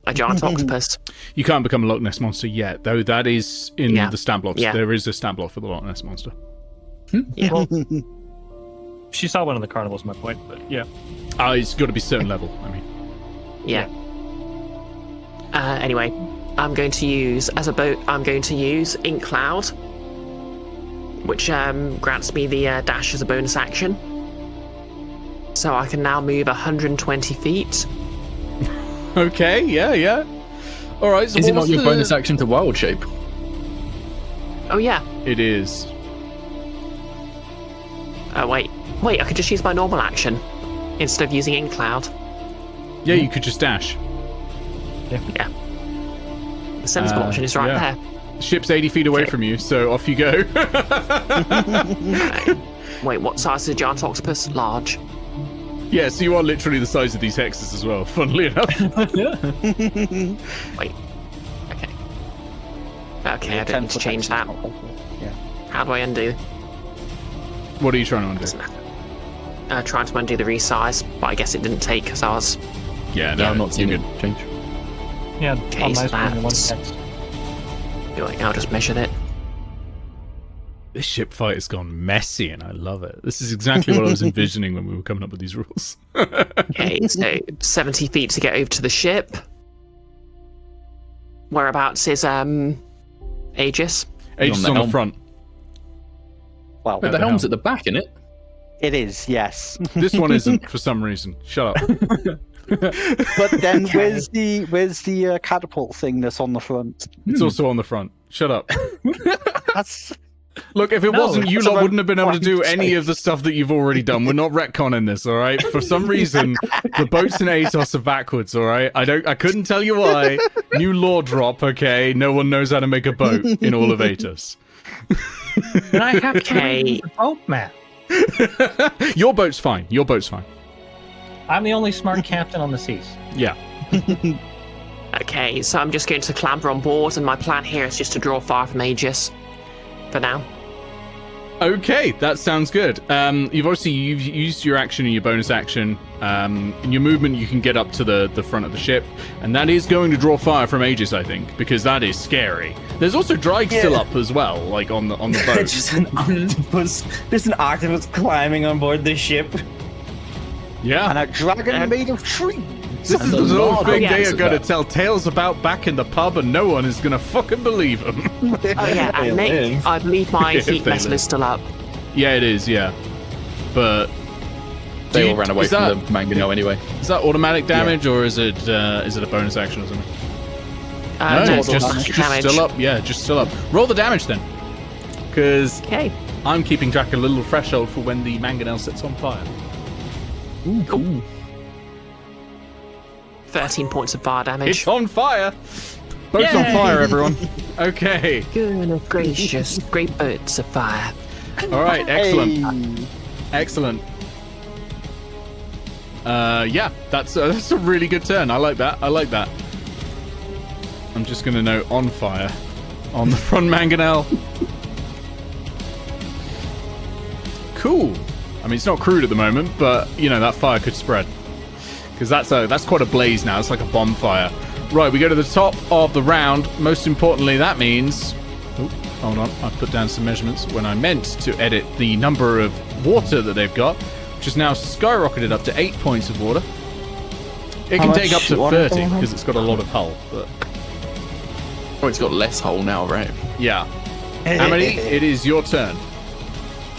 A giant octopus. You can't become a Loch Ness monster yet, though. That is in the stat blocks. Yeah. There is a stat block for the Loch Ness monster. Yeah. Well, she saw one in the carnival, is my point, but yeah. It's got to be certain level. I mean, Yeah. Anyway, I'm going to use as a boat. I'm going to use Ink Cloud, which grants me the dash as a bonus action. So I can now move 120 feet. okay, yeah. All right. So Is what it not was your the- bonus action to wild shape? Oh yeah. It is. Wait. I could just use my normal action instead of using Ink Cloud. Yeah, you could just dash. Yeah. The sensible option is right yeah. there. The ship's 80 feet away Okay. from you, so off you go. Wait, what size is a giant octopus? Large. Yeah, so you are literally the size of these hexes as well, funnily enough. Wait. Okay, I don't need to change that. Yeah. How do I undo? What are you trying to undo? Doesn't matter. Trying to undo the resize, but I guess it didn't take because I was. Yeah, No, I'm not seeing you're it change. Yeah, Okay, all so nice one in one that's- text. I'll just measure it. This ship fight has gone messy, and I love it. This is exactly what I was envisioning when we were coming up with these rules. Okay, so 70 feet to get over to the ship. Whereabouts is Aegis? Aegis the on the helm. front. Well, Wait, the helm's at the back, isn't it? it is, yes. This one isn't for some reason. Shut up. But then where's the catapult thing that's on the front? It's also on the front. Shut up. That's Look, if it No, wasn't, you that's lot about wouldn't have been able to do what I'm any saying. of the stuff that you've already done. We're not retconning this, all right? For some reason, the boats in Aetos are backwards, all right? I couldn't tell you why. New law drop, okay? No one knows how to make a boat in all of Aetos. And I have to Okay. read the boat map. Your boat's fine. Your boat's fine. I'm the only smart captain on the seas. Yeah. Okay, so I'm just going to clamber on board, and my plan here is just to draw fire from Aegis. For now. Okay, that sounds good. You've used your action and your bonus action. In your movement, you can get up to the front of the ship, and that is going to draw fire from Aegis, I think, because that is scary. There's also Drake still up as well, like on the boat. Just an octopus. There's an octopus climbing on board the ship. Yeah. and a dragon made of trees. This is And the a sort lot of thing of they are of going to that. tell tales about back in the pub, and no one is going to fucking believe them. Oh yeah, They and Nick, live. I believe my If heat they vessel live. is still up. Yeah, it is, yeah. But They all ran away is from that- the mangonel anyway. is that automatic damage, or is it a bonus action or something? No, it's it's just damage. still up. Yeah, just still up. Roll the damage then. Because Okay. I'm keeping track of a little threshold for when the mangonel sets on fire. Cool. 13 points of fire damage. It's on fire! Boat's on Yay! fire, everyone. Okay. Goodness gracious, great boats of fire. Alright, excellent. Hey. Excellent. Yeah, that's a really good turn. I like that. I'm just going to note on fire on the front mangonel. Cool. I mean, it's not crude at the moment, but, you know, that fire could spread. Because that's quite a blaze now. It's like a bonfire. Right, we go to the top of the round. Most importantly, that means... Oh, hold on. I put down some measurements when I meant to edit the number of water that they've got, which is now skyrocketed up to 8 points of water. It How can take up much to water 30 do I have? because it's got a lot of hull. But Oh, it's got less hole now, right? yeah. Amity, it is your turn.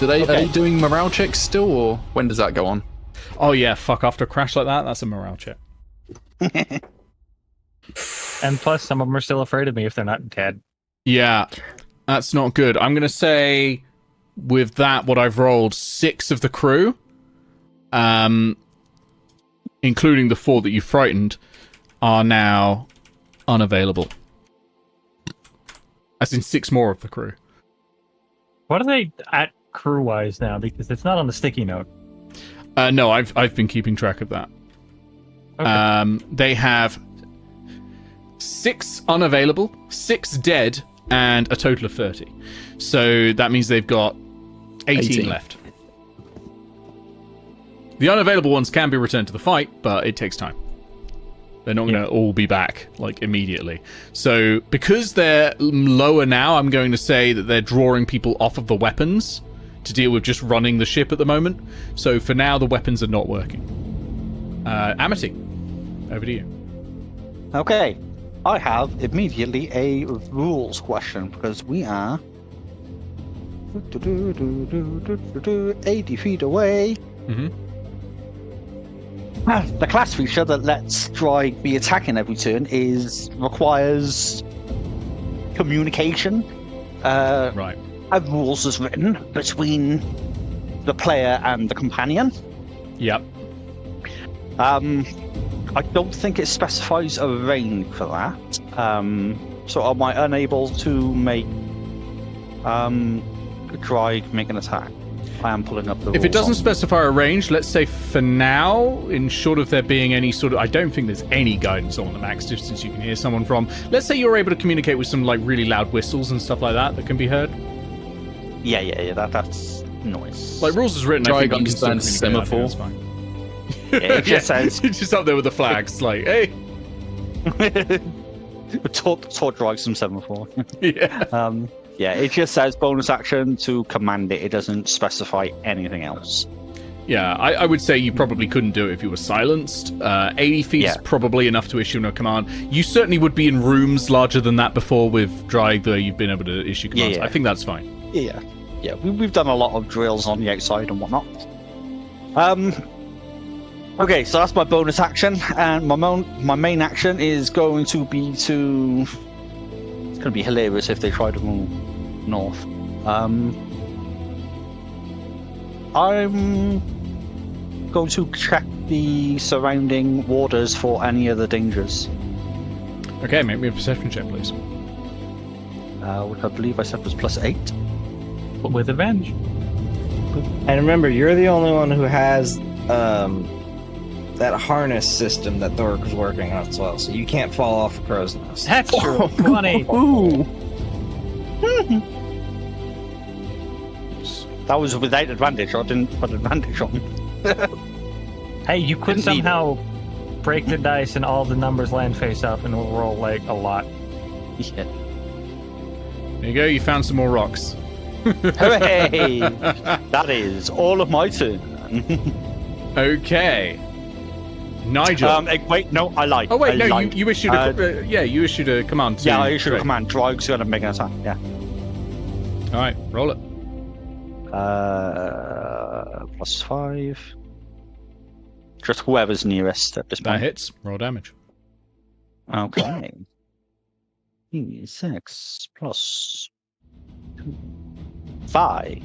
Are they doing morale checks still, or when does that go on? Oh yeah, fuck. After a crash like that, that's a morale check. And plus, some of them are still afraid of me if they're not dead. Yeah, that's not good. I'm going to say with that, what I've rolled, 6 of the crew, including the 4 that you frightened, are now unavailable. As in 6 more of the crew. What are they at crew-wise now? Because it's not on the sticky note. No, I've been keeping track of that. Okay. They have 6 unavailable, 6 dead, and a total of 30. So that means they've got 18 left. The unavailable ones can be returned to the fight, but it takes time. They're not going to all be back, like, immediately. So, because they're lower now, I'm going to say that they're drawing people off of the weapons to deal with just running the ship at the moment. So, for now, the weapons are not working. Amity, over to you. Okay. I have immediately a rules question, because we are 80 feet away. Mm-hmm. The class feature that lets Drake be attacking every turn requires communication. Right. Have rules as written between the player and the companion. Yep. I don't think it specifies a range for that. So am I unable to make Drake make an attack? I am pulling up the rules. If it doesn't specify a range, let's say for now, in short of there being any sort of... I don't think there's any guidance on the max distance you can hear someone from. Let's say you're able to communicate with some like really loud whistles and stuff like that can be heard. Yeah, that's noise. Like rules is written, I think you can still understands communicate, semaphore. I think Yeah, it that's fine. just says... It's just up there with the flags, like, hey! taught Drake some semaphore. Yeah. Yeah, it just says bonus action to command it. It doesn't specify anything else. Yeah, I would say you probably couldn't do it if you were silenced. 80 feet is probably enough to issue no command. You certainly would be in rooms larger than that before with Drake, where you've been able to issue commands. Yeah. I think that's fine. Yeah. We've done a lot of drills on the outside and whatnot. Okay, so that's my bonus action, and my main action is going to be to... It's going to be hilarious if they try to move north. I'm going to check the surrounding waters for any other dangers. Okay, make me a perception check, please. Which I believe I said was +8. With advantage. And remember, you're the only one who has that harness system that Thorek was working on as well, so you can't fall off a crow's nest. That's true. 20. That was without advantage. I didn't put advantage on. Hey, you could Didn't need somehow break the dice and all the numbers land face up and it'll roll like a lot. Yeah. There you go, you found some more rocks. Hooray! That is all of my turn. Okay. Nigel. Wait, no, I lied. Oh wait, I no, lied. you issued you issued a command to... Yeah, I issued a Drake. command. Droig's gonna make an attack. Yeah. Alright, roll it. +5. Just whoever's nearest at this That point. hits. Roll damage. Okay. 6 plus 2. 5.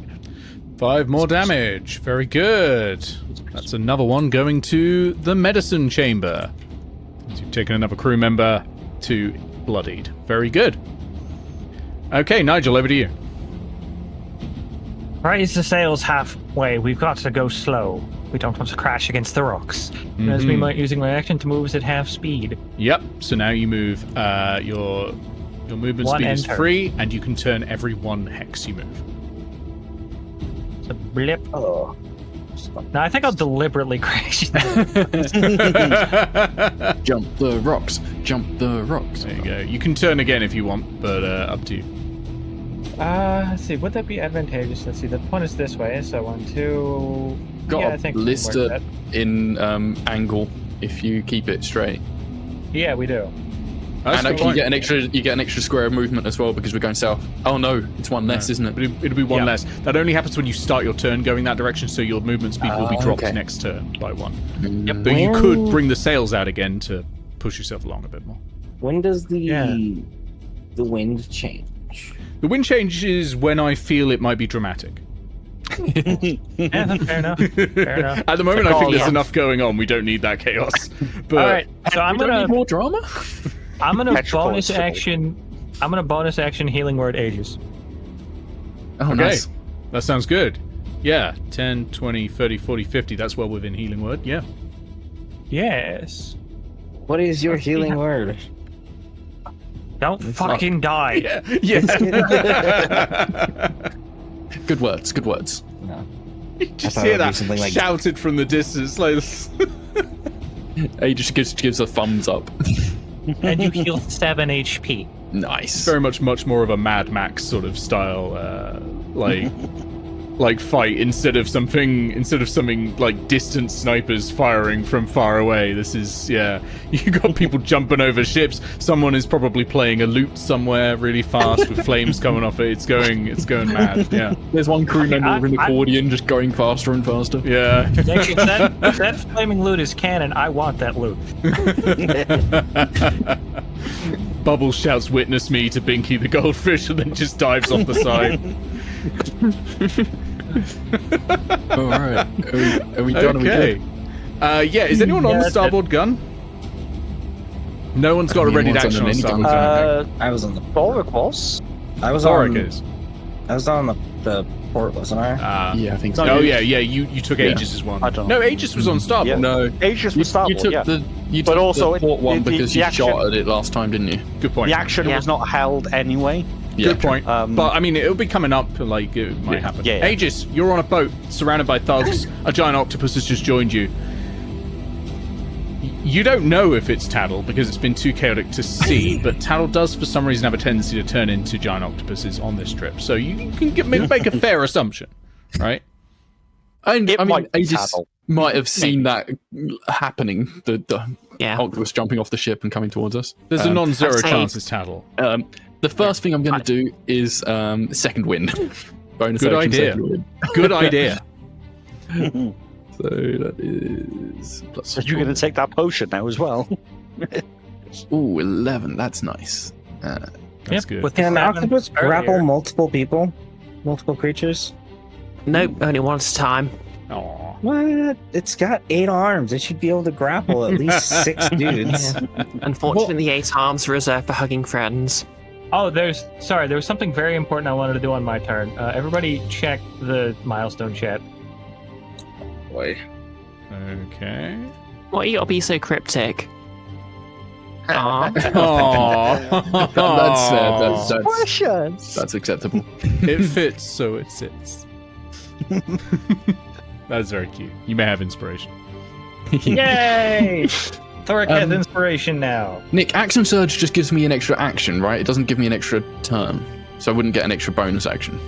5 more damage. Very good. That's another one going to the medicine chamber. So you've taken another crew member to bloodied. Very good. Okay, Nigel, over to you. Raise the sails halfway. We've got to go slow. We don't want to crash against the rocks. As me using my action to move us at half speed. Yep. So now you move. Your movement One speed is enter. free, and you can turn every 1 hex you move. It's a blip. Oh. No, I think I'll deliberately crash. Jump the rocks. Jump the rocks. There you go. You can turn again if you want, but up to you. Let's see. Would that be advantageous? Let's see. The point is this way. So 1, 2. Got yeah, a I think we can list work it that. in angle if you keep it straight. Yeah, we do. That's And a good actually, point. you get an extra square of movement as well because we're going south. Oh no, it's 1 less, isn't it? But it'll be 1 Yeah. less. That only happens when you start your turn going that direction, so your movement speed will be dropped okay. next turn by 1. Yep. But you could bring the sails out again to push yourself along a bit more. When does the Yeah. wind change? The wind changes when I feel it might be dramatic. Yeah, fair enough. Fair enough. At the moment, I think there's yeah. enough going on. We don't need that chaos. But All right. So I'm We don't gonna need more drama. I'm gonna Petrichor bonus is civil. action. I'm gonna bonus action healing word Aegis. Oh, Okay. nice. That sounds good. Yeah, 10, 20, 30, 40, 50. That's well within healing word. Yeah. Yes. What is your healing word? Don't fucking die. Yeah. Good words. Good words. No. Just thought hear it would be that something like- shouted from the distance. Like, Aegis gives a thumbs up. And you heal 7 HP. Nice. very much more of a Mad Max sort of style, like fight instead of something like distant snipers firing from far away. This is you got people jumping over ships. Someone is probably playing a lute somewhere really fast with flames coming off it. It's going mad. Yeah, There's one crew member with an I- accordion just going faster and faster. yeah. Actually, that flaming loot is canon. I want that loot. Bubbles shouts "Witness me" to Binky the goldfish, and then just dives off the side. All right. Are we done? Okay. Yeah. Is anyone on the starboard gun? No one's got a ready to Anyone's action on on any starboard gun. gun. I was on the. Thorek was. I was Thorek on. is. I was on the port, wasn't I? Yeah, I think so. Oh yeah. You took Aegis' one. I don't know. No, Aegis was on starboard. Yeah. No. Aegis You, was starboard, you took yeah. the But also the port it- one the- because the you action- shot at it last time, didn't you? Good point. The action Yeah. was not held anyway. Yeah, Good point. But I mean, it'll be coming up. Like it might happen. Yeah, yeah. Aegis, you're on a boat surrounded by thugs. A giant octopus has just joined you. You don't know if it's Tattle because it's been too chaotic to see, but Tattle does for some reason have a tendency to turn into giant octopuses on this trip. So you can make a fair assumption, right? And It I mean, might be Aegis Tattle. might have seen that happening. The Yeah. octopus jumping off the ship and coming towards us. There's a non-zero I'd say- chance it's Tattle. The first thing I'm going to do is second wind. Bonus Good action, idea. second wind. Good idea. So that is plus. So you're going to take that potion now as well. Ooh, 11. That's nice. That's good. With Can an the octopus 7 grapple earlier. multiple people? Multiple creatures? Nope, only one at a time. Aw. What? It's got 8 arms. It should be able to grapple at least 6 dudes. Unfortunately, the 8 arms are reserved for hugging friends. Oh, there was something very important I wanted to do on my turn. Everybody check the milestone chat. Boy. Okay. Why you gotta be so cryptic? Aw. Aww. Questions. That's acceptable. It fits, so it sits. That is very cute. You may have inspiration. Yay! Thorek has Um, inspiration now. Nick, action surge just gives me an extra action, right? It doesn't give me an extra turn, so I wouldn't get an extra bonus action.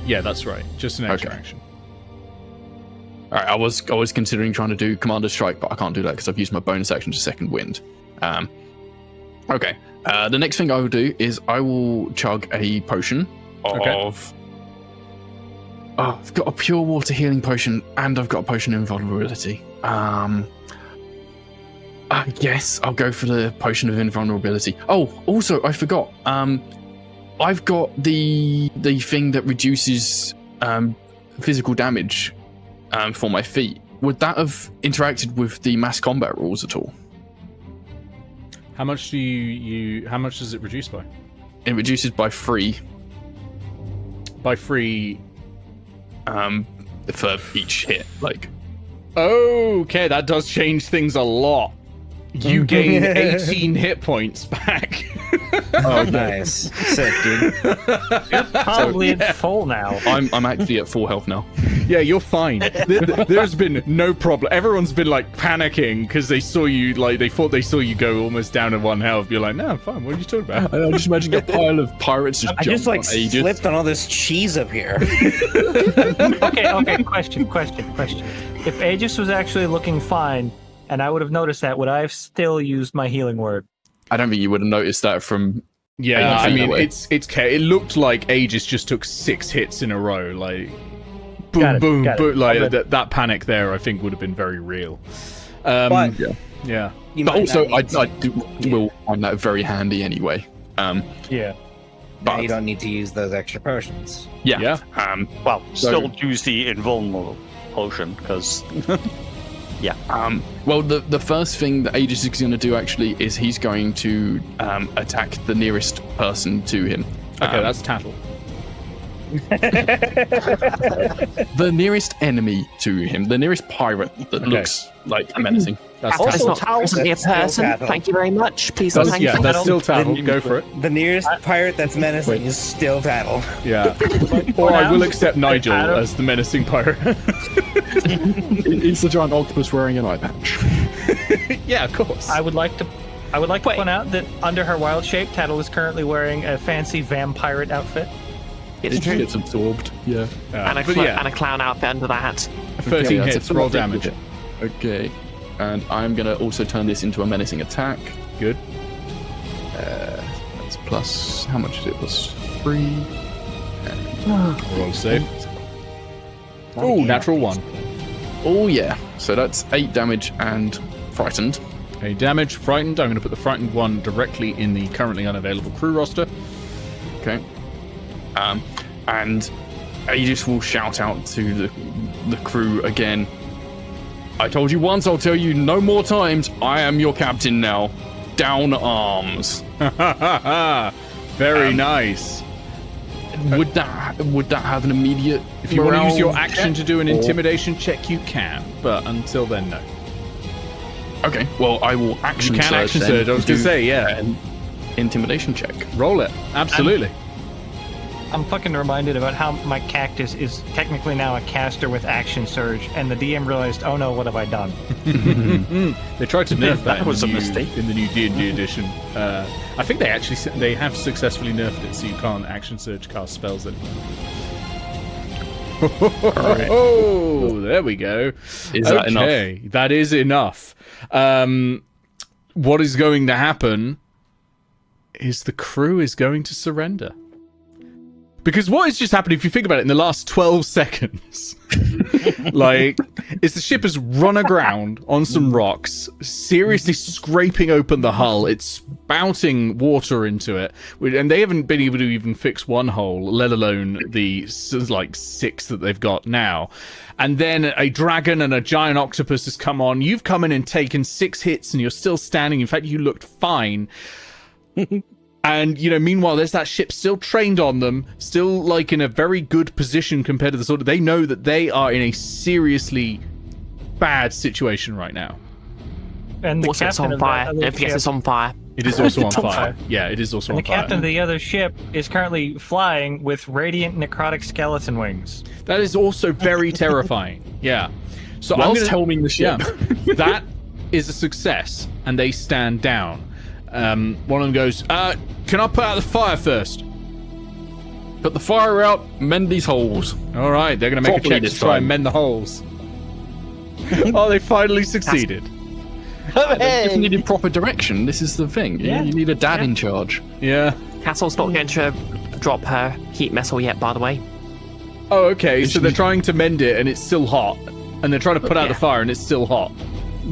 Yeah, that's right. Just an extra Okay. action. All right, I was considering trying to do Commander Strike, but I can't do that because I've used my bonus action to second wind. Okay. The next thing I will do is I will chug a potion of. Okay. Oh, I've got a pure water healing potion and I've got a potion of invulnerability. Yes, I'll go for the potion of invulnerability. Oh, also I forgot. I've got the thing that reduces physical damage for my feet. Would that have interacted with the mass combat rules at all? How much do how much does it reduce by? It reduces by 3 By 3. for each hit. Like, Okay, that does change things a lot. You gain 18 hit points back. Oh, nice. Sick, dude. Probably at full now. I'm actually at full health now. Yeah, you're fine. There's been no problem. Everyone's been like panicking because they saw you, like they thought they saw you go almost down to 1 health. You're like, no, I'm fine. What are you talking about? I just imagine a pile of pirates just I just jump like on Aegis. slipped on all this cheese up here. Okay, question. If Aegis was actually looking fine, and I would have noticed that, would I have still used my healing word? I don't think you would have noticed that from. Yeah, I mean, away. it looked like Aegis just took 6 hits in a row, like boom, Got it, boom, got it. boom. Like Okay. that panic there, I think would have been very real. But Yeah. you But might also, not I need to- will find that very handy anyway. Yeah. now you don't need to use those extra potions. Yeah. Well, So- still use the invulnerable potion because Well, the first thing that Aegis is going to do actually is he's going to attack the nearest person to him. Okay, that's Tattle. The nearest enemy to him, the nearest pirate that looks like menacing. That's Tattle is Tattle. not presently a Still person. Tattle. Thank you very much. Please and thank Yeah, you. that's still Tattle. Go for it. The nearest pirate that's menacing is still Tattle. Yeah. Or I will accept Nigel as the menacing pirate. It's the giant octopus wearing an eye patch. Yeah, of course. I would like to point out that under her wild shape, Tattle is currently wearing a fancy vampire outfit. It's true. It's absorbed. Yeah. And a, but yeah, and a clown outfit under that. 13 Okay, hits, so roll that's damage. Okay. And I'm gonna also turn this into a menacing attack. Good. That's plus. How much is it? Plus 3. Roll save. Oh, natural 1. Oh yeah. So that's 8 damage and frightened. A damage, frightened. I'm going to put the frightened one directly in the currently unavailable crew roster. Okay. And Aegis will shout out to the crew again. I told you once, I'll tell you no more times. I am your captain now. Down arms. Very nice. Would that have an immediate? If you want to use your morale action check? to do an Or- intimidation check, you can. But until then, no. Okay. Well, I will action. You can surge action then surge. I was going do to say, yeah. an intimidation check. Roll it. Absolutely. I'm fucking reminded about how my cactus is technically now a caster with action surge, and the DM realized, oh no, what have I done? They tried to nerf that, That was a mistake. in the new D&D edition. I think they have successfully nerfed it, so you can't action surge cast spells anymore. Oh, there we go. Is that enough? Okay, that is enough. What is going to happen is the crew is going to surrender. Because what has just happened, if you think about it, in the last 12 seconds, is the ship has run aground on some rocks, seriously scraping open the hull. It's spouting water into it, and they haven't been able to even fix one hole, let alone the 6 that they've got now. And then a dragon and a giant octopus has come on. You've come in and taken 6 hits, and you're still standing. In fact, you looked fine. And, meanwhile, there's that ship still trained on them, still, in a very good position compared to the sort of... They know that they are in a seriously bad situation right now. And the Also, it's captain on of fire. the other Don't forget ship, it's on fire. It is also on It's on fire. fire. Yeah, it is also and on the fire. captain of the other ship is currently flying with radiant necrotic skeleton wings. That is also very terrifying. Yeah. So Whilst helming the ship. Yeah, that is a success, and they stand down. One of them goes, can I put out the fire first? Put the fire out, mend these holes. All right, they're going to make Properly a check to this try and time. mend the holes. Oh, they finally succeeded. You needed proper direction. This is the thing. Yeah. You need a dad in charge. Yeah. Castle's not going to drop her heat metal yet, by the way. Oh, okay, so they're trying to mend it, and it's still hot. And they're trying to put out the Yeah. fire, and it's still hot.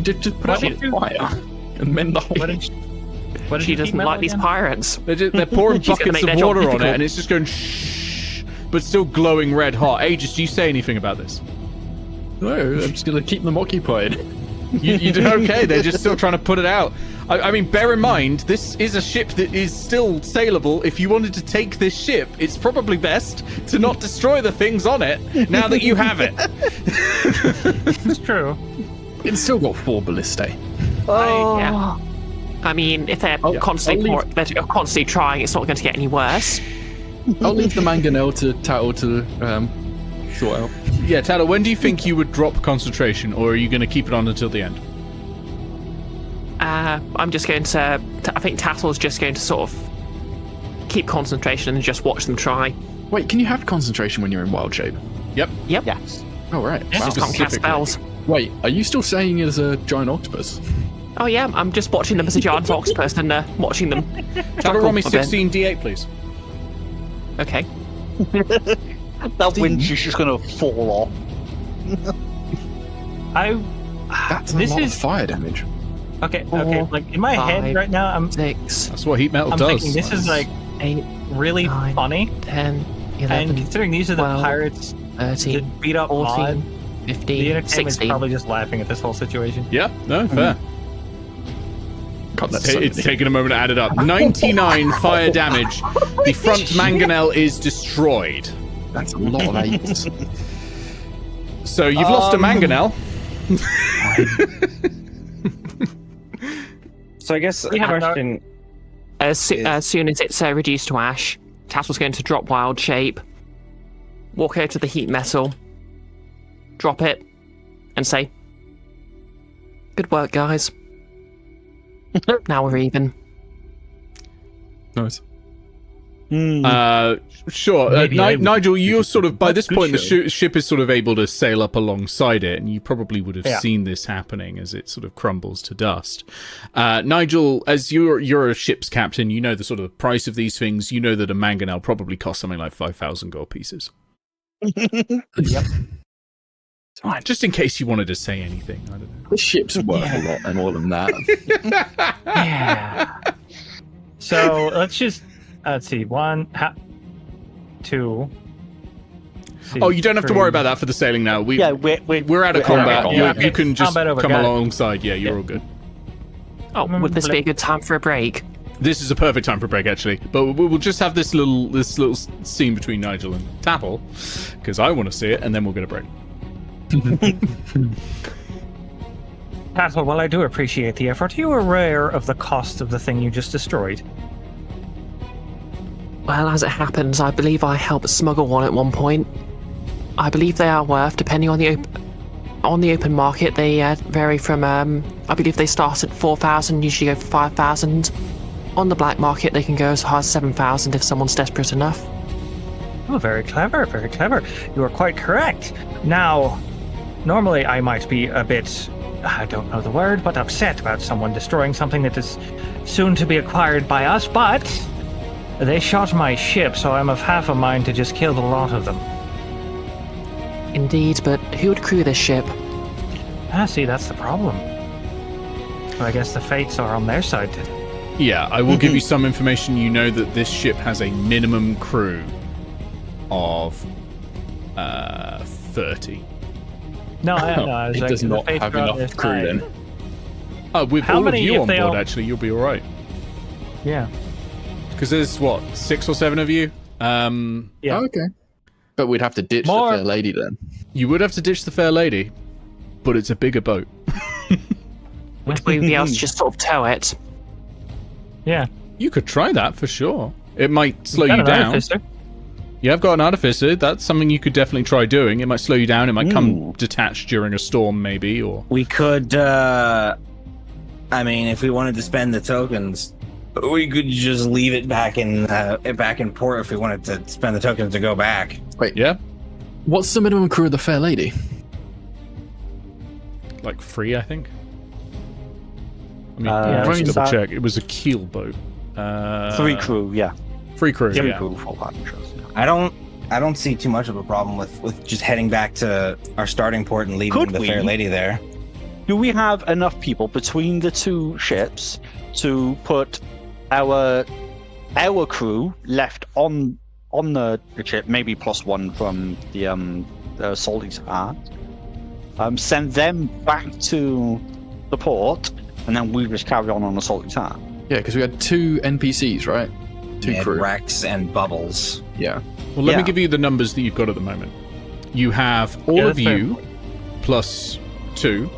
Just put out What the fire and mend the What holes. did She you doesn't keep like these again? pirates. They're pouring She's gonna buckets make of their job water on it, difficult. and it's just going shh, but still glowing red hot. Aegis, do you say anything about this? No, I'm just going to keep them occupied. You did okay. They're just still trying to put it out. I mean, bear in mind, this is a ship that is still sailable. If you wanted to take this ship, it's probably best to not destroy the things on it now that you have it. It's true. It's still got 4 ballistae. Yeah. I mean, if they're constantly I'll leave- they're constantly trying, it's not going to get any worse. I'll leave the mangonel to Tattle to sort out. Yeah, Tattle, when do you think you would drop concentration, or are you going to keep it on until the end? I'm just going to. I think Tattle's just going to sort of keep concentration and just watch them try. Wait, can you have concentration when you're in wild shape? Yep. Yep. Yes. Oh, right. Just Wow. can't cast Specifically. spells. Wait, are you still saying as a giant octopus? Oh yeah, I'm just watching them as a giant octopus and watching them. Tattle, roll me a bit. 16 d8, please. Okay. That winch is just going to fall off. That's This a lot is- of fire damage. Okay. Four, Like in my head 5, right now, I'm 6, That's what heat metal I'm does. thinking this is like 8, really 9, funny. 10, And 11, considering these are the 12, pirates 13, that beat up 14, Odd, the 15, entertainment's 16. probably just laughing at this whole situation. Yeah, no, fair. God, that's so It's many. taking a moment to add it up. 99 fire damage. The front mangonel is destroyed. That's a lot of 8s. So you've lost a mangonel. So I guess the We have question. As soon as it's reduced to ash, Tattle's going to drop wild shape, walk over to the heat metal, drop it, and say, "Good work, guys. Now we're even." Nice. Sure. Maybe I would Nigel, do you're just sort of, by this good point, the show. ship is sort of able to sail up alongside it, and you probably would have Yeah. seen this happening as it sort of crumbles to dust. Nigel, as you're a ship's captain, you know the sort of price of these things. You know that a mangonel probably costs something like 5,000 gold pieces. Yep. Just in case you wanted to say anything. I don't know. The ship's worth a lot and more than that. Yeah. So let's see. 1, 2. Oh, you don't have to worry about that for the sailing now. We're out of we're combat. out of You can just combat over, come got it. alongside. Yeah, you're all good. Oh, would this be a good time for a break? This is a perfect time for a break, actually. But we'll just have this little scene between Nigel and Tattle, because I want to see it, and then we'll get a break. Tattle, while I do appreciate the effort, are you aware of the cost of the thing you just destroyed? Well, as it happens, I believe I helped smuggle one at one point. I believe they are worth, depending on the open market, they vary from. I believe they start at 4,000, usually go for 5,000. On the black market, they can go as high as 7,000 if someone's desperate enough. Oh, very clever, very clever. You are quite correct. Now, normally I might be a bit, I don't know the word, but upset about someone destroying something that is soon to be acquired by us, but they shot my ship, so I'm of half a mind to just kill the lot of them. Indeed, but who would crew this ship? See, that's the problem. Well, I guess the fates are on their side today. Yeah, I will give you some information. You know that this ship has a minimum crew of 30. No, I was It like, does the not fates have are on enough their crew side. then. With How all many, of you if on they board, all- actually, you'll be all right. Yeah. Because there's, 6 or 7 of you? Yeah. Oh, okay. But we'd have to ditch More- the fair lady then. You would have to ditch the fair lady, but it's a bigger boat. Would we be able to just sort of tow it? Yeah. You could try that for sure. It might slow Got you an down. artificer. You have got an artificer. That's something you could definitely try doing. It might slow you down. It might come detached during a storm, maybe, or... We could, I mean, if we wanted to spend the tokens, we could just leave it back in port if we wanted to spend the tokens to go back. Wait, Yeah? what's the minimum crew of the fair lady? Like 3, I think. I mean, Yeah, just is double that- check. It was a keel boat. 3 crew, yeah. 3 crew, Three yeah. crew for passengers. I don't see too much of a problem with just heading back to our starting port and leaving Could the we? fair lady there. Do we have enough people between the 2 ships to put our crew left on the ship, maybe +1 from the Salty Heart, send them back to the port, and then we just carry on the Salty Heart? Yeah, because we had 2 NPCs, right? 2 And crew. Rex and Bubbles. Yeah. Well, let me Yeah. give you the numbers that you've got at the moment. You have all Yeah, of that's fair. you plus 2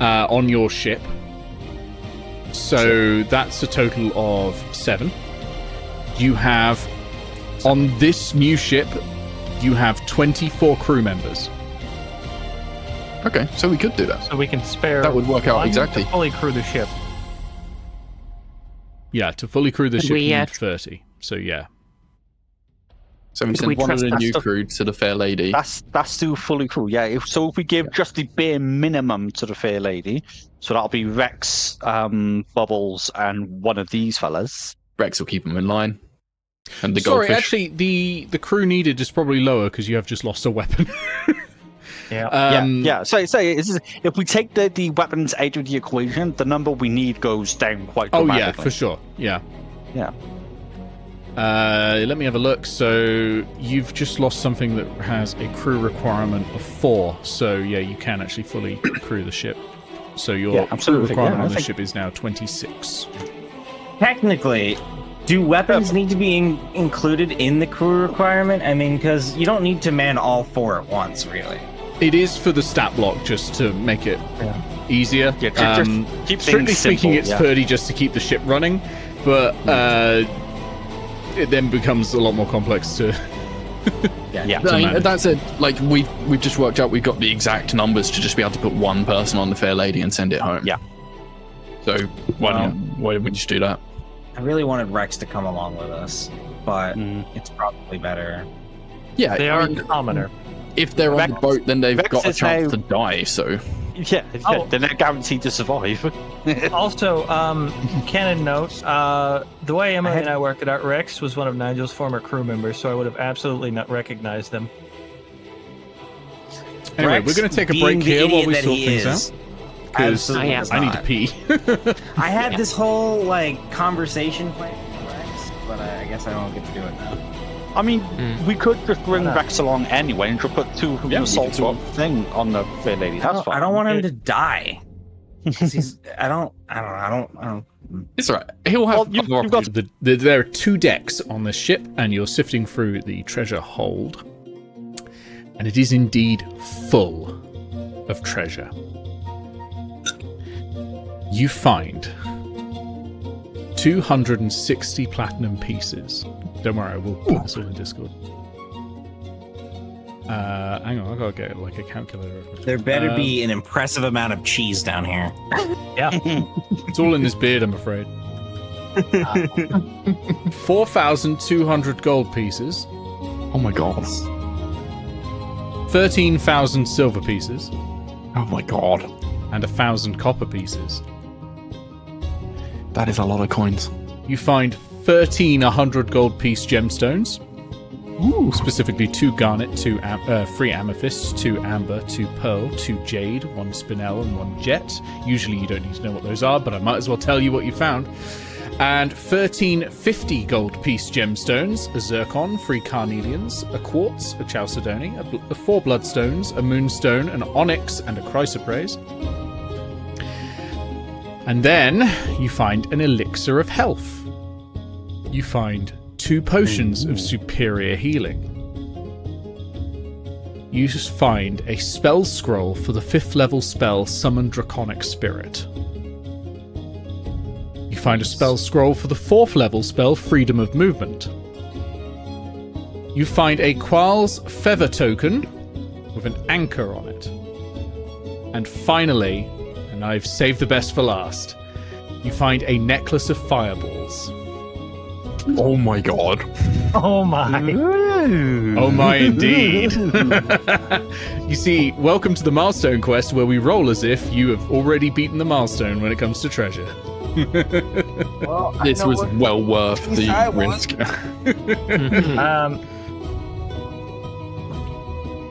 on your ship. So that's a total of 7. You have, on this new ship, you have 24 crew members. Okay, so we could do that. So we can spare. That would work out one exactly. to fully crew the ship. Yeah, to fully crew the Could ship, we, you uh, need 30. So yeah. So we Could send we one of the trust new that crew to the fair lady. That's still fully crew, yeah. If we give just the bare minimum to the fair lady, so that'll be Rex, Bubbles, and one of these fellas. Rex will keep them in line. And the Sorry, goldfish. actually, the crew needed is probably lower because you have just lost a weapon. Yeah. Yeah. So if we take the weapons out of the equation, the number we need goes down quite Oh dramatically. yeah, for sure. Yeah. Yeah. Let me have a look. So you've just lost something that has a crew requirement of 4. So yeah, you can actually fully crew the ship. So your Yeah, crew absolutely, requirement yeah, I on the think- ship is now 26. Technically, Do weapons need to be included in the crew requirement? I mean, because you don't need to man all 4 at once, really. It is for the stat block, just to make it easier. Yeah, just keep strictly things speaking, simple, it's 30 just to keep the ship running, but it then becomes a lot more complex to. Yeah. I mean, that's it. Like we've just worked out we've got the exact numbers to just be able to put one person on the Fair Lady and send it home. Yeah. So why don't we just do that? I really wanted Rex to come along with us, but it's probably better. Yeah, They are commoner. If they're on the boat, then they've Rex got a is chance now- to die. So Yeah, they're not guaranteed to survive. Also, canon note, the way Emily and I worked it out, Rex was one of Nigel's former crew members, so I would have absolutely not recognized them. Anyway, Rex, we're going to take a being break the here while idiot we that sort he things is, out. Because absolutely I I need to not. pee. I had this whole conversation plan with Rex, but I guess I don't get to do it now. I mean, we could just bring Rex along anyway and just put 2 of the assault thing on the Fair Lady. That's fine. I don't want him to die. 'Cause he's, I don't. it's alright. He'll have. Well, you've got There are 2 decks on the ship, and you're sifting through the treasure hold. And it is indeed full of treasure. You find 260 platinum pieces. Don't worry, we'll put this all in Discord. Hang on, I gotta get a calculator. There better be an impressive amount of cheese down here. Yeah. It's all in this beard, I'm afraid. 4,200 gold pieces, Oh my god. 13,000 silver pieces, Oh my god. and 1,000 copper pieces. That is a lot of coins. You find 13 100 gold piece gemstones. Specifically 2 garnet, 2 3 amethysts, 2 amber, 2 pearl, 2 jade, 1 spinel, and 1 jet. Usually you don't need to know what those are, but I might as well tell you what you found. And 13 50 gold piece gemstones, a zircon, 3 carnelians, a quartz, a chalcedony, 4 bloodstones, a moonstone, an onyx, and a chrysoprase. And then you find an elixir of health. You find 2 potions of superior healing. You just find a spell scroll for the 5th level spell Summon Draconic Spirit. You find a spell scroll for the 4th level spell Freedom of Movement. You find a Qual's Feather token with an anchor on it. And finally, and I've saved the best for last, you find a necklace of fireballs. Oh my god. Oh my. Oh my, indeed. You see, welcome to the milestone quest where we roll as if you have already beaten the milestone when it comes to treasure. Well, This was well worth the risk.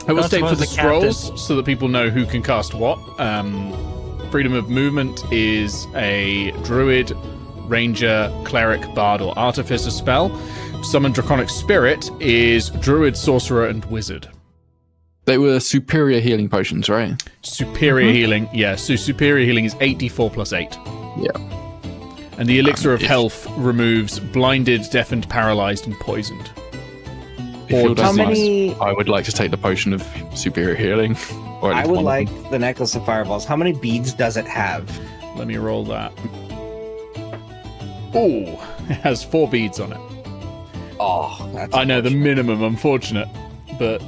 I will That's state one for of the the captains. scrolls so that people know who can cast what. Freedom of Movement is a druid, ranger, cleric, bard, or artificer spell. Summon Draconic Spirit is druid, sorcerer, and wizard. They were superior healing potions, right? Superior healing, yeah. So superior healing is 8d4 plus 8. Yeah. And the elixir of if- health removes blinded, deafened, paralyzed, and poisoned. If you're How done, many? I would like to take the potion of superior healing. Or at I least would one of like them. the necklace of fireballs. How many beads does it have? Let me roll that. Ooh, it has 4 beads on it. Oh, that's I know, the minimum, unfortunate. But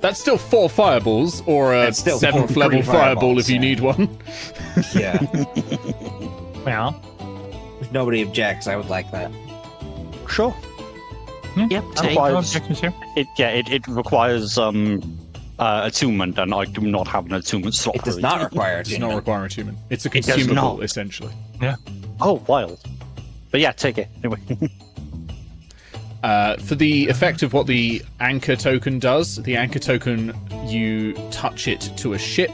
that's still 4 fireballs, or a That's still 7th four level free fireball if fireballs, you yeah. need one. Yeah. Well, If nobody objects, I would like that. Sure. Yep, take. no Requires- objections here. It requires attunement, and I do not have an attunement slot. It does for not require It does not require attunement. It's a does consumable, not. essentially. Oh, wild. But yeah, take it anyway. For the effect of what the anchor token does, the anchor token, you touch it to a ship,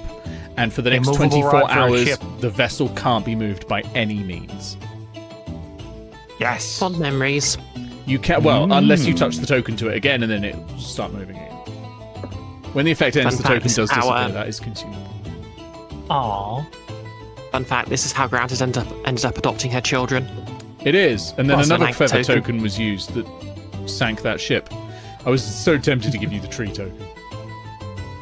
and for the next Immovable 24 rod for a hours, ship. the vessel can't be moved by any means. Yes. Fond memories. You can unless you touch the token to it again, and then it'll start moving again. When the effect ends, Fun the token fact, does disappear. our- That is consumable. Aww. Fun fact: this is how Grounded ended up adopting her children. It is. And then Plus another an feather token. token was used that sank that ship. I was so tempted to give you the tree token.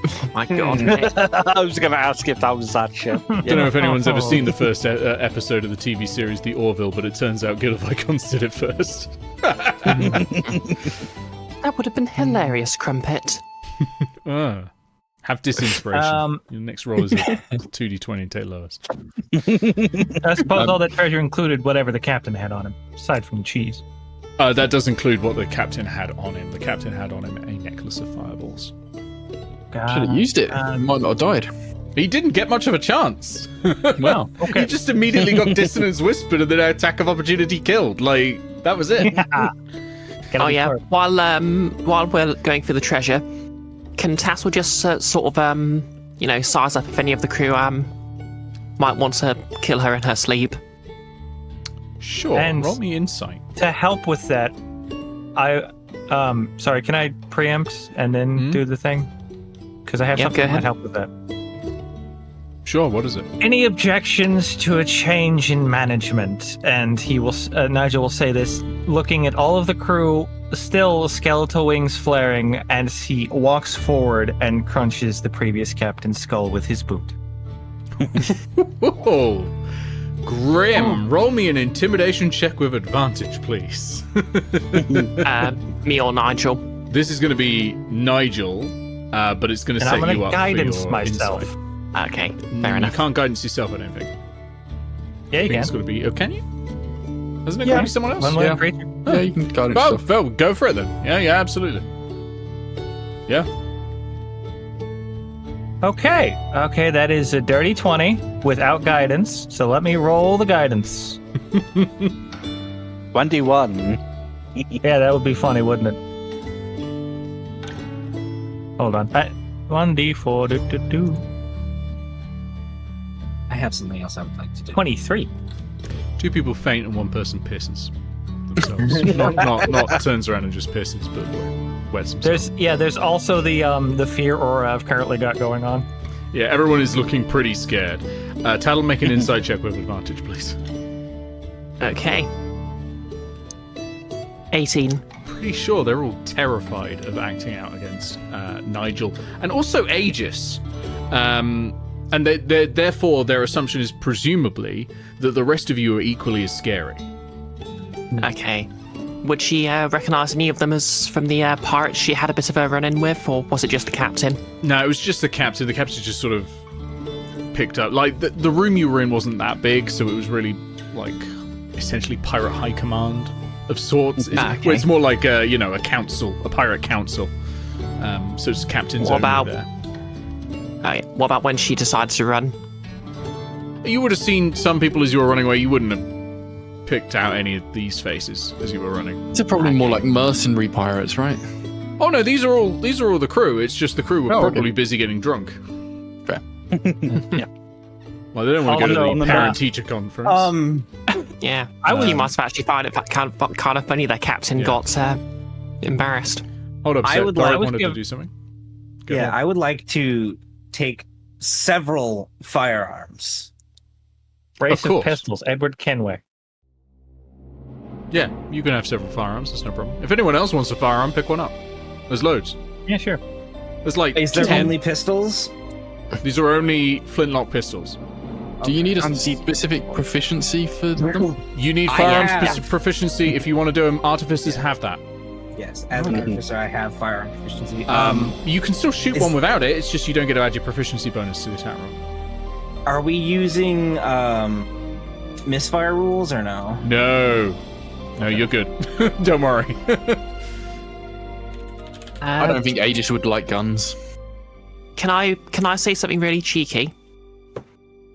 Oh my god. I was going to ask if that was that ship. Don't know if anyone's ever seen the first episode of the TV series The Orville, but it turns out Guild of Icons did it first. That would have been hilarious, Crumpet. Have disinspiration. Your next roll is a 2d20 and take lowest. I suppose all that treasure included whatever the captain had on him, aside from the cheese. That does include what the captain had on him. The captain had on him a necklace of fireballs. Should have used it. Might not have died. He didn't get much of a chance. Wow. Okay. He just immediately got dissonance whispered and then attack of opportunity killed. Like, that was it. Oh yeah. While we're going for the treasure, can Tattle just sort of size up if any of the crew might want to kill her in her sleep? Sure. And- roll me insight. To help with that, sorry, can I preempt and then do the thing? Because I have Yeah, something go that might ahead. help with that. Sure, what is it? Any objections to a change in management? And he will, Nigel will say this, looking at all of the crew, still skeletal wings flaring, as he walks forward and crunches the previous captain's skull with his boot. Whoa. Grim. Roll me an intimidation check with advantage, please. Me or Nigel? This is going to be Nigel, but it's going to And set I'm going you to up guidance for your myself. insight. Okay, You fair enough. can't guidance yourself, I don't think. Yeah, I you think it's can. got to be... Oh, can you? Doesn't it Yeah. go to someone else? One Yeah. more creature. Yeah, you can guide it Oh, yourself. well, go for it then. Yeah, absolutely. Yeah. Okay, that is a dirty 20 without guidance. So let me roll the guidance. 21. Yeah, that would be funny, wouldn't it? Hold on. 1d4. I have something else I would like to do. 23. 2 people faint and 1 person pisses themselves. not turns around and just pisses, but wets himself. There's also the fear aura I've currently got going on. Yeah, everyone is looking pretty scared. Tattle, make an insight check with advantage, please. Okay. 18. Pretty sure they're all terrified of acting out against Nigel and also Aegis. And therefore, their assumption is presumably that the rest of you are equally as scary. Okay. Would she recognise any of them as from the pirates she had a bit of a run-in with, or was it just the captain? No, it was just the captain. The captain just sort of picked up. Like, the room you were in wasn't that big, so it was really, like, essentially pirate high command of sorts. Okay. Where it's more like a council, a pirate council. So it's captain's What only about- there. What about when she decided to run? You would have seen some people as you were running away. You wouldn't have picked out any of these faces as you were running. It's probably more like mercenary pirates, right? Oh no, these are all the crew. It's just the crew were Oh, okay. probably busy getting drunk. Fair. Yeah. Well, they don't want to go Also, to the parent-teacher conference. Yeah. I would- You must have actually find it kind of funny their captain Yeah. got embarrassed. Hold up, I Seth. would Thorek like- wanted to give- do something. Go Yeah, ahead. I would like to take several firearms. Brace Of of course. pistols, Edward Kenway. Yeah, you can have several firearms. That's no problem. If anyone else wants a firearm, pick one up. There's loads. Yeah, sure. There's like Is there 10. only pistols? These are only flintlock pistols. Do you need a I'm- specific proficiency for them? You need I firearms have- proficiency. If you want to do them, artificers have that. Yes, as an officer, I have firearm proficiency. You can still shoot is- one without it. It's just you don't get to add your proficiency bonus to the attack roll. Are we using misfire rules or no? No, you're good. Don't worry. I don't think Aegis would like guns. Can I say something really cheeky?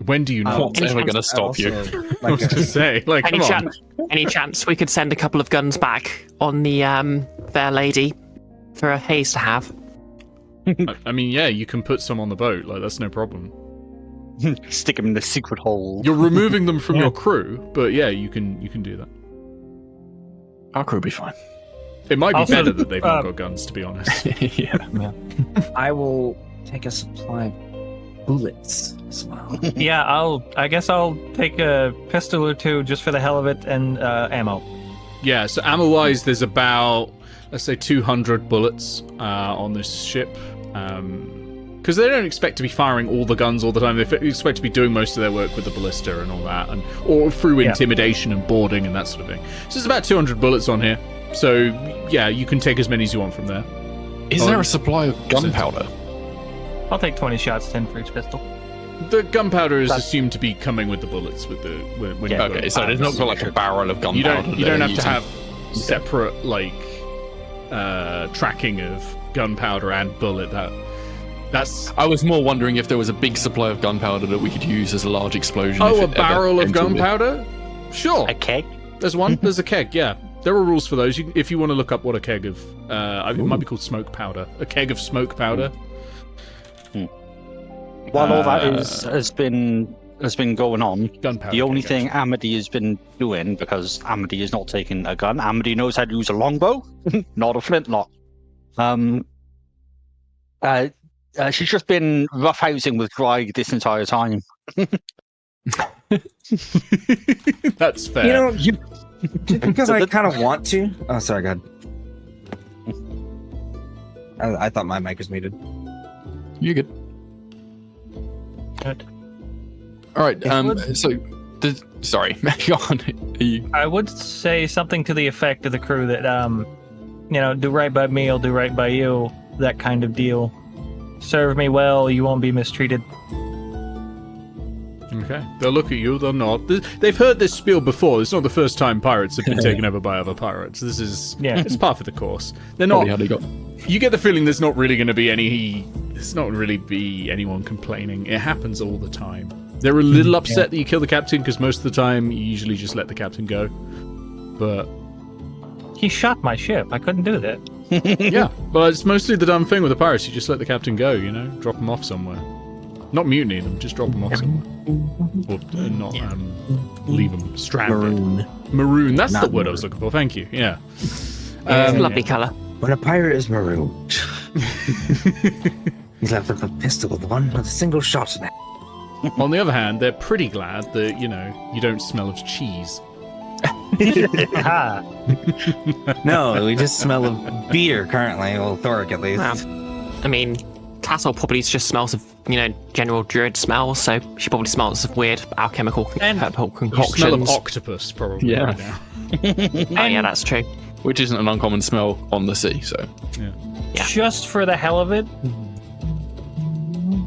When do you not? What's ever going to stop you? I was to say, like, Any come on. any chance we could send a couple of guns back on the fair lady for a Hayes to have? I mean, yeah, you can put some on the boat. Like, that's no problem. Stick them in the secret hole. You're removing them from your crew, but yeah, you can do that. Our crew will be fine. It might be Also, better that they've not got guns, to be honest. Yeah. I will take a supply. bullets as well. Yeah, I guess I'll take a pistol or two just for the hell of it, and ammo. Yeah, so ammo-wise, there's about, let's say, 200 bullets on this ship. Because they don't expect to be firing all the guns all the time. They expect to be doing most of their work with the ballista and all that, or through intimidation and boarding and that sort of thing. So there's about 200 bullets on here. So, yeah, you can take as many as you want from there. Is there a supply of gunpowder? I'll take 20 shots, 10 for each pistol. The gunpowder is assumed to be coming with the bullets. When you Okay, so there's not got like a barrel of gunpowder. You don't have to have separate tracking of gunpowder and bullet. That's. I was more wondering if there was a big supply of gunpowder that we could use as a large explosion. Oh, a barrel of gunpowder? Sure. A keg? There's one. There's a keg. Yeah, there are rules for those. If you want to look up what a keg of, it might be called smoke powder. A keg of smoke powder. While all that has been going on, gunpowder, the only thing Amity has been doing, because Amity is not taking a gun, Amity knows how to use a longbow, not a flintlock. She's just been roughhousing with Greg this entire time. That's fair. You know, just because I kind of want to. Oh, sorry, go ahead. I thought my mic was muted. You're good. Good. All right. Sorry, go on. I would say something to the effect of the crew that, do right by me, I'll do right by you. That kind of deal. Serve me well, you won't be mistreated. Okay. They'll look at you, they'll nod. They've heard this spiel before. It's not the first time pirates have been taken over by other pirates. This is it's part of the course. They're not. You get the feeling there's not really going to be anyone complaining. It happens all the time. They're a little upset that you kill the captain, because most of the time you usually just let the captain go. But he shot my ship. I couldn't do that. Yeah, but it's mostly the dumb thing with the pirates. You just let the captain go, drop them off somewhere. Not mutiny them, just drop them off somewhere. Or not leave them stranded. Maroon, that's the word I was looking for, thank you, yeah. Lovely colour. When a pirate is marooned, he's left with a pistol with a single shot in it. On the other hand, they're pretty glad that, you don't smell of cheese. No, we just smell of beer currently. Well, Thorek at least. I mean, Tattle probably just smells of, general druid smell, so she probably smells of weird alchemical concoctions. You smell of octopus, probably. Yeah. Right now. Oh, yeah, that's true. Which isn't an uncommon smell on the sea, so. Yeah. Just for the hell of it,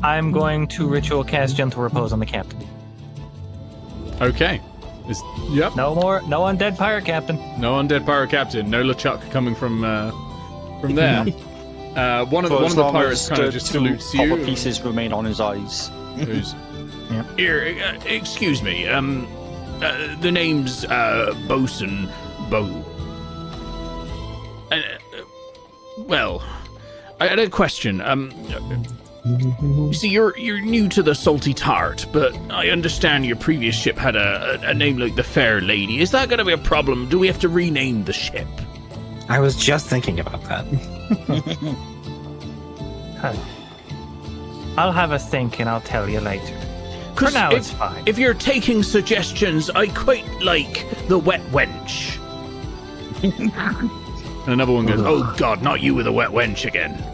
I'm going to ritual cast Gentle Repose on the captain. Okay. Yep. No undead pirate captain. No undead pirate captain. No LeChuck coming from there. One of the pirates kind of just salutes you. Copper pieces remain on his eyes. Who's? Here, excuse me. The name's Bosun Bow. Well, I had a question. You see, you're new to the Salty Tart, but I understand your previous ship had a name like the Fair Lady. Is that going to be a problem? Do we have to rename the ship? I was just thinking about that. I'll have a think and I'll tell you later. For now, it's fine. If you're taking suggestions, I quite like the Wet Wench. And another one goes, oh God, not you with the Wet Wench again.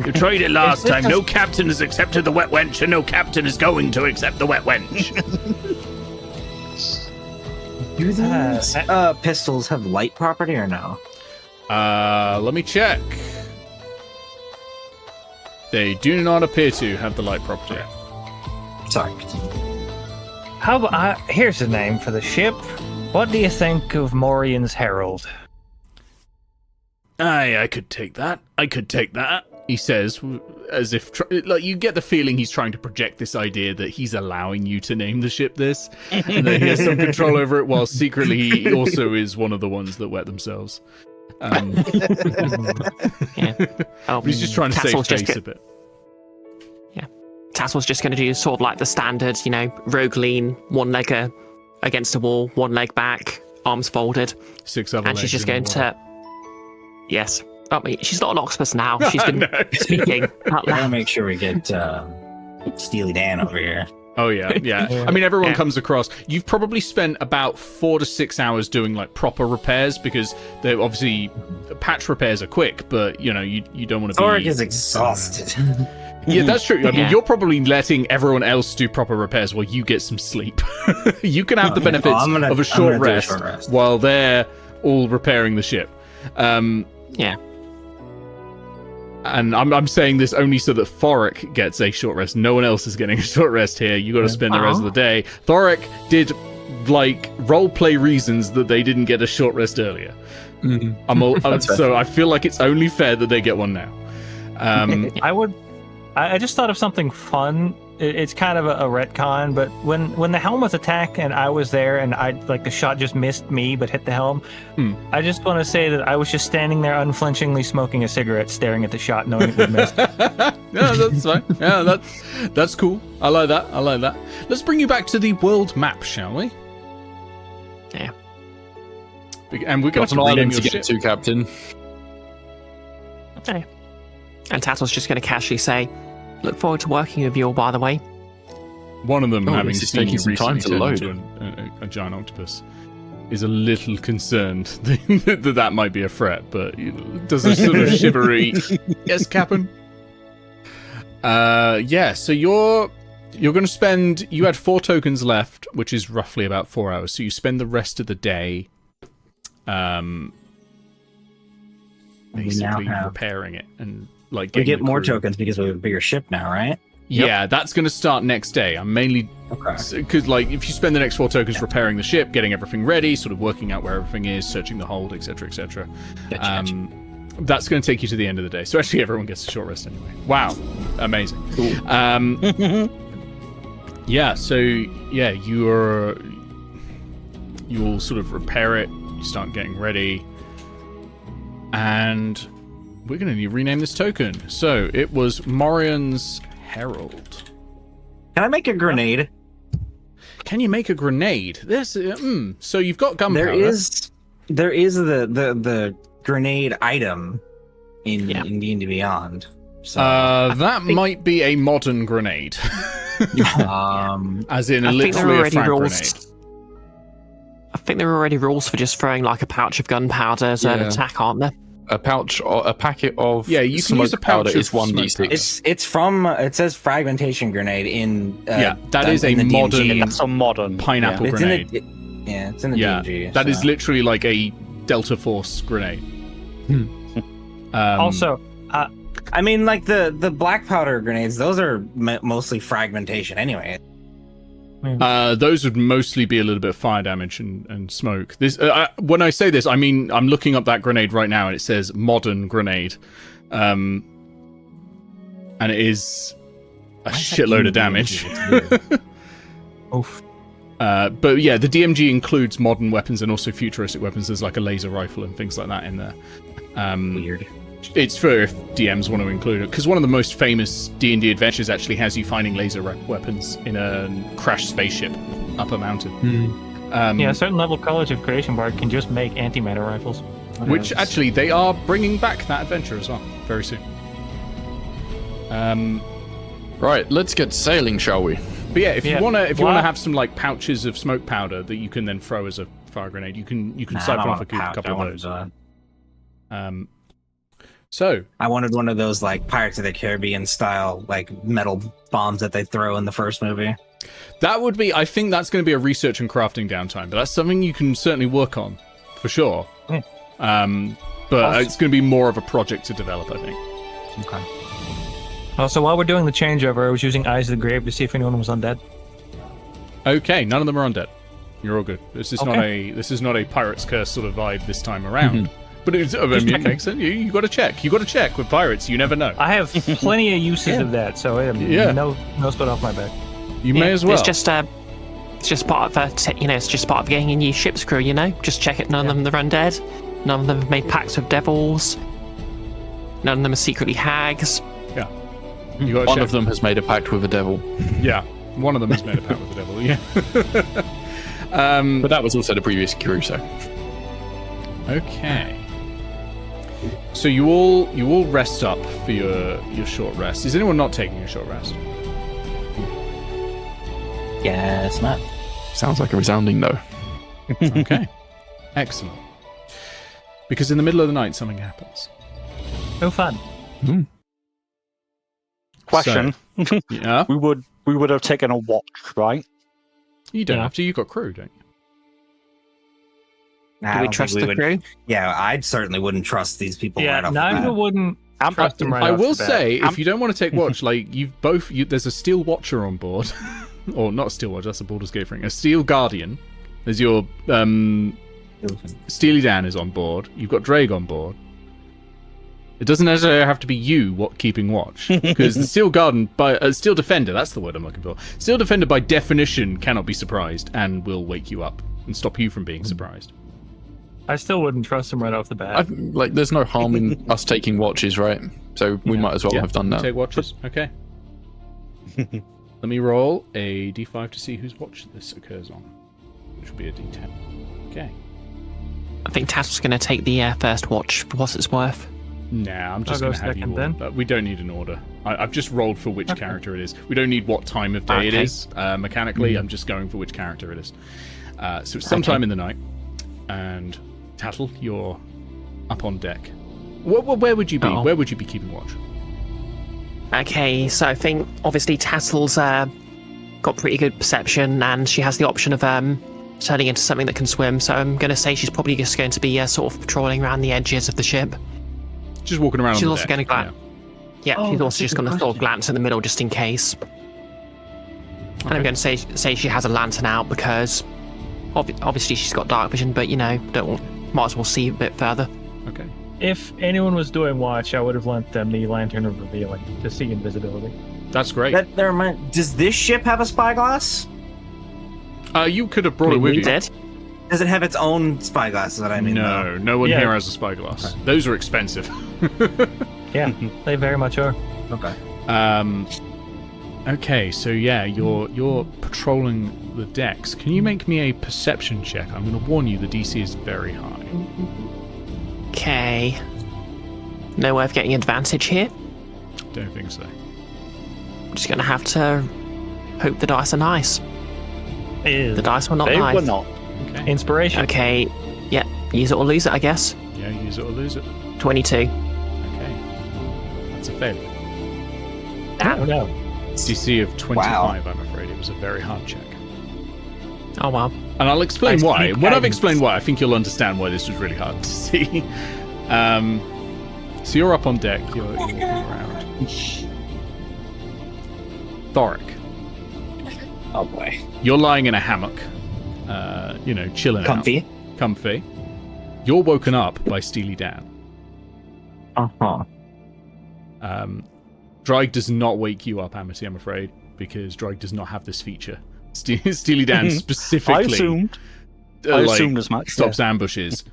You tried it last time. No captain has accepted the Wet Wench, and no captain is going to accept the Wet Wench. Do these pistols have light property or no? Let me check. They do not appear to have the light property. Sorry. How about here's the name for the ship. What do you think of Morian's Herald? I could take that. He says, as if you get the feeling he's trying to project this idea that he's allowing you to name the ship this, and that he has some control over it, while secretly he also is one of the ones that wet themselves. He's just trying to save face a bit. Yeah, Tattle's just going to do sort of like the standard, rogue lean, one-legger against a wall, one leg back, arms folded, 6 other and legs she's just in going the to. Yes. I mean, she's not an octopus now. She's been speaking out Gotta loud. make sure we get Steely Dan over here. Oh yeah. I mean, everyone comes across. You've probably spent about 4 to 6 hours doing like proper repairs because they're obviously patch repairs are quick, but you know you don't want to be. Thorek is exhausted. Yeah, that's true. I mean, you're probably letting everyone else do proper repairs while you get some sleep. You can have the benefits of a short rest while they're all repairing the ship. Yeah. And I'm saying this only so that Thorek gets a short rest. No one else is getting a short rest here. You got to spend the rest of the day. Thorek did like roleplay reasons that they didn't get a short rest earlier. So I feel like it's only fair that they get one now. I just thought of something fun. It's kind of a retcon, but when the helm was attacked and I was there and the shot just missed me but hit the helm, I just want to say that I was just standing there unflinchingly smoking a cigarette, staring at the shot, knowing it would miss. Yeah, that's fine. Yeah, that's cool. I like that. Let's bring you back to the world map, shall we? Yeah. And we're going to rename your ship. To, Captain. Okay. And Tattle's just going to casually say, "Look forward to working with you all, by the way." One of them, having seen you some time recently to turn load into a giant octopus, is a little concerned that might be a threat, but does a sort of shivery, "Yes, Captain." So you're going to spend. You had 4 tokens left, which is roughly about 4 hours. So you spend the rest of the day, basically repairing it and like. We get more tokens because we have a bigger ship now, right? Yeah, that's going to start next day. I'm mainly because, like, if you spend the next 4 tokens repairing the ship, getting everything ready, sort of working out where everything is, searching the hold, etc., etc. That's going to take you to the end of the day. So actually, everyone gets a short rest anyway. Wow, amazing. Cool. You'll sort of repair it. You start getting ready, and we're going to rename this token. So it was Morion's Herald. Can I make a grenade? Can you make a grenade? So you've got gunpowder. There is the grenade item in D&D Beyond. So that might be a modern grenade. As in literally a frag grenade. I think there are already rules for just throwing like a pouch of gunpowder as an attack, aren't there? A packet of you can use a pouch powder is 1d6. It's from it says fragmentation grenade in that is a modern. That's a modern pineapple grenade. It's in the DMG. That is literally like a Delta Force grenade. Also, I mean, like the black powder grenades, those are mostly fragmentation anyway. Those would mostly be a little bit of fire damage and smoke. This, when I say this, I mean I'm looking up that grenade right now, and it says modern grenade, and it is a shitload of damage. Oof. But yeah, the DMG includes modern weapons and also futuristic weapons. There's like a laser rifle and things like that in there. Weird. It's for if DMs want to include it, because one of the most famous D&D adventures actually has you finding laser weapons in a crashed spaceship up a mountain. A certain level College of Creation Bard can just make antimatter rifles. Which actually they are bringing back that adventure as well very soon. Right, let's get sailing, shall we? But yeah, if you want to have some like pouches of smoke powder that you can then throw as a fire grenade, you can siphon off a couple of those. So I wanted one of those like Pirates of the Caribbean style like metal bombs that they throw in the first movie. That would be. I think that's going to be a research and crafting downtime, but that's something you can certainly work on for sure. But it's going to be more of a project to develop, I think. Okay. Also, while we're doing the changeover, I was using Eyes of the Grave to see if anyone was undead. Okay, none of them are undead. You're all good. This is not a Pirate's Curse sort of vibe this time around. But it's, I mean, it makes sense. You got to check. You got to check with pirates. You never know. I have plenty of uses of that, so no split off my back. You may as well. It's just part of it's just part of getting a new ship's crew. Just check it. None of them are undead. None of them have made pacts with devils. None of them are secretly hags. Yeah. One of them has made a pact with the devil. Yeah. One of them has made a pact with the devil. Yeah. But that was also the previous crew, so. Okay. So you all rest up for your short rest. Is anyone not taking a short rest? Guess not. Sounds like a resounding no. Okay. Excellent. Because in the middle of the night, something happens. No fun. Question. So, yeah? We would have taken a watch, right? You don't Yeah. have to. You've got crew, don't you? Do we trust the crew? Yeah, I certainly wouldn't trust these people right Yeah, off the Nigel bat. wouldn't trust him right I off will the bat. say, if you don't want to take watch, like there's a steel watcher on board, or not a steel watcher. That's a Baldur's Gate thing. A steel guardian. There's your Steely Dan is on board. You've got Drake on board. It doesn't necessarily have to be you keeping watch, because the steel guardian steel defender. That's the word I'm looking for. Steel defender, by definition, cannot be surprised and will wake you up and stop you from being surprised. I still wouldn't trust him right off the bat. There's no harm in us taking watches, right? So we might as well have done that. Take watches. Okay. Let me roll a d5 to see whose watch this occurs on, which will be a d10. Okay. I think Tattle's going to take the first watch for what it's worth. Nah, I'm just I'll going go to have you second all. then. We don't need an order. I've just rolled for which character it is. We don't need what time of day it is. Mechanically, I'm just going for which character it is. So it's sometime in the night. And Tattle, you're up on deck. Where would you be? Uh-oh. Where would you be keeping watch? Okay, so I think obviously Tattle's got pretty good perception, and she has the option of turning into something that can swim. So I'm going to say she's probably just going to be sort of patrolling around the edges of the ship. Just walking around. She's on the also deck. going to glance. Yeah, she's also just going to sort of glance in the middle just in case. And I'm going to say she has a lantern out because obviously she's got dark vision, but might as well see a bit further. Okay. If anyone was doing watch, I would have lent them the lantern of revealing to see invisibility. That's great. Does this ship have a spyglass? You could have brought it with you. Did? Does it have its own spyglass? Is what I mean. No, no one Yeah. here has a spyglass. Okay. Those are expensive. Yeah, they very much are. Okay. Okay, so yeah, you're patrolling the decks. Can you make me a perception check? I'm going to warn you, the DC is very high. Okay. No way of getting advantage here. Don't think so. I'm just going to have to hope the dice are nice. The dice were not They nice. were not. Okay. Inspiration. Okay. Yeah. Use it or lose it, I guess. Yeah, use it or lose it. 22. Okay. That's a failure. Oh, no. DC of 25, Wow. I'm afraid. It was a very hard check. Oh, well. And I'll explain I why. speak When I've guidance. explained why, I think you'll understand why this was really hard to see. So you're up on deck. You're walking around. Thorek, Oh boy. you're lying in a hammock. Chilling Comfy. out. Comfy. You're woken up by Steely Dan. Uh-huh. Drake does not wake you up, Amity, I'm afraid, because Drake does not have this feature. Steely Dan specifically I assumed as much. stops ambushes.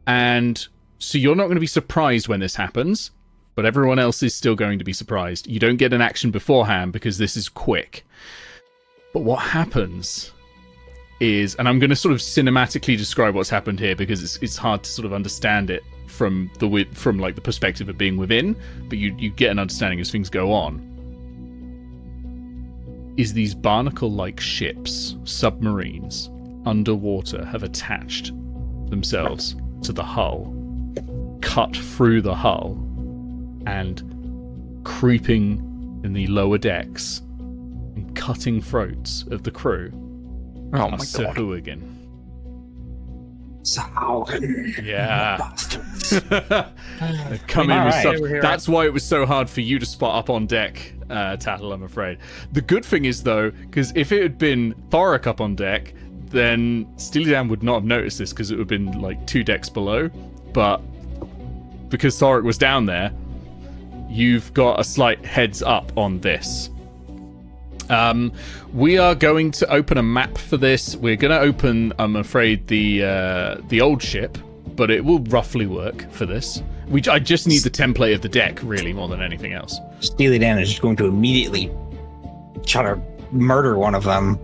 And so you're not going to be surprised when this happens, but everyone else is still going to be surprised. You don't get an action beforehand because this is quick. But what happens is, and I'm going to sort of cinematically describe what's happened here because it's hard to sort of understand it from the perspective of being within, but you get an understanding as things go on. Is these barnacle-like ships, submarines, underwater, have attached themselves to the hull, cut through the hull, and creeping in the lower decks and cutting throats of the crew. Oh my Sir god. Hooligan. Saugen. Yeah. Bastards. They've come in All with right, stuff. over here. That's why it was so hard for you to spot up on deck, Tattle, I'm afraid. The good thing is, though, because if it had been Thorek up on deck, then Steely Dan would not have noticed this because it would have been like 2 decks below. But because Thorek was down there, you've got a slight heads up on this. We are going to open a map for this. We're going to open, I'm afraid, the old ship, but it will roughly work for this. I just need the template of the deck, really, more than anything else. Steely Dan is just going to immediately try to murder one of them.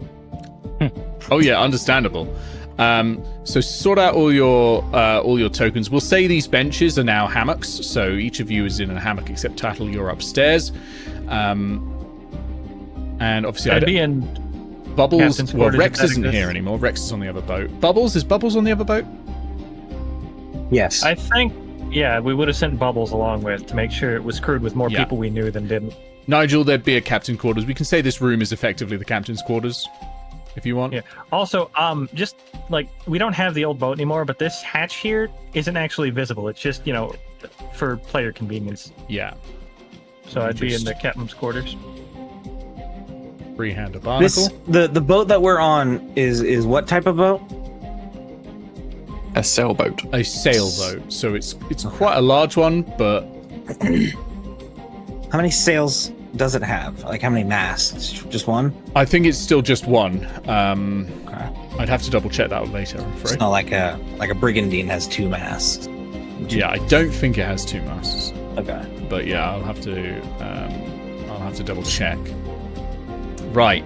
Oh yeah, understandable. So sort out all your tokens. We'll say these benches are now hammocks, so each of you is in a hammock except Tattle. You're upstairs. And obviously, I'd be in Bubbles. Captain's Well, quarters Rex if that isn't exists. here anymore. Rex is on the other boat. Bubbles, is Bubbles on the other boat? Yes. I think, yeah, we would have sent Bubbles along with to make sure it was crewed with more Yeah. people we knew than didn't. Nigel, there'd be a captain quarters. We can say this room is effectively the captain's quarters, if you want. Yeah. Also, just like we don't have the old boat anymore, but this hatch here isn't actually visible. It's just, for player convenience. Yeah. So I'd be in Just- the captain's quarters. Freehander barnacle. The boat that we're on is what type of boat? A sailboat. A sailboat. So it's quite a large one, but How many sails does it have? Like how many masts? Just one? I think it's still just one. Okay. I'd have to double check that later, I'm It's afraid. not like a brigandine has 2 masts. Yeah, I don't think it has 2 masts. Okay. But yeah, I'll have to double check. Right.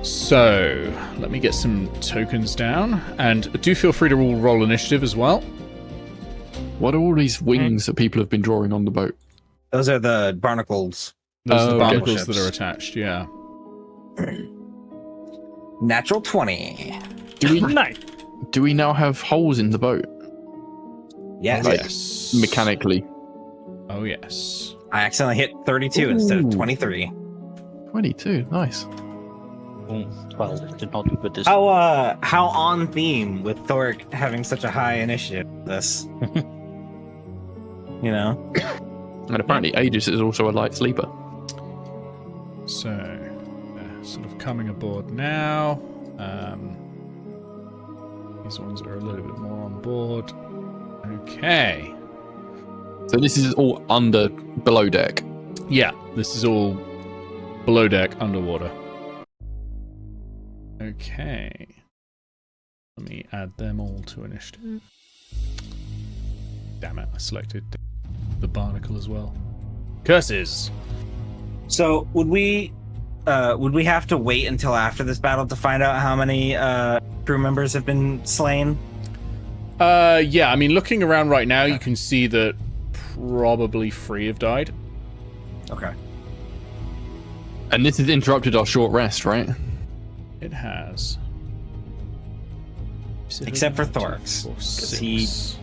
So let me get some tokens down, and do feel free to roll initiative as well. What are all these wings that people have been drawing on the boat? Those are the barnacles. Those are the okay. barnacles that Ships. are attached. Yeah. Natural 20. Nice. Do we now have holes in the boat Yes. Like- Yes. mechanically? Oh yes. I accidentally hit 32 instead of Ooh. 23. 22. Nice. 12 did not do good this. How on theme with Thorek having such a high initiative this. And apparently Aegis is also a light sleeper. So, sort of coming aboard now. These ones are a little bit more on board. Okay. So this is all below deck. Yeah, this is all below deck, underwater. Okay. Let me add them all to initiative. Damn it, I selected the barnacle as well. Curses! So would we have to wait until after this battle to find out how many crew members have been slain? Yeah, I mean, looking around right now, you can see that probably 3 have died. Okay. And this has interrupted our short rest, right? It has. Except for Thorek's, 4, 'cause 6,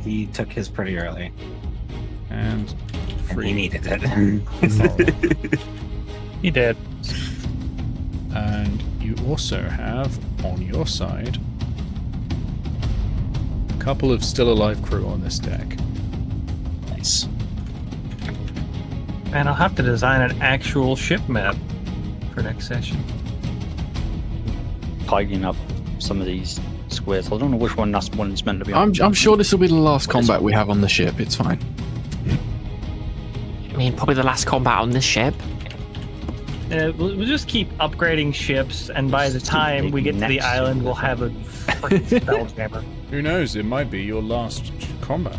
he took his pretty early, and and 3. he needed it. He did. And you also have, on your side, a couple of still alive crew on this deck. Nice. And I'll have to design an actual ship map for next session. Tidying up some of these squares. I don't know which one that's one's meant to be on. I'm sure this will be the last combat we have on the ship. It's fine. I mean, probably the last combat on this ship. We'll just keep upgrading ships, and by the time we get to the Next. island, we'll have a freaking spelljammer. Who knows? It might be your last combat.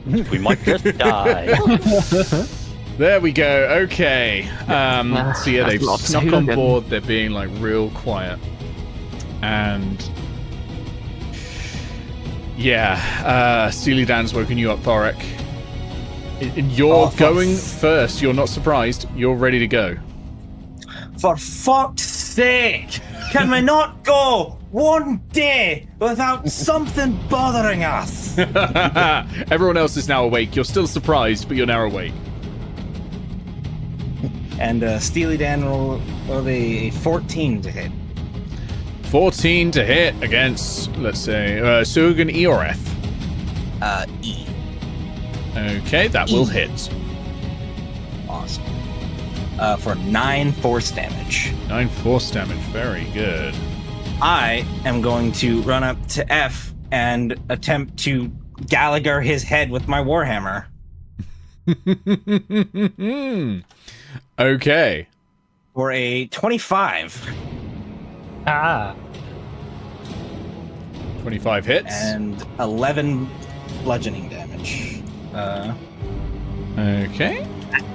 We might just die. There we go. Okay. So yeah, they've Lots snuck of on hooligan. board. They're being like real quiet, and yeah, Steely Dan's woken you up, Thorek. And you're going first. You're not surprised. You're ready to go. For fuck's sake! Can we not go one day without something bothering us? Everyone else is now awake. You're still surprised, but you're now awake. And Steely Dan rolled a 14 to hit. 14 to hit against, let's say, Sugan Eoreth. E. Okay, that will hit. Awesome. For 9 force damage. 9 force damage. Very good. I am going to run up to F and attempt to Gallagher his head with my warhammer. Okay. For a 25 Ah, 25 hits. and 11 bludgeoning damage. Okay.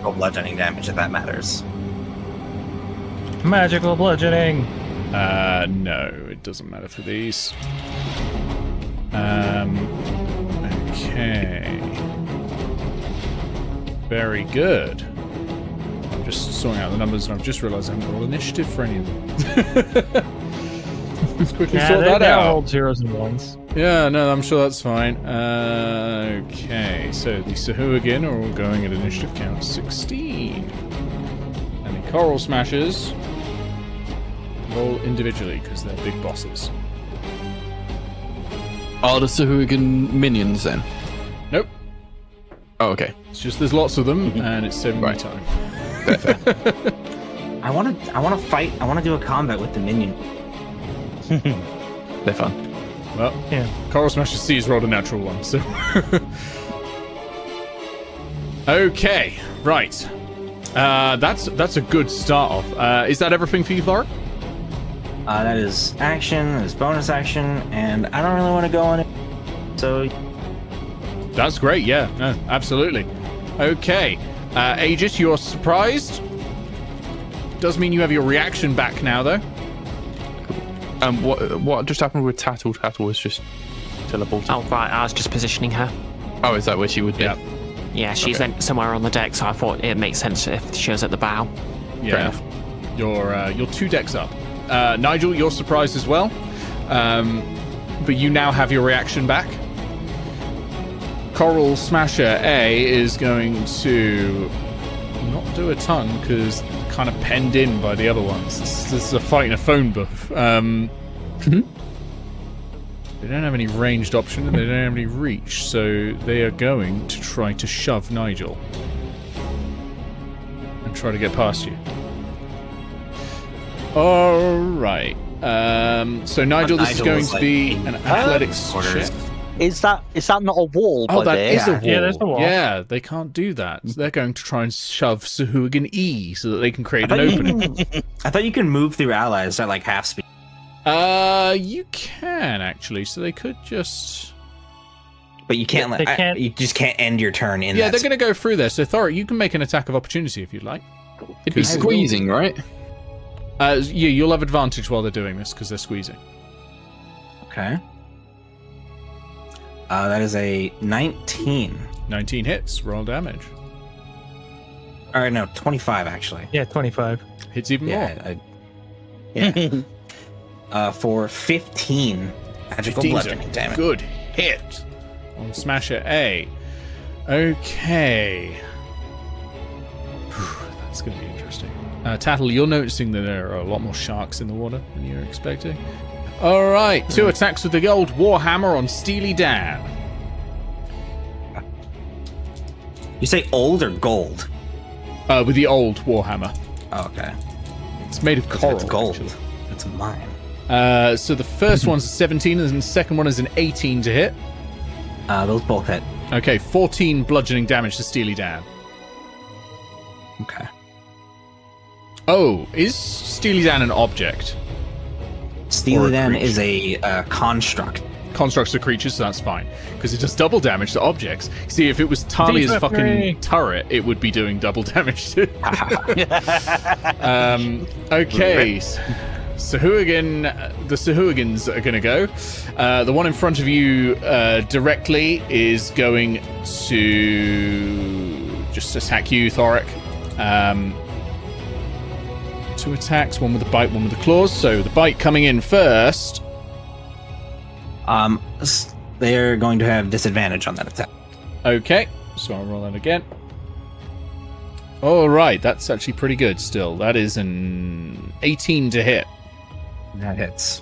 Or bludgeoning damage, if that matters. magical bludgeoning. No, it doesn't matter for these. Okay. Very good. I'm just sorting out the numbers, and I've just realised I haven't rolled initiative for any of them. Let's quickly sort that they're out. all zeros and ones. Yeah, no, I'm sure that's fine. Okay, so the Sahuagin are all going at initiative count 16. And the Coral Smashers roll individually because they're big bosses. Are the Sahuagin minions then? Nope. Oh, okay. It's just there's lots of them, and it's 7 Right. time. I want to fight. I want to do a combat with the minion. They're fun. Well, Yeah. Coral Smasher C has rolled a natural one, so. Okay, right. That's a good start off. Is that everything for you, Thorek? That is action. That is bonus action, and I don't really want to go on it. So That's great, yeah, no, absolutely. Okay, Aegis, you're surprised. Does mean you have your reaction back now, though. What just happened with Tattle? Tattle was just teleported. Oh, right, I was just positioning her. Oh, is that where she would be? Yeah. Yeah, she's Okay. then somewhere on the deck, so I thought it makes sense if she was at the bow. Yeah, enough. you're 2 decks up. Nigel, you're surprised as well, but you now have your reaction back. Coral Smasher A is going to not do a ton because kind of penned in by the other ones. This is a fight in a phone booth. They don't have any ranged option and they don't have any reach, so they are going to try to shove Nigel and try to get past you. Alright. So Nigel, this is Nigel going was to be like an athletics quarters. check. Is that not a wall? Oh, by that there? is a wall. Yeah, there's a wall. Yeah, they can't do that. So they're going to try and shove Sahuagin E so that they can create an opening. I thought you can move through allies at like half speed. You can actually. So they could just. But you can't. They can't- You just can't end your turn in. Yeah, that they're going to go through there. So Thorek, you can make an attack of opportunity if you'd like. It'd be squeezing, right? Yeah, you'll have advantage while they're doing this because they're squeezing. Okay. That is a 19. 19 hits. Roll damage. All right, no, 25 actually. Yeah, 25. Hits even more. Yeah. For 15 magical 15's bludgeoning a damage. good hit on Smasher A. Okay. Whew, that's going to be interesting. Tattle, you're noticing that there are a lot more sharks in the water than you were expecting. All right, 2 attacks with the gold Warhammer on Steely Dan. You say old or gold? With the old Warhammer. Oh, okay. It's made of coral. It's gold. actually. That's mine. So the first one's a 17 and the second one is an 18 to hit. Those both hit. Okay, 14 bludgeoning damage to Steely Dan. Okay. Oh, is Steely Dan an object? Steely Dan creature. is a construct. Constructs are creatures, so that's fine. Because it does double damage to objects. See, if it was Talia's D23. fucking turret, it would be doing double damage to. Okay. Sahuagin, the Sahuagins are going to go. The one in front of you directly is going to just attack you, Thorek. 2 attacks, one with the bite, one with the claws. So the bite coming in first. They're going to have disadvantage on that attack. Okay, so I'll roll that again. All right, that's actually pretty good still. That is an 18 to hit. That hits.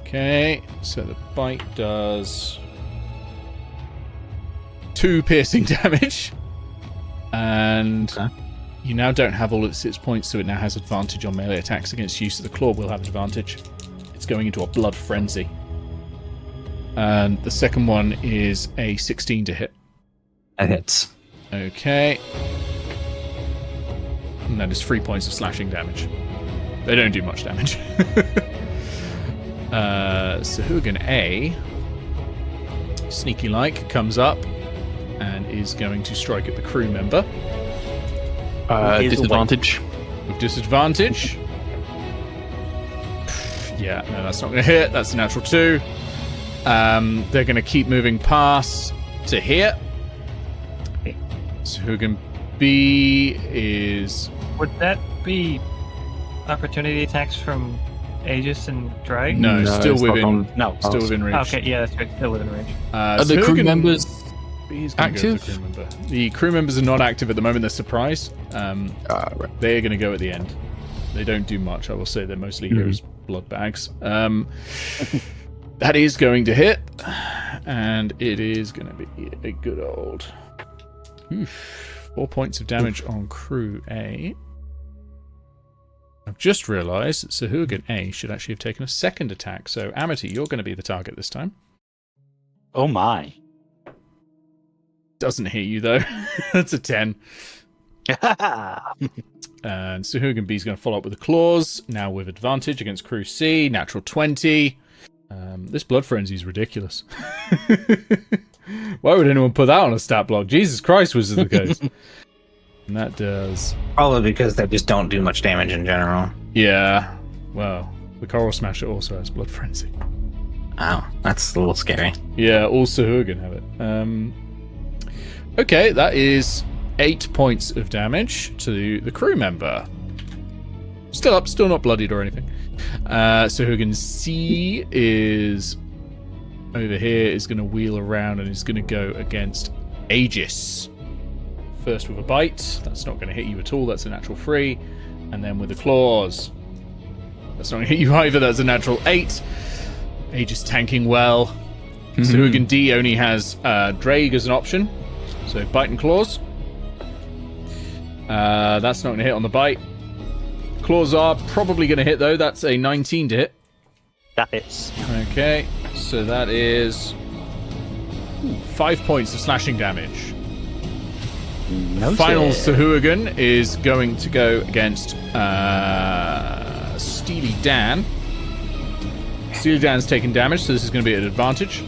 Okay, so the bite does 2 piercing damage. And Okay. you now don't have all its points, so it now has advantage on melee attacks against you, so the claw will have advantage. It's going into a blood frenzy. And the second one is a 16 to hit. That hits. Okay. And that is 3 points of slashing damage. They don't do much damage. Sahuagin A, sneaky-like, comes up and is going to strike at the crew member. Disadvantage. With disadvantage. Yeah, no, that's not going to hit. That's a natural 2. They're going to keep moving past to here. Sahuagin B is Would that be opportunity attacks from Aegis and Drag? No, still it's not within. on- No. Still within range. Okay, yeah, that's right. Still within range. Are the crew members He's gonna go with active? the crew member. The crew members are not active at the moment. They're surprised. Right. They're going to go at the end. They don't do much. I will say they're mostly here as blood bags. That is going to hit, and it is going to be a good old 4 points of damage on crew A. I've just realised that Sahuagin A should actually have taken a second attack. So Amity, you're going to be the target this time. Oh my. Doesn't hit you though. That's a 10. And Sahuagin B is going to follow up with the claws, now with advantage against crew C, natural 20. This blood frenzy is ridiculous. Why would anyone put that on a stat block? Jesus Christ, was the case. And that does... Probably because they just don't do much damage in general. Yeah. Well, the Coral Smasher also has blood frenzy. Oh, that's a little scary. Yeah, all Sahuagin have it. Okay, that is 8 points of damage to the crew member. Still up, still not bloodied or anything. Sahuagin C is over here, is going to wheel around and is going to go against Aegis. First with a bite. That's not going to hit you at all. That's a natural 3. And then with the claws. That's not going to hit you either. That's a natural 8. Aegis tanking well. Sahuagin D only has Drag as an option. So bite and claws. That's not going to hit on the bite. Claws are probably going to hit though. That's a 19 to hit. That hits. Okay, so that is 5 points of slashing damage. No Final shit. Sahuagin is going to go against Steely Dan. Steely Dan's taking damage, so this is going to be an advantage.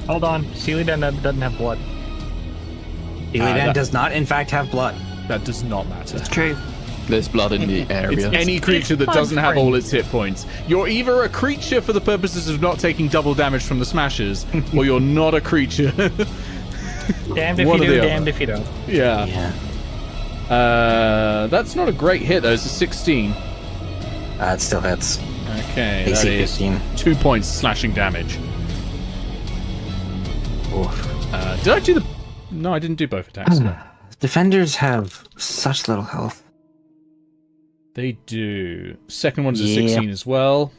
Hold on. Steely Dan doesn't have blood. Steely Dan that- does not, in fact, have blood. That does not matter. It's true. There's blood in the area. It's any creature that doesn't have all its hit points. You're either a creature for the purposes of not taking double damage from the smashers, or you're not a creature. Damned if One you or the do, other. damned if you don't. Yeah. Yeah. That's not a great hit though. It's a 16. It still hits. Okay, that AC is 15. 2 points slashing damage. Oof. Did I do the... No, I didn't do both attacks. did I? Defenders have such little health. They do. Second one's a Yeah. 16 as well.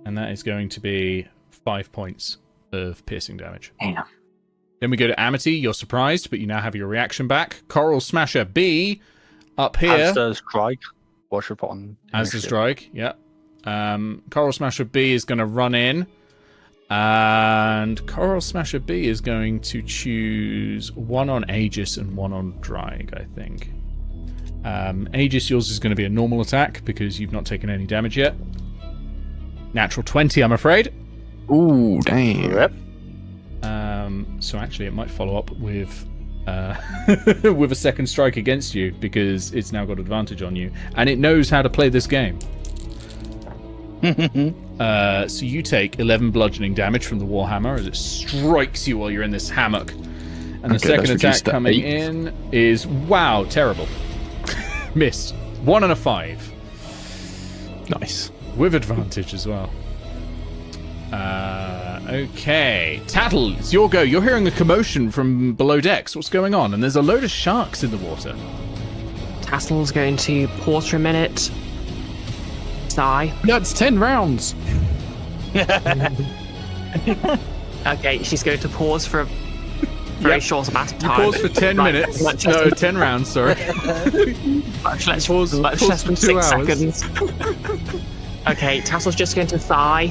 And that is going to be 5 points of piercing damage. Damn. Then we go to Amity. You're surprised, but you now have your reaction back. Coral Smasher B up here. As does Crag. Watch your button. As does Drake, yeah. Coral Smasher B is going to run in. And Coral Smasher B is going to choose one on Aegis and one on Drag, I think. Aegis, yours is going to be a normal attack because you've not taken any damage yet. Natural 20, I'm afraid. Ooh, damn. Yep. So actually it might follow up with with a second strike against you because it's now got advantage on you. And it knows how to play this game. So you take 11 bludgeoning damage from the Warhammer as it strikes you while you're in this hammock. And the Okay, second that's attack reduced to coming 8. in is, wow, terrible. Missed. 1 and a 5. Nice. With advantage as well. Okay. Tattle, it's your go. You're hearing a commotion from below decks. What's going on? And there's a load of sharks in the water. Tassel's going to pause for a minute. Sigh. That's 10 rounds. Okay, she's going to pause for a very short amount of You time. pause for 10 Right, minutes. much No, less 10 rounds, sorry. much less, pause- much pause less for than 2 6 hours. seconds. Okay, Tassel's just going to sigh,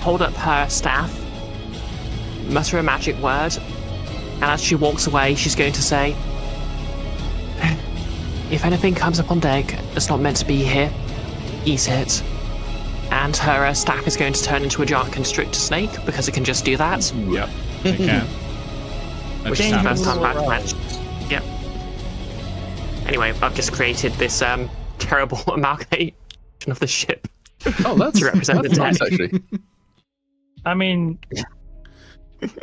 hold up her staff, mutter a magic word, and as she walks away, she's going to say, "If anything comes up on deck that's not meant to be here, eat it." And her staff is going to turn into a giant constrictor snake because it can just do that. Yep, they can. That Which just is the happens. first time I've managed. Yep. Anyway, I've just created this terrible amalgamation of the ship Oh, that's, to represent the that's nice, deck. actually. I mean,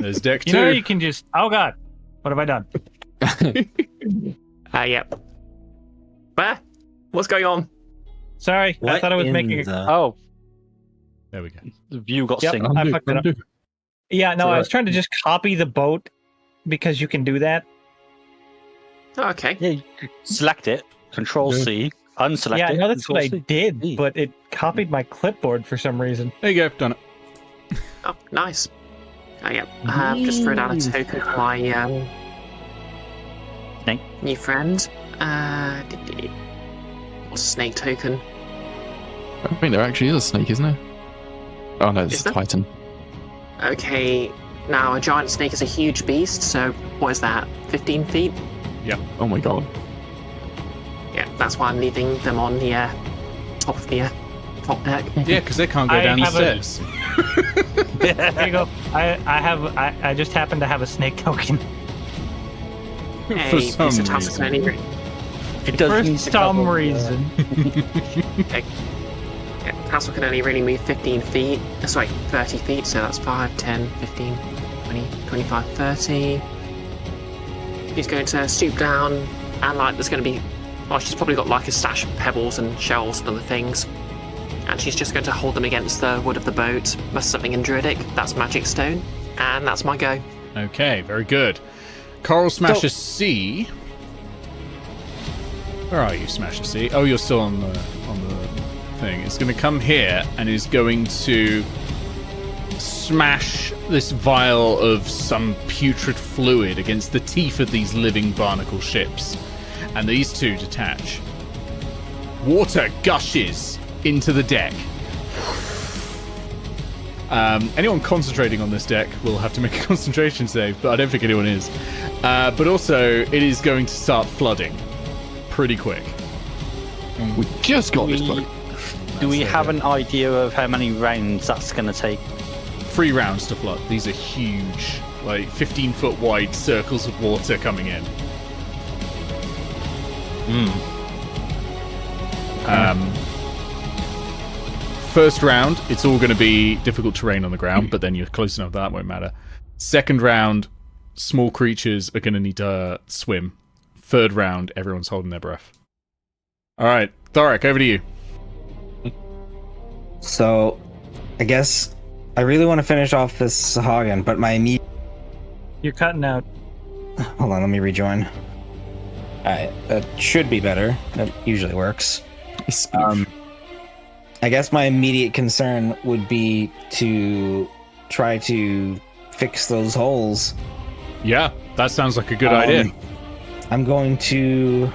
There's deck 2. you know, you can just. Oh God, what have I done? Yep. Where? What's going on? Sorry, I thought I was making a... Oh, There we go. the view got Yep. synced. I fucked it up. Yeah, no, I was trying to just copy the boat because you can do that. Oh, okay. Yeah, you select it, Control C, unselect Yeah, it. no, that's what I Control-C. did, but it copied my clipboard for some reason. There you go. Done it. Oh, nice. Oh, yep. Just throw down a token for my Snake. new friend. What's a snake token? I think there actually is a snake, isn't there? Oh no, it's Is a there? Titan. Okay, now a giant snake is a huge beast, so what is that? 15 feet? Oh my god. Yeah, that's why I'm leaving them on the top of the top deck. Yeah, because they can't go I down the have a- stairs. There you go. I just happen to have a snake token. For Hey, some Mr. Task reason. can only It does For need to some cover, reason. Castle can only really move 15 feet. Sorry, 30 feet, so that's 5, 10, 15, 20, 25, 30. She's going to stoop down, and like there's going to be... Well, she's probably got like a stash of pebbles and shells and other things. And she's just going to hold them against the wood of the boat. That's something in Druidic. That's Magic Stone. And that's my go. Okay, very good. Coral Smasher C. Where are you, Smasher C? Oh, you're still on the thing. It's going to come here and is going to smash this vial of some putrid fluid against the teeth of these living barnacle ships. And these two detach. Water gushes into the deck. Anyone concentrating on this deck will have to make a concentration save, but I don't think anyone is. But also, it is going to start flooding pretty quick. We just got this We- boat. Do we have an idea of how many rounds that's going to take? 3 rounds to flood. These are huge, like 15-foot wide circles of water coming in. First round, it's all going to be difficult terrain on the ground, but then you're close enough that won't matter. Second round, small creatures are going to need to swim. Third round, everyone's holding their breath. All right, Thorek, over to you. So, I guess I really want to finish off this Sahagin, but my immediate... You're cutting out. Hold on, let me rejoin. Alright, that should be better. That usually works. I guess my immediate concern would be to try to fix those holes. Yeah, that sounds like a good idea. I'm going to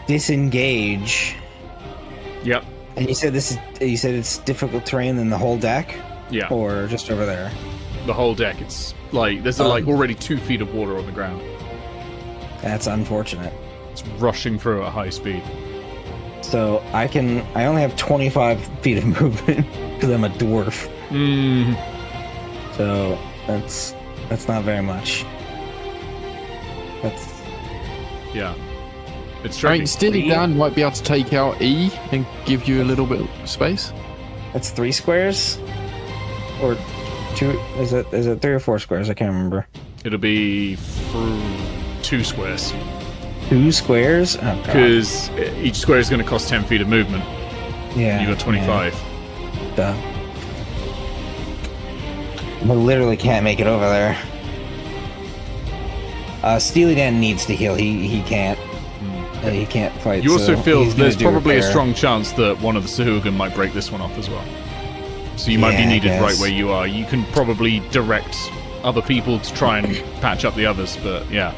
disengage. Yep. And you said it's difficult terrain in the whole deck, Yeah, or just over there? the whole deck. It's like there's like already 2 feet of water on the ground. That's unfortunate. It's rushing through at high speed. So I only have 25 feet of movement because I'm a dwarf. So that's not very much. That's Yeah. It's I tricky. mean, Steely Dan might be able to take out E and give you a little bit of space. that's 3 squares, or 2? Is it 3 or 4 squares? I can't remember. It'll be 2 squares. 2 squares? Oh, God. Because each square is going to cost 10 feet of movement. Yeah, You got 25. yeah, duh. I literally can't make it over there. Steely Dan needs to heal. He can't. He can't fight. You also so feel he's gonna there's do probably a repair. strong chance that one of the Sahuagin might break this one off as well. So you might be Yeah, I needed right guess. where you are. You can probably direct other people to try and patch up the others, but yeah.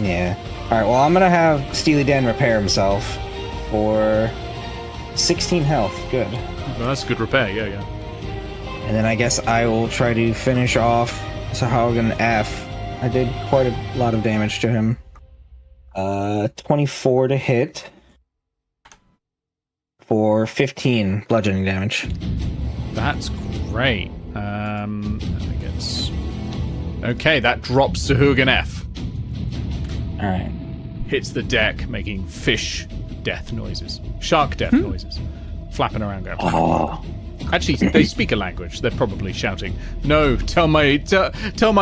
Yeah. All right. Well, I'm gonna have Steely Dan repair himself for 16 health. Good. Well, that's a good repair, yeah. And then I guess I will try to finish off Sahagin F. I did quite a lot of damage to him. 24 to hit for 15 bludgeoning damage. That's great. I think it's... Okay, that drops Sahuagin F. All right. Hits the deck, making fish death noises. Shark death noises. Flapping around going... Oh. Actually, they speak a language. They're probably shouting, "No, tell my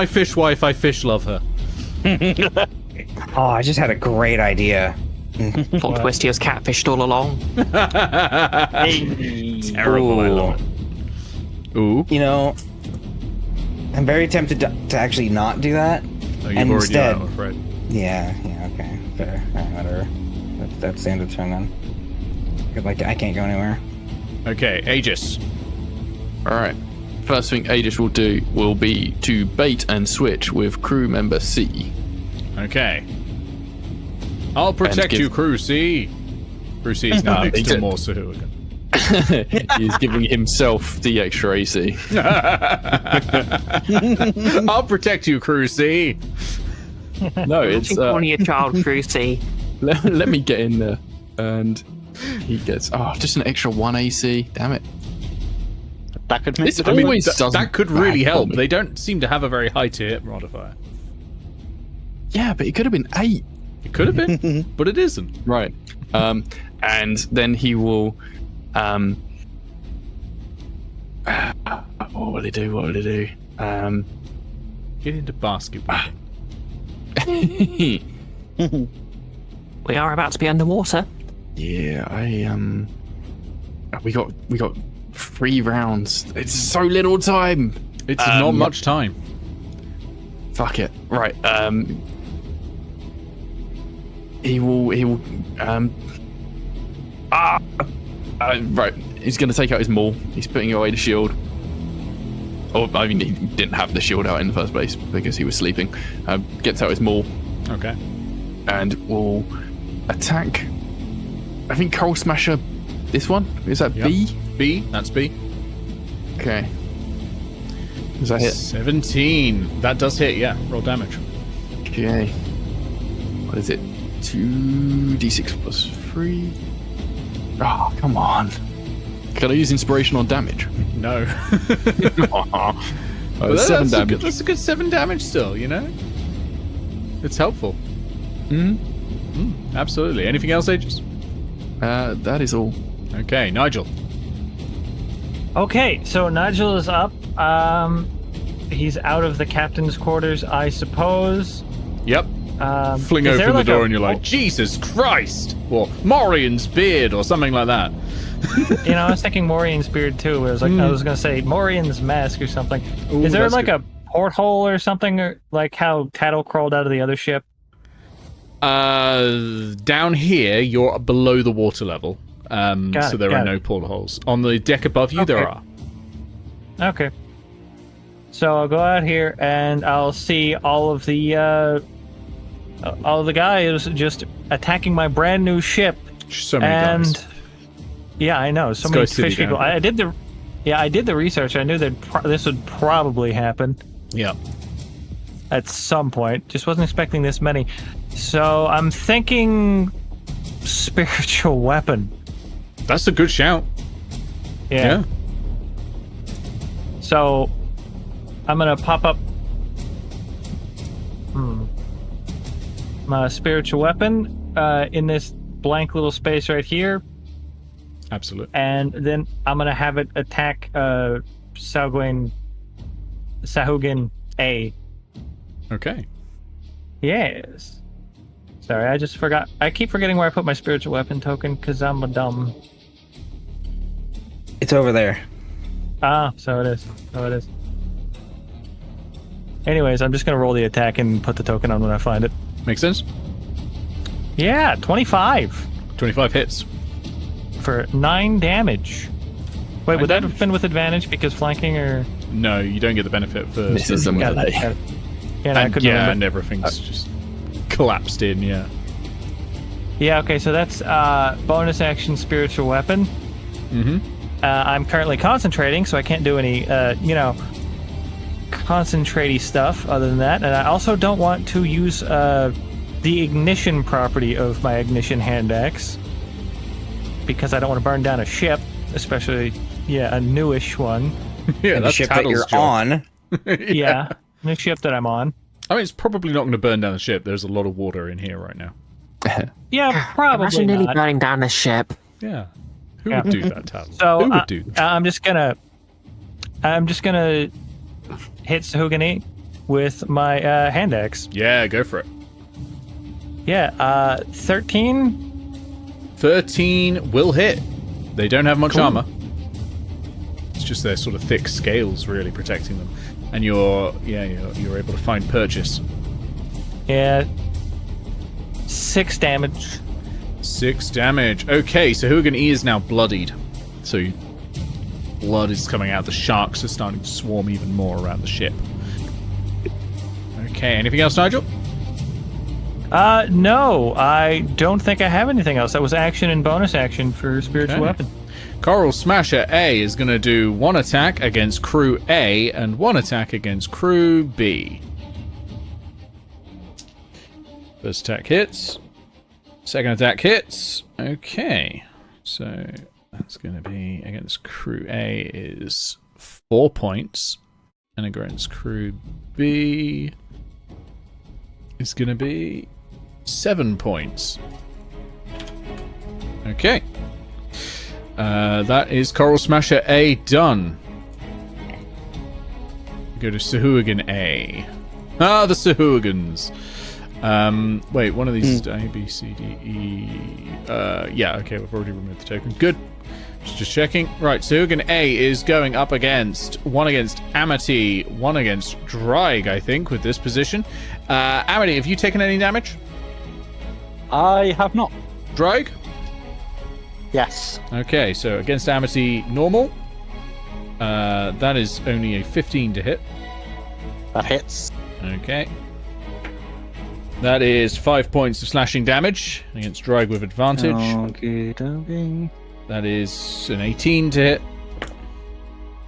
fish wife I fish love her." Oh, I just had a great idea. Plot twist, he was catfished all along. Terrible. I love it. Ooh. You know, I'm very tempted to actually not do that. Oh, you've and already instead, done it, I'm afraid. Yeah, okay, fair. Alright, whatever. That's the end of the turn then. 'Cause, like, I can't go anywhere. Okay, Aegis. Alright. First thing Aegis will do will be to bait and switch with crew member C. Okay. I'll protect you, Crew C. Crew C is now next to more Sahuagin. He's giving himself the extra AC. I'll protect you, Crew C. No, it's... Calling your child Crucy. let me get in there. And he gets... Oh, just an extra 1 AC. Damn it. That could make This the always doesn't That could really back help. me. They don't seem to have a very high to hit modifier. Yeah, but it could have been 8. It could have been, but it isn't. Right. And then he will... what will he do? What will he do? Get into basketball. We are about to be underwater. Yeah, we got 3 rounds. It's so little time. It's not much time. Fuck it. Right. He will right. He's gonna take out his maul. He's putting away the shield. Or I mean, he didn't have the shield out in the first place because he was sleeping. Gets out his maul Okay. and will attack. I think Coal Smasher. This one is that Yep. B? B. That's B. Okay. Does that hit? 17. That does hit, yeah. Roll damage. Okay. What is it? 2d6 plus 3. Oh, come on. Can I use inspiration on damage? No. Oh, 7 damage. That's a good 7 damage still, you know? It's helpful. Absolutely. Anything else, Aegis? That is all. Okay, Nigel. Okay, so Nigel is up. He's out of the captain's quarters, I suppose. Yep. Fling is there open the like door a- and you're like, Jesus Christ! Or Morian's beard or something like that. You know, I was thinking Morian's beard too. I was like, I was gonna say Morian's mask or something. Ooh, is there that's like good. a porthole or something, or like how Tattle crawled out of the other ship? Down here, you're below the water level. So there are got no it. portholes. On the deck above you, there Okay. are. Okay. So I'll go out here and I'll see all of the guys just attacking my brand new ship. So many And guys. yeah, I know. So Let's many go city fish people. down. I did the research. I knew that this would probably happen Yeah. at some point. Just wasn't expecting this many. So I'm thinking spiritual weapon. That's a good shout. Yeah. So I'm gonna pop up my spiritual weapon in this blank little space right here, Absolutely. and then I'm gonna have it attack Sahuagin A. Okay. Yes. Sorry, I just forgot. I keep forgetting where I put my spiritual weapon token because I'm a dumb. It's over there. Ah, so it is. So it is. Anyways, I'm just gonna roll the attack and put the token on when I find it. Makes sense? Yeah, 25 25 hits. for 9 damage. Wait, 9 would that damage. have been with advantage because flanking or? No, you don't get the benefit for... This is a Got it, melee. got it. Yeah, no, I and, couldn't yeah, remember. and everything's just collapsed in, yeah. Yeah, okay, so that's bonus action spiritual weapon. Mm-hmm. I'm currently concentrating, so I can't do any, concentraty stuff other than that. And I also don't want to use the ignition property of my ignition hand axe because I don't want to burn down a ship, especially, a newish one. Yeah, And the that's ship that Tattle's you're job. on. Yeah, new ship that I'm on. I mean, it's probably not going to burn down the ship. There's a lot of water in here right now. Yeah, probably Imagine nearly not. burning down this ship. Yeah. Who Yeah. would do that, Tattle? So Who would do that? I'm just gonna hit Sahuagin with my hand axe. Yeah, go for it. Yeah, 13. 13 will hit. They don't have much Cool. armor. It's just their sort of thick scales really protecting them. And you're able to find purchase. Yeah. 6 damage. 6 damage. Okay, so Hooligan E is now bloodied. So blood is coming out. The sharks are starting to swarm even more around the ship. Okay, anything else, Nigel? No, I don't think I have anything else. That was action and bonus action for spiritual Okay. weapon. Coral Smasher A is going to do 1 attack against Crew A and 1 attack against Crew B. First attack hits. Second attack hits. Okay. So that's going to be against Crew A is 4 points. And against Crew B is going to be 7 points. Okay. That is Coral Smasher A done. Go to Sahuagin A. Ah, the Sahuagins. Wait, one of these is A, B, C, D, E. Yeah, okay, we've already removed the token. Good. Just checking. Right, Sahuagin A is going up against 1 against Amity, 1 against Dreig, I think, with this position. Amity, have you taken any damage? I have not. Dreig? Yes. Okay, so against Amity, normal. That is only a 15 to hit. That hits. Okay. That is 5 points of slashing damage against Dreig with advantage. Okey-dokey. That is an 18 to hit.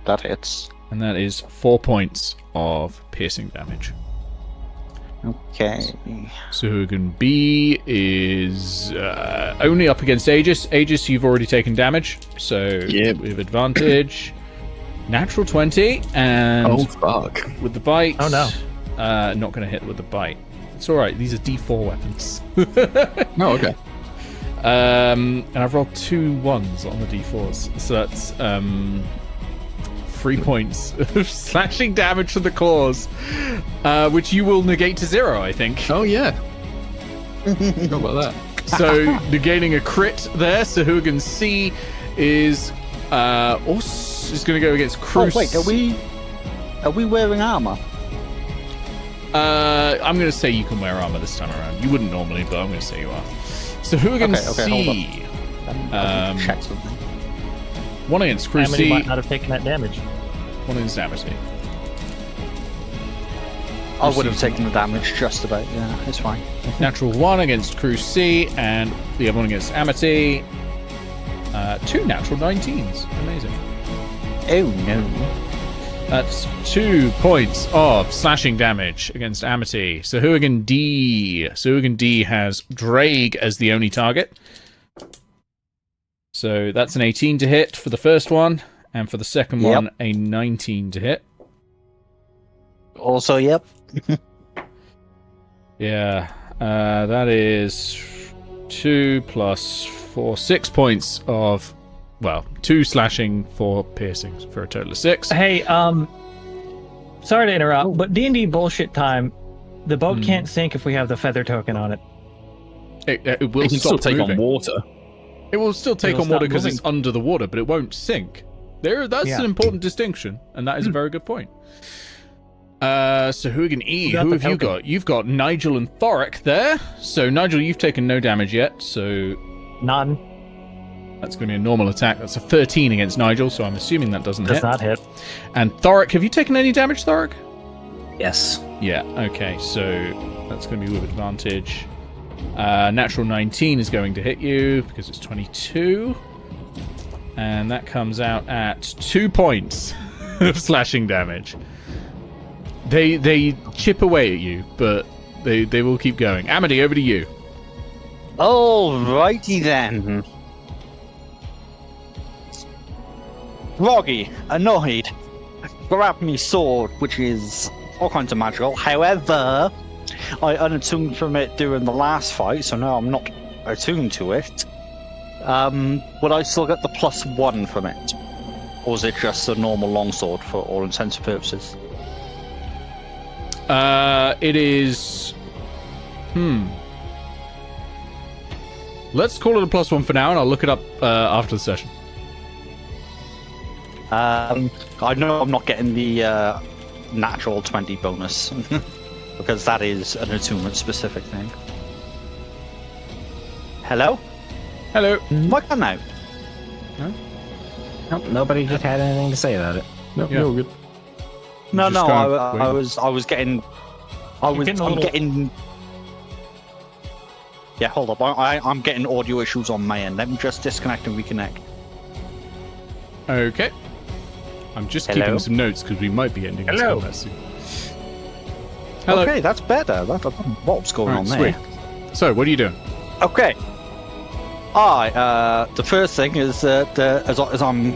That hits. And that is 4 points of piercing damage. Okay. Sahuagin B is only up against Aegis. Aegis, you've already taken damage, so with advantage. Natural 20, and Oh, fuck. with the bite. Oh, no. Not going to hit with the bite. It's alright, these are D4 weapons. Oh, okay. And I've rolled 2 1s on the D4s, so that's 3 points of slashing damage from the claws, which you will negate to 0, I think. Oh, yeah. Forgot about that. So negating a crit there. So Hooligan C is also is going to go against Cruz. Oh wait, are we wearing armor? I'm going to say you can wear armor this time around. You wouldn't normally, but I'm going to say you are. So Hooligan C. Check something. 1 against Cruz Amity C. might not have taken that damage. 1 against Amity. I would have taken the damage just about. Yeah, it's fine. Natural 1 against Cruz C, and the other one against Amity. 2 natural 19s. Amazing. Oh no. That's 2 points of slashing damage against Amity. So Hooligan D. Hooligan D has Dreig as the only target. So that's an 18 to hit for the first one, and for the second one, a 19 to hit. Also, yep. Yeah, that is 2 plus 4, 6 points of, well, 2 slashing, 4 piercings for a total of 6. Hey, sorry to interrupt, but D&D bullshit time. The boat can't sink if we have the feather token on it. It will It can stop still take moving. on water. It will still take It'll on water stop because moving. it's under the water, but it won't sink. That's Yeah. an important distinction, and that is a very good point. So Hooligan E, Who got who the have you token? got? You've got Nigel and Thorek there. So Nigel, you've taken no damage yet, so None. that's going to be a normal attack. That's a 13 against Nigel, so I'm assuming that doesn't Does hit. not hit. And Thorek, have you taken any damage, Thorek? Yes. Yeah, okay, so that's going to be with advantage. Natural 19 is going to hit you because it's 22. And that comes out at 2 points of slashing damage. They chip away at you, but they will keep going. Amity, over to you. Alrighty then. Groggy, annoyed, grab me sword, which is all kinds of magical. However, I unattuned from it during the last fight, so now I'm not attuned to it. Would I still get the +1 from it? Or is it just a normal longsword for all intents and purposes? It is... Let's call it a +1 for now, and I'll look it up after the session. I know I'm not getting the natural 20 bonus because that is an attunement specific thing. Hello? Hello. What come out? Nope, nobody just had anything to say about it. No, Yeah. you're good. No, Just I was getting. I'm getting. Yeah, hold up. I'm getting audio issues on my end. Let me just disconnect and reconnect. Okay. I'm just Hello? keeping some notes because we might be ending this Hello. combat soon. Hello. Okay, that's better. What's going on Alright, there? sweet. So, what are you doing? Okay. The first thing is that as I'm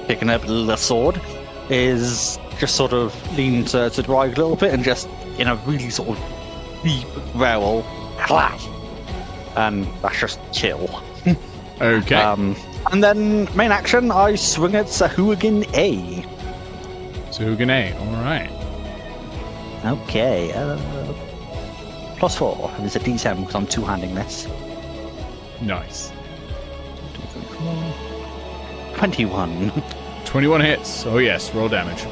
picking up the sword, is just sort of lean to Drag a little bit and just in a really sort of deep growl, clap, and that's just chill. Okay. And then main action, I swing at Sahuagin A. Sugan A. Alright. Okay. +4. There's a D7 because I'm two-handing this. Nice. 21. 21 hits. Oh, yes. Roll damage.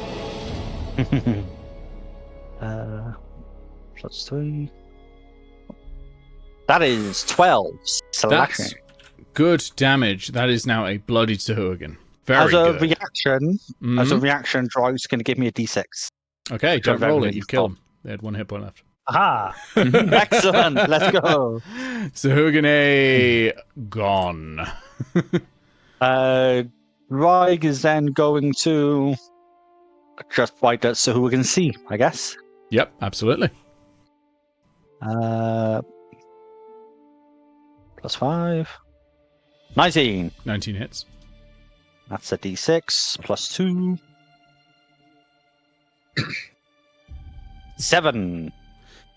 +3. That is 12 slashing. That's good damage. That is now a bloodied Sahuagin. Very As a good. reaction, Drive's going to give me a D6. Okay, Which don't I'm roll very it. You relieved kill of. him. They had 1 hit point left. Aha! Excellent. Let's go. Sahuagin A gone. Rig is then going to just fight at Sahuagin C, I guess. Yep, absolutely. +5. 19. 19 hits. That's a D6 +2. 7.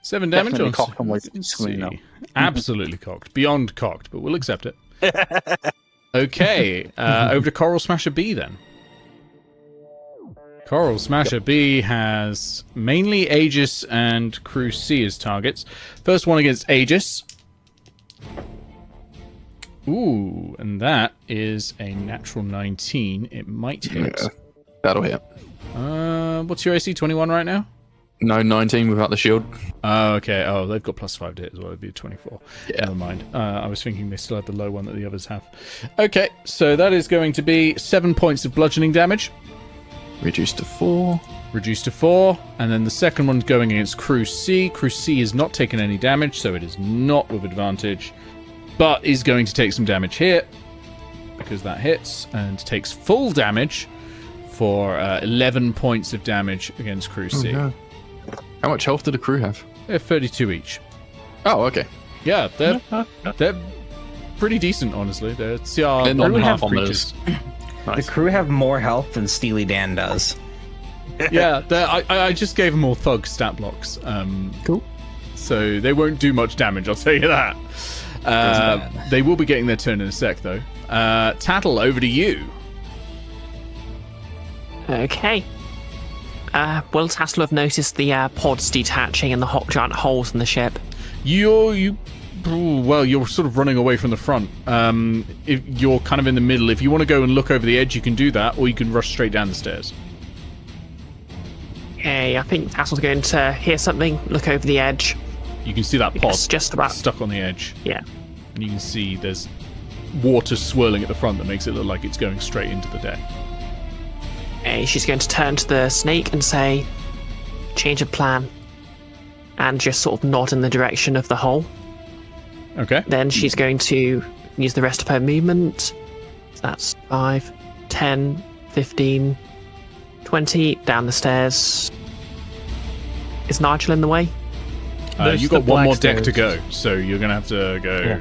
7 damage Definitely on cocked on my Let's screen now. see. Absolutely cocked. Beyond cocked, but we'll accept it. Okay, over to Coral Smasher B then. Coral Smasher B has mainly Aegis and Crew C as targets. First one against Aegis. Ooh, and that is a natural 19. It might hit. Yeah, that'll hit. What's your AC? 21 right now? No, 19 without the shield. Oh, okay. Oh, they've got +5 to hit as well. It'd be 24. Yeah. Never mind. I was thinking they still had the low one that the others have. Okay, so that is going to be 7 points of bludgeoning damage. Reduced to 4. Reduced to 4. And then the second one's going against Crew C. Crew C has not taken any damage, so it is not with advantage. But is going to take some damage here, because that hits, and takes full damage for 11 points of damage against Crew C. no. How much health did the crew have? They're 32 each. Oh, okay. Yeah, they're pretty decent, honestly. They're CR They're not 1.5 half on creatures. those. The Nice. crew have more health than Steely Dan does. Yeah, I just gave them all thug stat blocks. Cool. So they won't do much damage, I'll tell you that. bad. They will be getting their turn in a sec, though. Tattle, over to you. Okay. Will Tattle have noticed the pods detaching and the hot giant holes in the ship? You're sort of running away from the front. If you're kind of in the middle. If you want to go and look over the edge, you can do that, or you can rush straight down the stairs. Okay, I think Tattle's going to hear something, look over the edge. You can see that pod Yes, just about. stuck on the edge, Yeah. and you can see there's water swirling at the front that makes it look like it's going straight into the deck. Okay, she's going to turn to the snake and say, change of plan. And just sort of nod in the direction of the hole. Okay. Then she's going to use the rest of her movement. So that's 5, 10, 15, 20, down the stairs. Is Nigel in the way? There's You've the got one black more deck to stairs. go, so you're going to have to go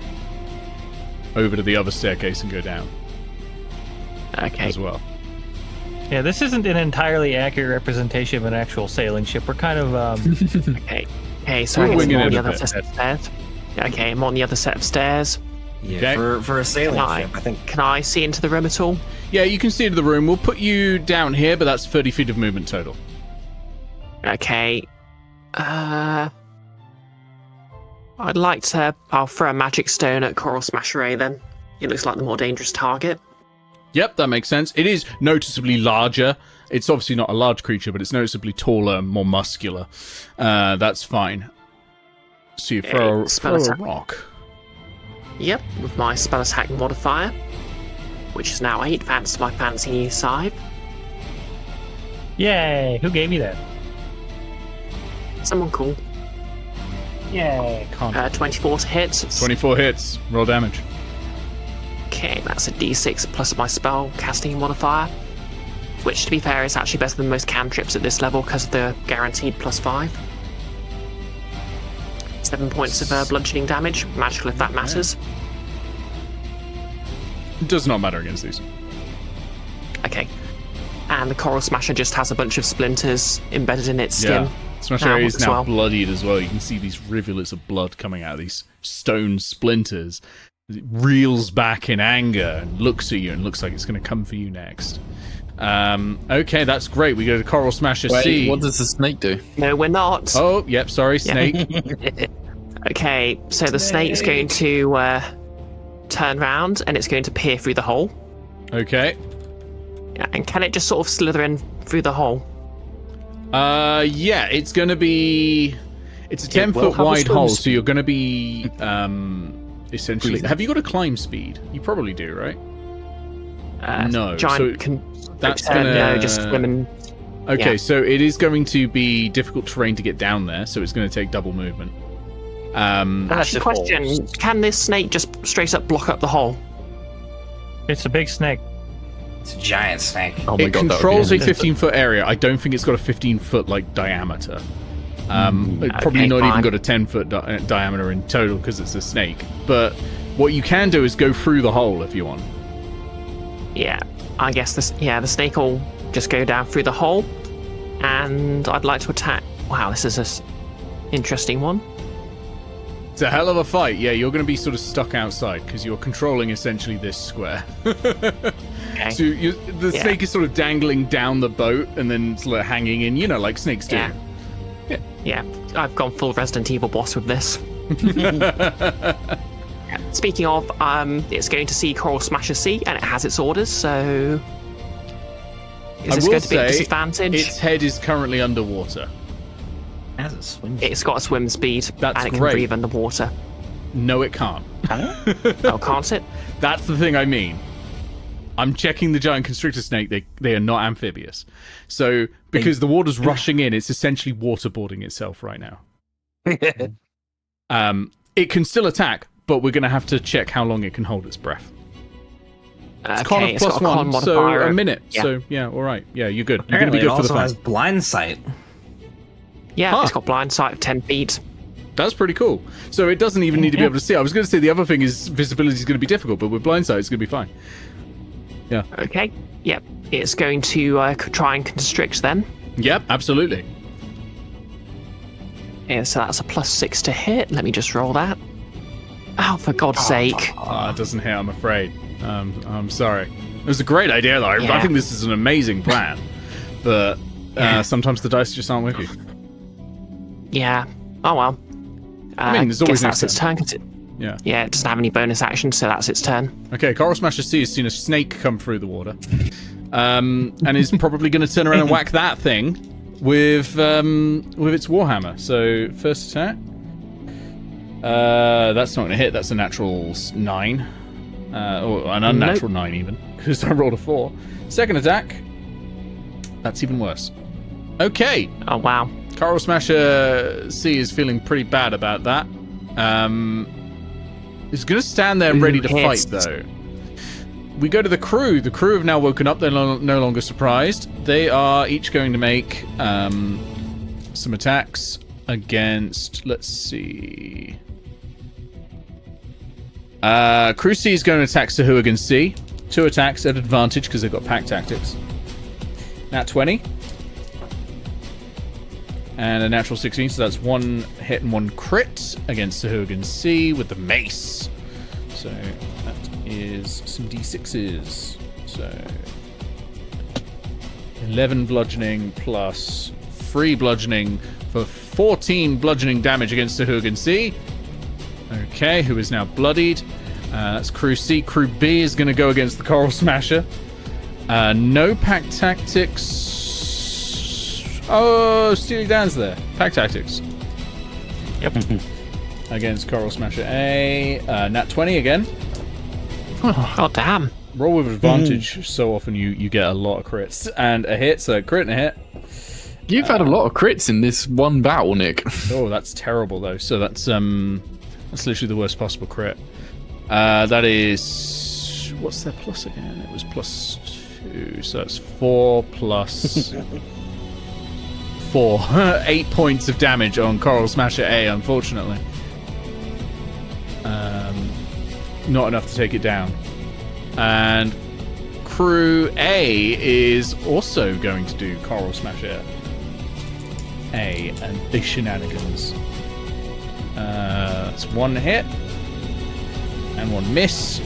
over to the other staircase and go down Okay. as well. Yeah, this isn't an entirely accurate representation of an actual sailing ship. We're kind of Okay. Okay, so We're I guess winging I'm on it the a other bit. set of stairs. Okay, I'm on the other set of stairs. Yeah, Okay. for a sailing Can I- ship, I think. Can I see into the room at all? Yeah, you can see into the room. We'll put you down here, but that's 30 feet of movement total. Okay. I I'd like to. I'll throw a magic stone at Coral Smasher A then. It looks like the more dangerous target. Yep, that makes sense. It is noticeably larger. It's obviously not a large creature, but it's noticeably taller, more muscular. That's fine. So you throw a rock. Yep, with my spell attack modifier, which is now 8 thanks to my fancy new scythe. Yay! Who gave you that? Someone cool. Yay! 24 to hit. 24 hits. Roll damage. Okay, that's a d6 plus my spell casting modifier, which, to be fair, is actually better than most cantrips at this level because of the guaranteed +5. 7 points of bludgeoning damage, magical if that matters. It does not matter against these. Okay. And the Coral Smasher just has a bunch of splinters embedded in its skin. Yeah. Smasher is now bloodied as well. You can see these rivulets of blood coming out of these stone splinters. It reels back in anger and looks at you and looks like it's going to come for you next. Okay, that's great. We go to Coral Smasher C. What does the snake do? No, we're not. Oh, yep, sorry, snake. Okay, so the snake's going to turn round and it's going to peer through the hole. Okay. Yeah, and can it just sort of slither in through the hole? Yeah, it's going to be... It's a 10-foot wide hole, so you're going to be... essentially... Have you got a climb speed? You probably do, right? No. Giant so that's going to... No, just swim and... Okay, yeah. So it is going to be difficult terrain to get down there, so it's going to take double movement. Actually, question, can this snake just straight up block up the hole? It's a big snake. It's a giant snake. Oh my it God, controls a 15-foot area. I don't think it's got a 15-foot like diameter. Probably not even got a 10-foot diameter in total because it's a snake. But what you can do is go through the hole if you want. Yeah, I guess the snake will just go down through the hole, and I'd like to attack. Wow, this is an interesting one. It's a hell of a fight. Yeah, you're going to be sort of stuck outside because you're controlling essentially this square. Okay. So the snake is sort of dangling down the boat and then sort of hanging in, like snakes do. Yeah, I've gone full Resident Evil boss with this. Speaking of, it's going to see Coral Smasher C, and it has its orders, so... Is this going to be a disadvantage? Its head is currently underwater. It has a swim. It's got a swim speed, That's and it great. can breathe underwater. No, it can't. Oh, can't it? That's the thing I mean. I'm checking the giant constrictor snake. They are not amphibious. So, because the water's rushing in, it's essentially waterboarding itself right now. It can still attack, but we're going to have to check how long it can hold its breath. It's con of +1, so a minute. Yeah. So, yeah, all right. Yeah, you're good. You're going to be good for the fight. It also has blind sight. Yeah, It's got blind sight of 10 feet. That's pretty cool. So it doesn't even need to be able to see. I was going to say the other thing is visibility is going to be difficult, but with blind sight, it's going to be fine. Yeah. Okay. Yep. It's going to try and constrict then. Yep, absolutely. Yeah, so that's a +6 to hit. Let me just roll that. Oh, for God's sake. It doesn't hit, I'm afraid. I'm sorry. It was a great idea, though. Yeah. I think this is an amazing plan. But sometimes the dice just aren't with you. Yeah. Oh, well. I mean, there's always that's next its turn. Yeah. Yeah, it doesn't have any bonus actions, so that's its turn. Okay, Coral Smasher C has seen a snake come through the water. And is probably going to turn around and whack that thing with its Warhammer. So, first attack. That's not going to hit. That's a natural 9. Or an unnatural 9 even, because I rolled a 4. Second attack. That's even worse. Okay. Oh, wow. Coral Smasher C is feeling pretty bad about that. He's going to stand there ready to fight, though. We go to the crew. The crew have now woken up. They're no longer surprised. They are each going to make some attacks against... Let's see... Crew C is going to attack Sahuagin C. 2 attacks at advantage because they've got pack tactics. Nat 20. And a natural 16, so that's 1 hit and 1 crit against Sahuagin C with the mace. So that is some d6s. So 11 bludgeoning plus 3 bludgeoning for 14 bludgeoning damage against Sahuagin C. Okay, who is now bloodied. That's Crew C. Crew B is going to go against the Coral Smasher. No pack tactics. Oh, Steely Dan's there. Pack tactics. Yep. Against Coral Smasher A. Nat 20 again. Oh, damn. Roll with advantage. So often you get a lot of crits. And a hit, so crit and a hit. You've had a lot of crits in this one battle, Nick. Oh, that's terrible, though. So that's literally the worst possible crit. That is... What's their plus again? It was +2. So that's 4 plus... 4. 8 points of damage on Coral Smasher A, unfortunately. Not enough to take it down. And Crew A is also going to do Coral Smasher A and the shenanigans. That's 1 hit and 1 miss.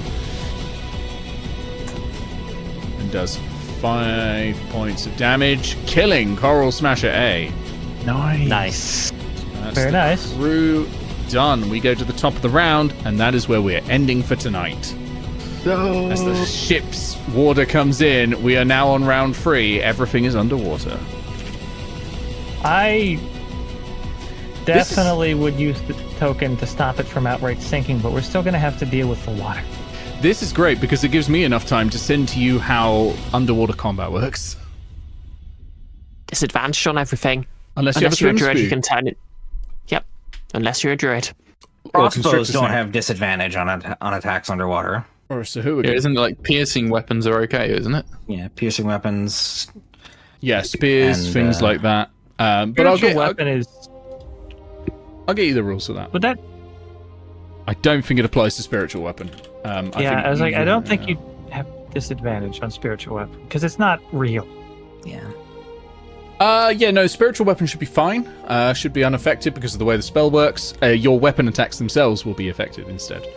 And does 5 points of damage, killing Coral Smasher A. Nice. That's Very the nice. Crew done. We go to the top of the round, and that is where we're ending for tonight. As the ship's water comes in, we are now on round 3. Everything is underwater. I definitely would use the token to stop it from outright sinking, but we're still going to have to deal with the water. This is great because it gives me enough time to send to you how underwater combat works. Disadvantage on everything. Unless you have a you're a swim druid, you speed. can turn it. Yep. Unless you're a druid. Crossbows Constrictor don't snake. have disadvantage on attacks underwater. Or so who Yeah, again? isn't it like piercing weapons are okay, isn't it? Yeah, piercing weapons. Yeah, spears, And, things like that. But I'll Spiritual get weapon is. I'll get you the rules for that. Would that? I don't think it applies to spiritual weapon. I was like, I don't think you'd have disadvantage on spiritual weapon because it's not real. Yeah. Yeah, no, spiritual weapon should be fine. Should be unaffected because of the way the spell works. Your weapon attacks themselves will be affected instead.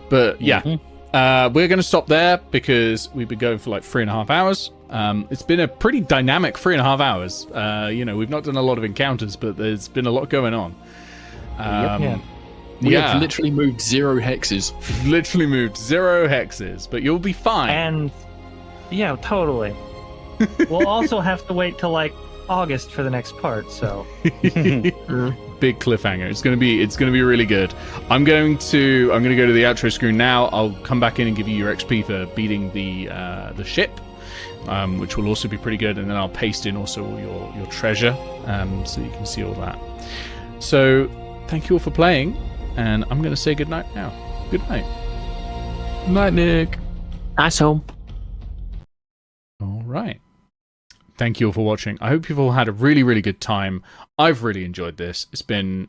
But yeah, we're going to stop there because we've been going for like 3.5 hours. It's been a pretty dynamic 3.5 hours. We've not done a lot of encounters, but there's been a lot going on. We have literally moved 0 hexes. Literally moved 0 hexes, but you'll be fine. And yeah, totally. We'll also have to wait till like August for the next part. So Big cliffhanger. It's gonna be really good. I'm gonna go to the outro screen now. I'll come back in and give you your XP for beating the ship, which will also be pretty good. And then I'll paste in also all your treasure, so you can see all that. So thank you all for playing, and I'm gonna say goodnight now. Good night. Night, Nick. Nice home. All right. Thank you all for watching. I hope you've all had a really, really good time. I've really enjoyed this. It's been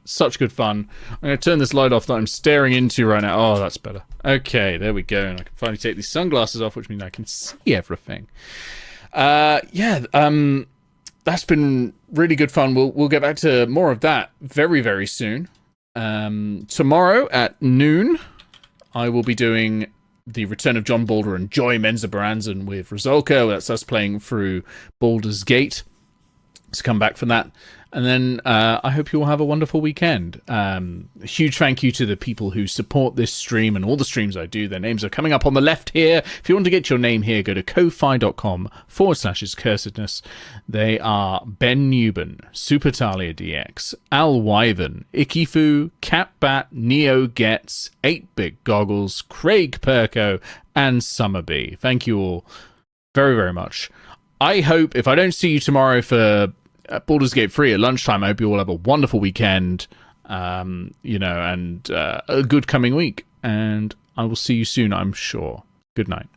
such good fun. I'm going to turn this light off that I'm staring into right now. Oh, that's better. Okay, there we go. And I can finally take these sunglasses off, which means I can see everything. That's been really good fun. We'll get back to more of that very, very soon. Tomorrow at noon, I will be doing the Return of John Balder and Joy Menza-Baranzan with Rizolko. That's us playing through Baldur's Gate. So come back from that. And then I hope you all have a wonderful weekend. A huge thank you to the people who support this stream and all the streams I do. Their names are coming up on the left here. If you want to get your name here, go to ko-fi.com/iscursedness. They are Ben Newben, Super Talia DX, Al Wyvern, Ikifu, Catbat, Neo Getz, 8-Bit Goggles, Craig Perko, and Summerbee. Thank you all very, very much. I hope, if I don't see you tomorrow for Baldur's Gate 3 at lunchtime, I hope you all have a wonderful weekend, and a good coming week. And I will see you soon, I'm sure. Good night.